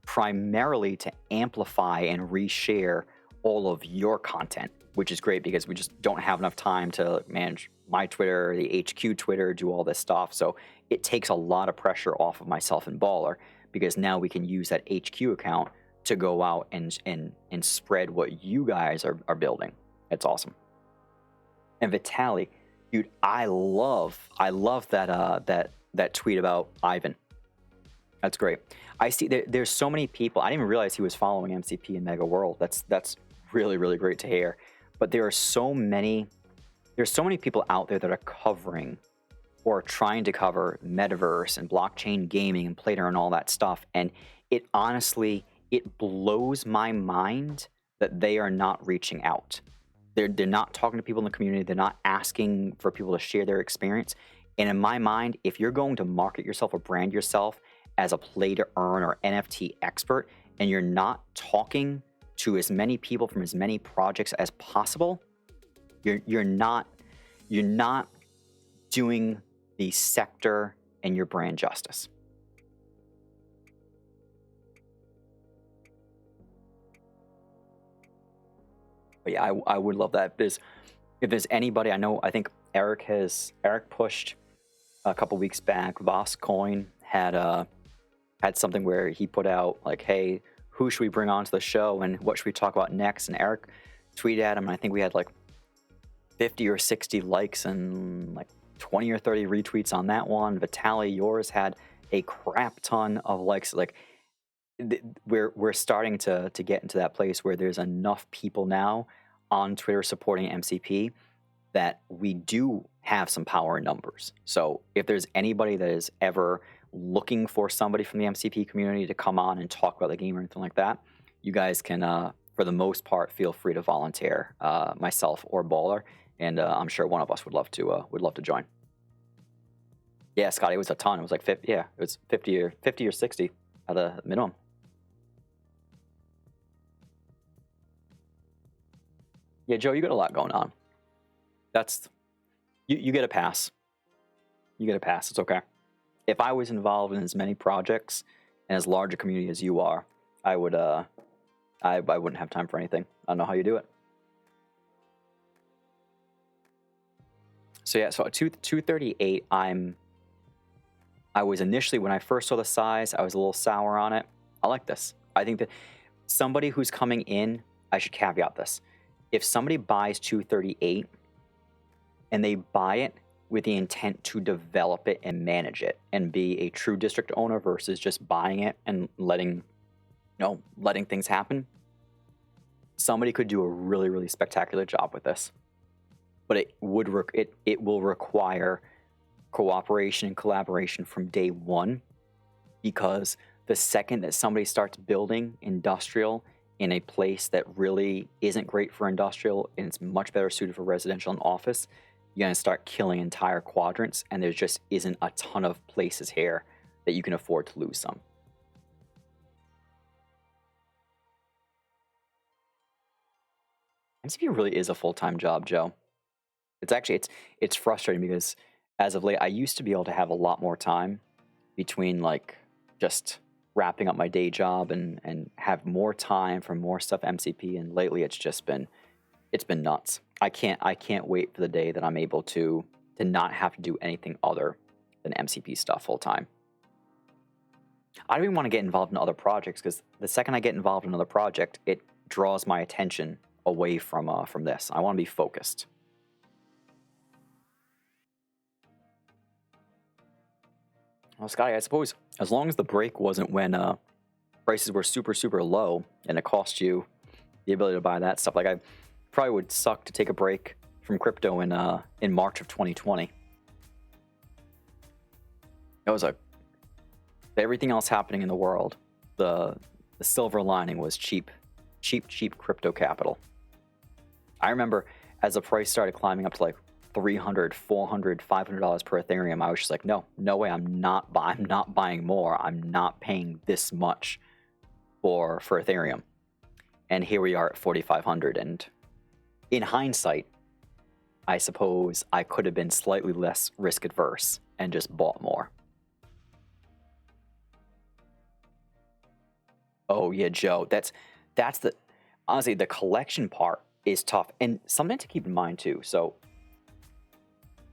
primarily to amplify and reshare all of your content, which is great because we just don't have enough time to manage my Twitter, the HQ Twitter, do all this stuff. So it takes a lot of pressure off of myself and Baller, because now we can use that HQ account to go out and spread what you guys are building. It's awesome. And Vitali, dude, I love that tweet about Ivan. That's great. I see there's so many people. I didn't even realize he was following MCP and Mega World. That's really, really great to hear. But there's so many people out there that are covering or trying to cover metaverse and blockchain gaming and Plato and all that stuff. And it honestly, it blows my mind that they are not reaching out. They're not talking to people in the community. They're not asking for people to share their experience. And in my mind, if you're going to market yourself or brand yourself as a play to earn or NFT expert, and you're not talking to as many people from as many projects as possible, you're not doing the sector and your brand justice. But yeah, I would love that. If there's anybody, I think Eric pushed a couple weeks back. Voss Coin had something where he put out like, hey, who should we bring onto the show and what should we talk about next? And Eric tweeted at him, and I think we had like 50 or 60 likes and like 20 or 30 retweets on that one. Vitali, yours had a crap ton of likes. Like we're starting to get into that place where there's enough people now on Twitter supporting MCP that we do have some power in numbers. So if there's anybody that is ever looking for somebody from the MCP community to come on and talk about the game or anything like that, you guys can, for the most part, feel free to volunteer, myself or Baller, and I'm sure one of us would love to join. Yeah, Scotty, it was a ton. It was like 50. Yeah, it was 50 or 60 at a minimum. Yeah, Joe, you got a lot going on. You get a pass. You get a pass. It's okay. If I was involved in as many projects and as large a community as you are, I wouldn't have time for anything. I don't know how you do it. So yeah, so at 238, I was initially, when I first saw the size, I was a little sour on it. I like this. I think that somebody who's coming in, I should caveat this. If somebody buys 238 and they buy it with the intent to develop it and manage it and be a true district owner versus just buying it and letting things happen, somebody could do a really, really spectacular job with this. But it will require cooperation and collaboration from day one, because the second that somebody starts building industrial in a place that really isn't great for industrial and it's much better suited for residential and office, you're going to start killing entire quadrants, and there just isn't a ton of places here that you can afford to lose some. MCP really is a full-time job, Joe. It's actually, it's frustrating because as of late, I used to be able to have a lot more time between like just wrapping up my day job and have more time for more stuff MCP, and lately it's been nuts. I can't wait for the day that I'm able to not have to do anything other than MCP stuff full time. I don't even want to get involved in other projects, because the second I get involved in another project, it draws my attention away from this. I want to be focused. Well, Scotty, I suppose as long as the break wasn't when prices were super, super low and it cost you the ability to buy that stuff. Like, I probably would suck to take a break from crypto in March of 2020. That was everything else happening in the world. The silver lining was cheap crypto capital. I remember as the price started climbing up to like $300, $400, $500 per Ethereum, I was just like, no way, I'm not buying more. I'm not paying this much for Ethereum. And here we are at 4,500. And in hindsight, I suppose I could have been slightly less risk adverse and just bought more. Oh yeah, Joe, that's honestly, the collection part is tough. And something to keep in mind too. So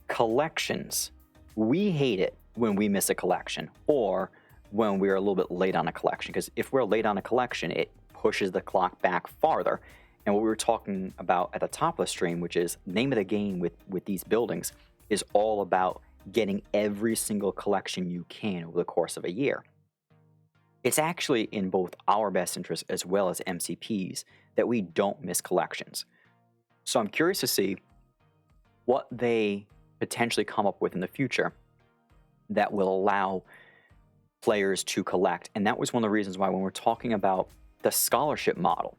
collections, we hate it when we miss a collection or when we're a little bit late on a collection, because if we're late on a collection, it pushes the clock back farther. And what we were talking about at the top of the stream, which is name of the game with these buildings, is all about getting every single collection you can over the course of a year. It's actually in both our best interest as well as MCP's that we don't miss collections. So I'm curious to see what they potentially come up with in the future that will allow players to collect. And that was one of the reasons why when we're talking about the scholarship model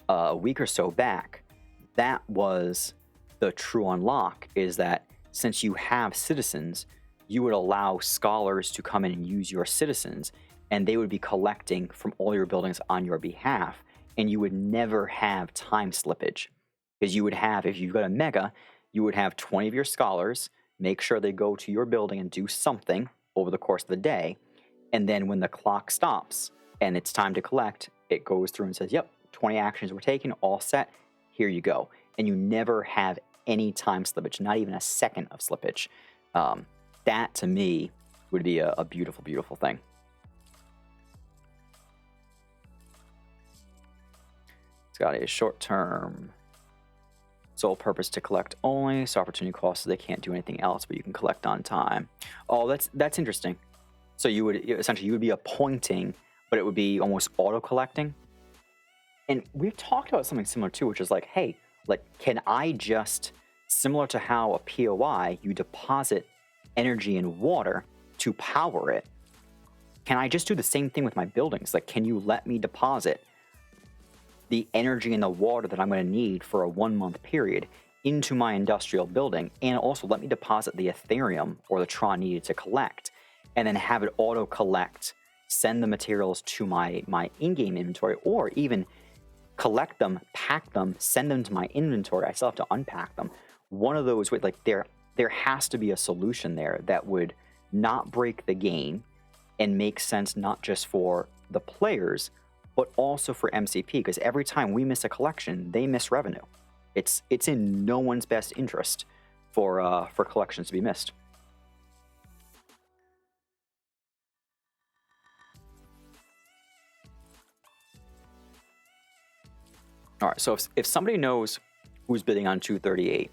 a week or so back, that was the true unlock, is that since you have citizens, you would allow scholars to come in and use your citizens, and they would be collecting from all your buildings on your behalf, and you would never have time slippage. Because you would have, if you've got a mega, you would have 20 of your scholars make sure they go to your building and do something over the course of the day, and then when the clock stops and it's time to collect, it goes through and says, yep, 20 actions were taken, all set, here you go. And you never have any time slippage, not even a second of slippage. That, to me, would be a beautiful, beautiful thing. It's got a short-term sole purpose to collect only, so opportunity cost, so they can't do anything else, but you can collect on time. Oh, that's interesting. So you would essentially be appointing, but it would be almost auto-collecting. And we've talked about something similar too, which is like, hey, like, can I just, similar to how a POI, you deposit energy and water to power it, can I just do the same thing with my buildings? Like, can you let me deposit the energy and the water that I'm going to need for a 1 month period into my industrial building, and also let me deposit the Ethereum or the Tron needed to collect, and then have it auto collect, send the materials to my in-game inventory, or even collect them, pack them, send them to my inventory. I still have to unpack them. One of those, like, there has to be a solution there that would not break the game and make sense not just for the players, but also for MCP, because every time we miss a collection, they miss revenue. It's in no one's best interest for collections to be missed. All right, so if somebody knows who's bidding on 238,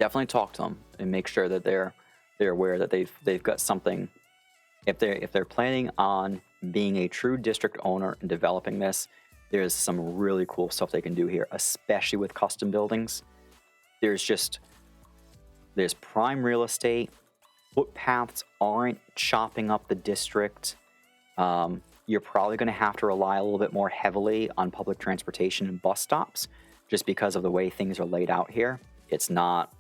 definitely talk to them and make sure that they're aware that they've got something. If they're planning on being a true district owner and developing this, there's some really cool stuff they can do here, especially with custom buildings. There's prime real estate. Footpaths aren't chopping up the district. You're probably going to have to rely a little bit more heavily on public transportation and bus stops, just because of the way things are laid out here. It's not,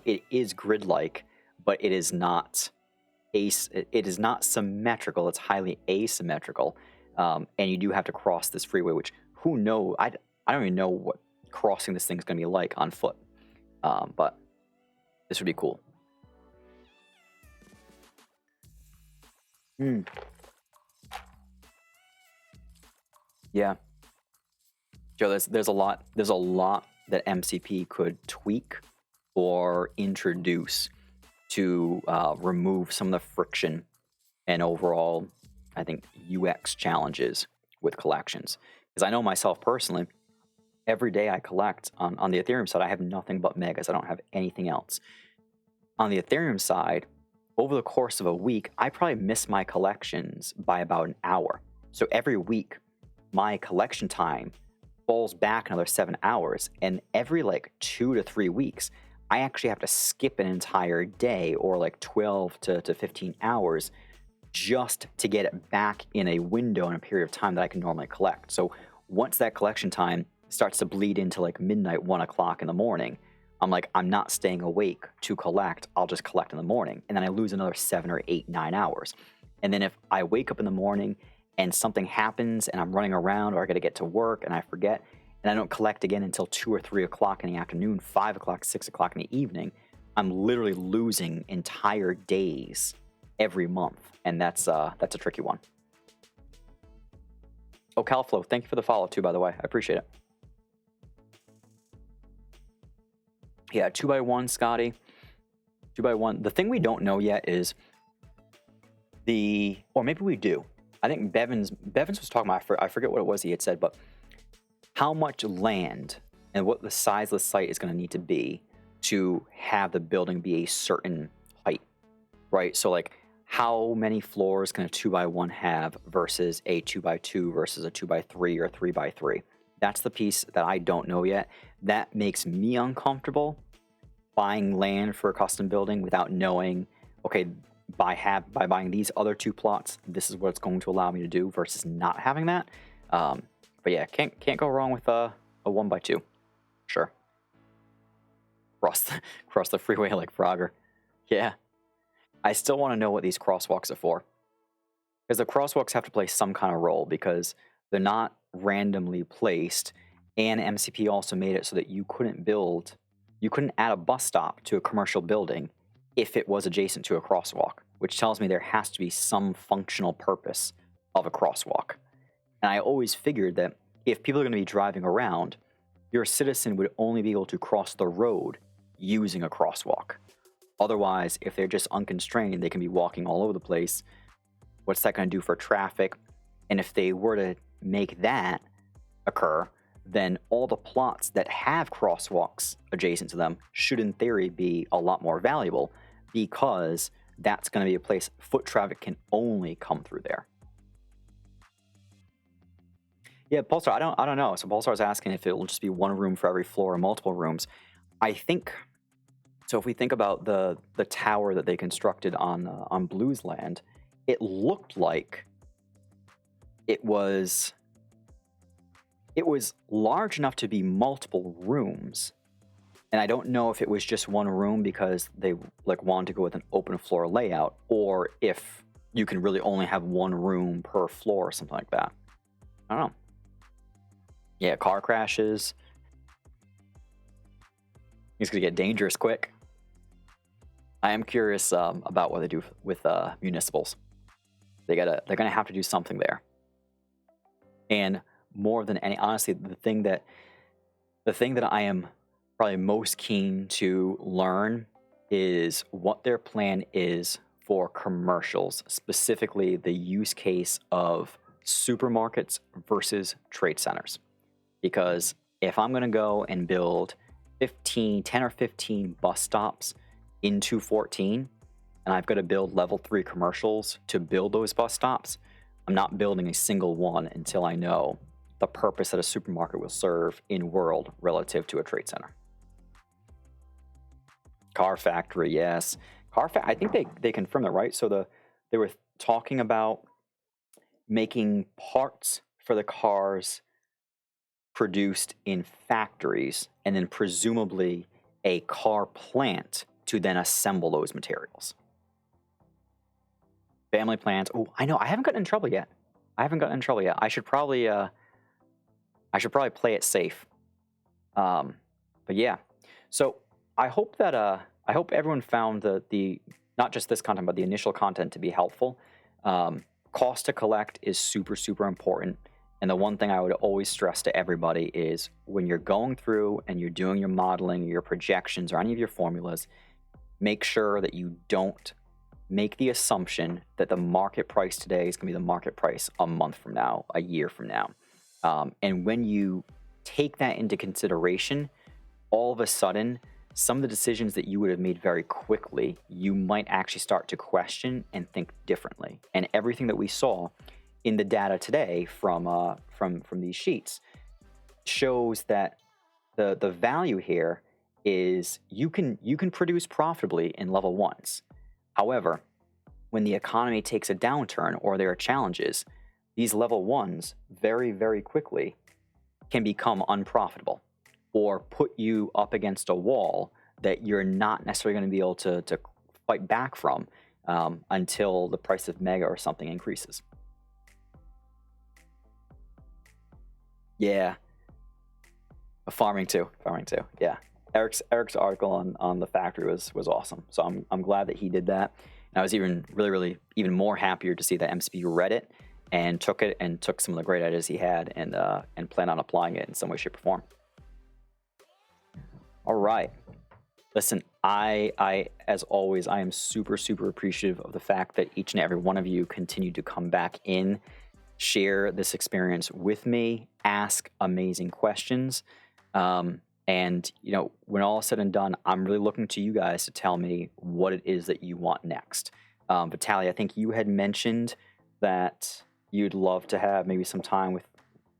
it is grid-like, but it is not symmetrical. It's highly asymmetrical, and you do have to cross this freeway, which who knows? I don't even know what crossing this thing's going to be like on foot, but this would be cool. Yeah, Joe, there's a lot that MCP could tweak or introduce to remove some of the friction and overall, I think, UX challenges with collections. Because I know myself personally, every day I collect on the Ethereum side, I have nothing but megas. I don't have anything else. On the Ethereum side, over the course of a week, I probably miss my collections by about an hour. So every week, my collection time falls back another 7 hours. And every like 2 to 3 weeks, I actually have to skip an entire day or like 12 to 15 hours just to get it back in a window in a period of time that I can normally collect. So once that collection time starts to bleed into like midnight, 1 o'clock in the morning, I'm like, I'm not staying awake to collect. I'll just collect in the morning. And then I lose another 7 or 8, 9 hours. And then if I wake up in the morning and something happens and I'm running around or I got to get to work and I forget and I don't collect again until 2 or 3 o'clock in the afternoon, 5 o'clock, 6 o'clock in the evening, I'm literally losing entire days every month. And that's a tricky one. Oh, Calflow, thank you for the follow too, by the way. I appreciate it. Yeah, 2x1, Scotty. 2x1. The thing we don't know yet is or maybe we do. I think Bevins was talking about, I forget what it was he had said, but how much land and what the size of the site is going to need to be to have the building be a certain height, right? So like how many floors can a 2x1 have versus a 2x2 versus a 2x3 or a 3x3? That's the piece that I don't know yet. That makes me uncomfortable buying land for a custom building without knowing, okay, by buying these other 2 plots, this is what it's going to allow me to do versus not having that. But yeah, can't go wrong with a 1x2. Sure. Cross the freeway like Frogger. Yeah. I still want to know what these crosswalks are for. Because the crosswalks have to play some kind of role because they're not randomly placed. And MCP also made it so that you couldn't add a bus stop to a commercial building if it was adjacent to a crosswalk, which tells me there has to be some functional purpose of a crosswalk. And I always figured that if people are going to be driving around, your citizen would only be able to cross the road using a crosswalk. Otherwise, if they're just unconstrained, they can be walking all over the place. What's that going to do for traffic? And if they were to make that occur, then all the plots that have crosswalks adjacent to them should in theory be a lot more valuable because that's going to be a place foot traffic can only come through there. Yeah, Pulsar, I don't know. So Pulsar's asking if it will just be 1 room for every floor or multiple rooms. I think so. If we think about the tower that they constructed on Blues Land, it looked like it was large enough to be multiple rooms. And I don't know if it was just 1 room because they like wanted to go with an open floor layout, or if you can really only have 1 room per floor or something like that. I don't know. Yeah, car crashes. It's gonna get dangerous quick. I am curious about what they do with municipals. They're gonna have to do something there. And more than any, honestly, the thing that I am probably most keen to learn is what their plan is for commercials, specifically the use case of supermarkets versus trade centers. Because if I'm going to go and build 10 or 15 bus stops into 14, and I've got to build level 3 commercials to build those bus stops, I'm not building a single one until I know the purpose that a supermarket will serve in world relative to a trade center. Car factory, yes. I think they confirmed that, right? So they were talking about making parts for the cars produced in factories and then presumably a car plant to then assemble those materials. Family plans. Oh, I know. I haven't gotten in trouble yet. I should probably play it safe. But yeah. So I hope that I hope everyone found the not just this content but the initial content to be helpful. Cost to collect is super, super important. And the one thing I would always stress to everybody is when you're going through and you're doing your modeling, your projections, or any of your formulas, make sure that you don't make the assumption that the market price today is going to be the market price a month from now, a year from now. And when you take that into consideration, all of a sudden, some of the decisions that you would have made very quickly, you might actually start to question and think differently. And everything that we saw in the data today from these sheets shows that the value here is you can produce profitably in level 1s. However, when the economy takes a downturn or there are challenges, these level 1s very, very quickly can become unprofitable or put you up against a wall that you're not necessarily going to be able to fight back from until the price of Mega or something increases. Yeah. Farming too. Yeah. Eric's article on the factory was awesome. So I'm glad that he did that. And I was really even more happier to see that MCP read it and took some of the great ideas he had and plan on applying it in some way, shape, or form. All right. Listen, I as always, I am super appreciative of the fact that each and every one of you continue to come back in, share this experience with me, ask amazing questions. And, you know, when all is said and done, I'm really looking to you guys to tell me what it is that you want next. Vitaly, I think you had mentioned that you'd love to have maybe some time with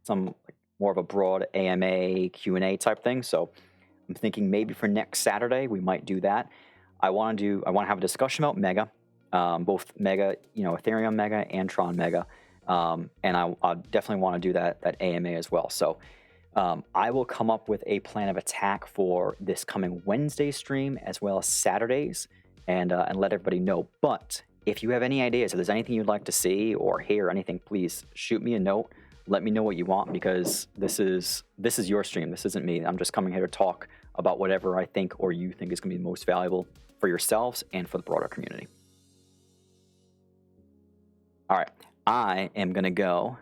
some more of a broad AMA Q&A type thing. So I'm thinking maybe for next Saturday, we might do that. I want to have a discussion about Mega, both Mega, Ethereum Mega and Tron Mega. And I definitely want to do that AMA as well. So I will come up with a plan of attack for this coming Wednesday stream as well as Saturdays and let everybody know. But if you have any ideas, if there's anything you'd like to see or hear anything, please shoot me a note. Let me know what you want, because this is your stream. This isn't me. I'm just coming here to talk about whatever I think or you think is going to be most valuable for yourselves and for the broader community. All right. I am going to go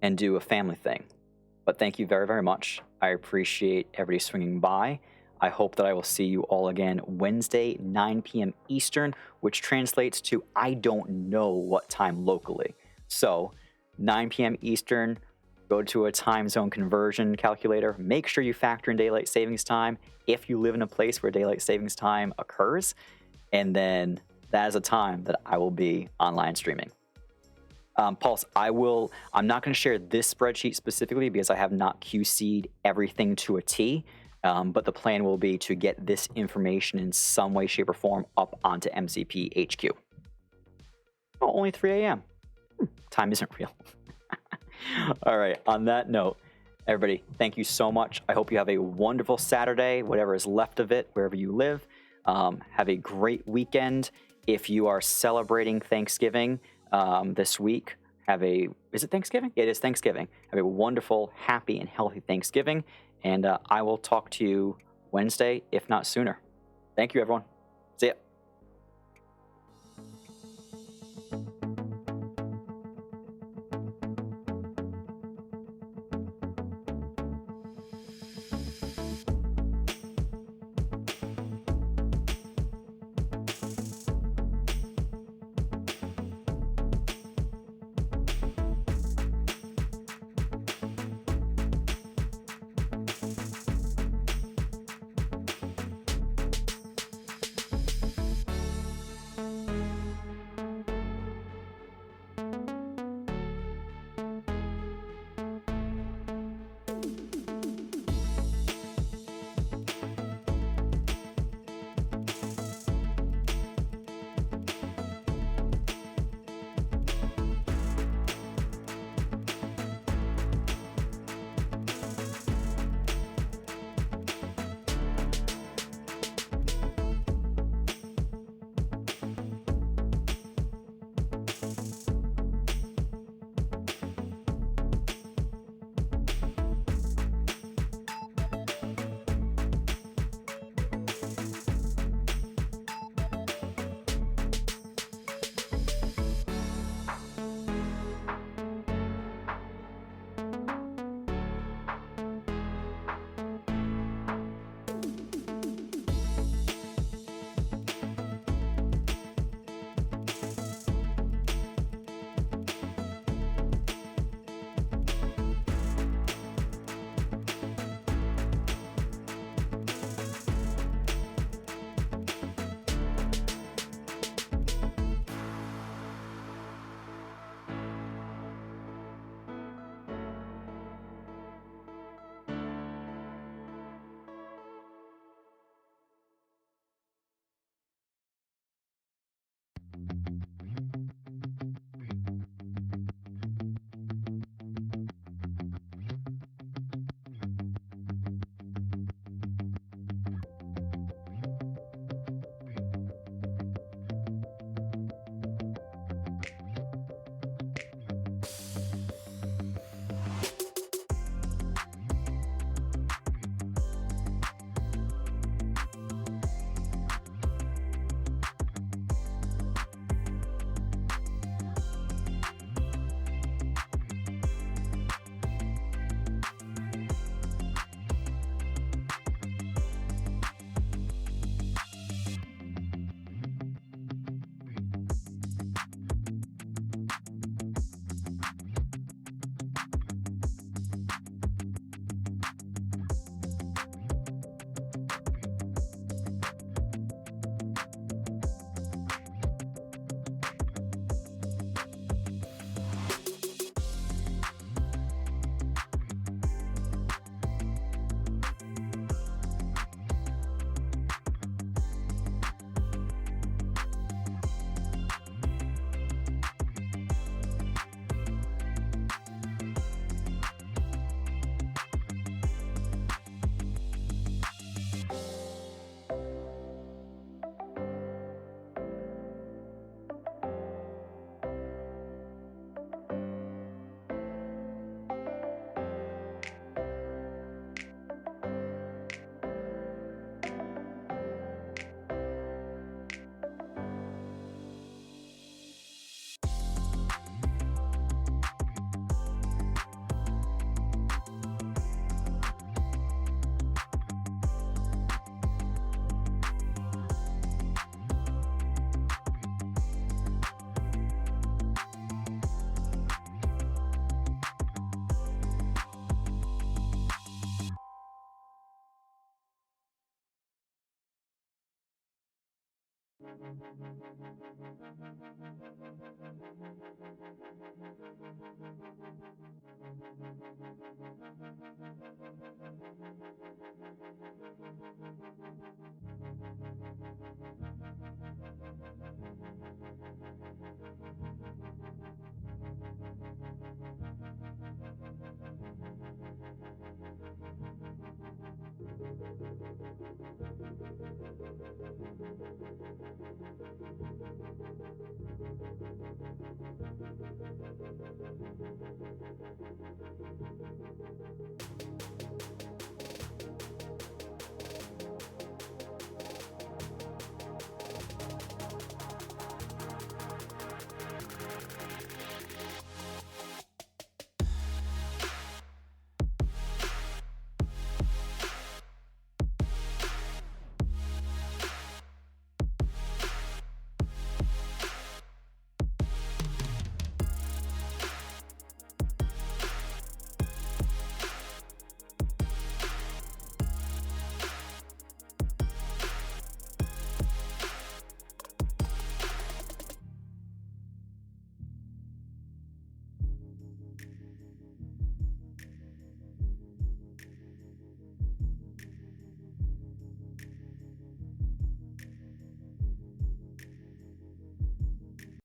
and do a family thing. But thank you very, very much. I appreciate everybody swinging by. I hope that I will see you all again Wednesday, 9 p.m. Eastern, which translates to I don't know what time locally. So 9 p.m. Eastern, go to a time zone conversion calculator. Make sure you factor in daylight savings time if you live in a place where daylight savings time occurs. And then that is a time that I will be online streaming. Pulse, I'm not going to share this spreadsheet specifically because I have not QC'd everything to a T, but the plan will be to get this information in some way, shape, or form up onto MCP HQ. Oh, only 3 a.m. Time isn't real. All right, on that note, everybody, thank you so much. I hope you have a wonderful Saturday, whatever is left of it, wherever you live. Have a great weekend. If you are celebrating Thanksgiving this week, is it Thanksgiving? It is Thanksgiving. Have a wonderful, happy, and healthy Thanksgiving. And I will talk to you Wednesday, if not sooner. Thank you, everyone. See ya.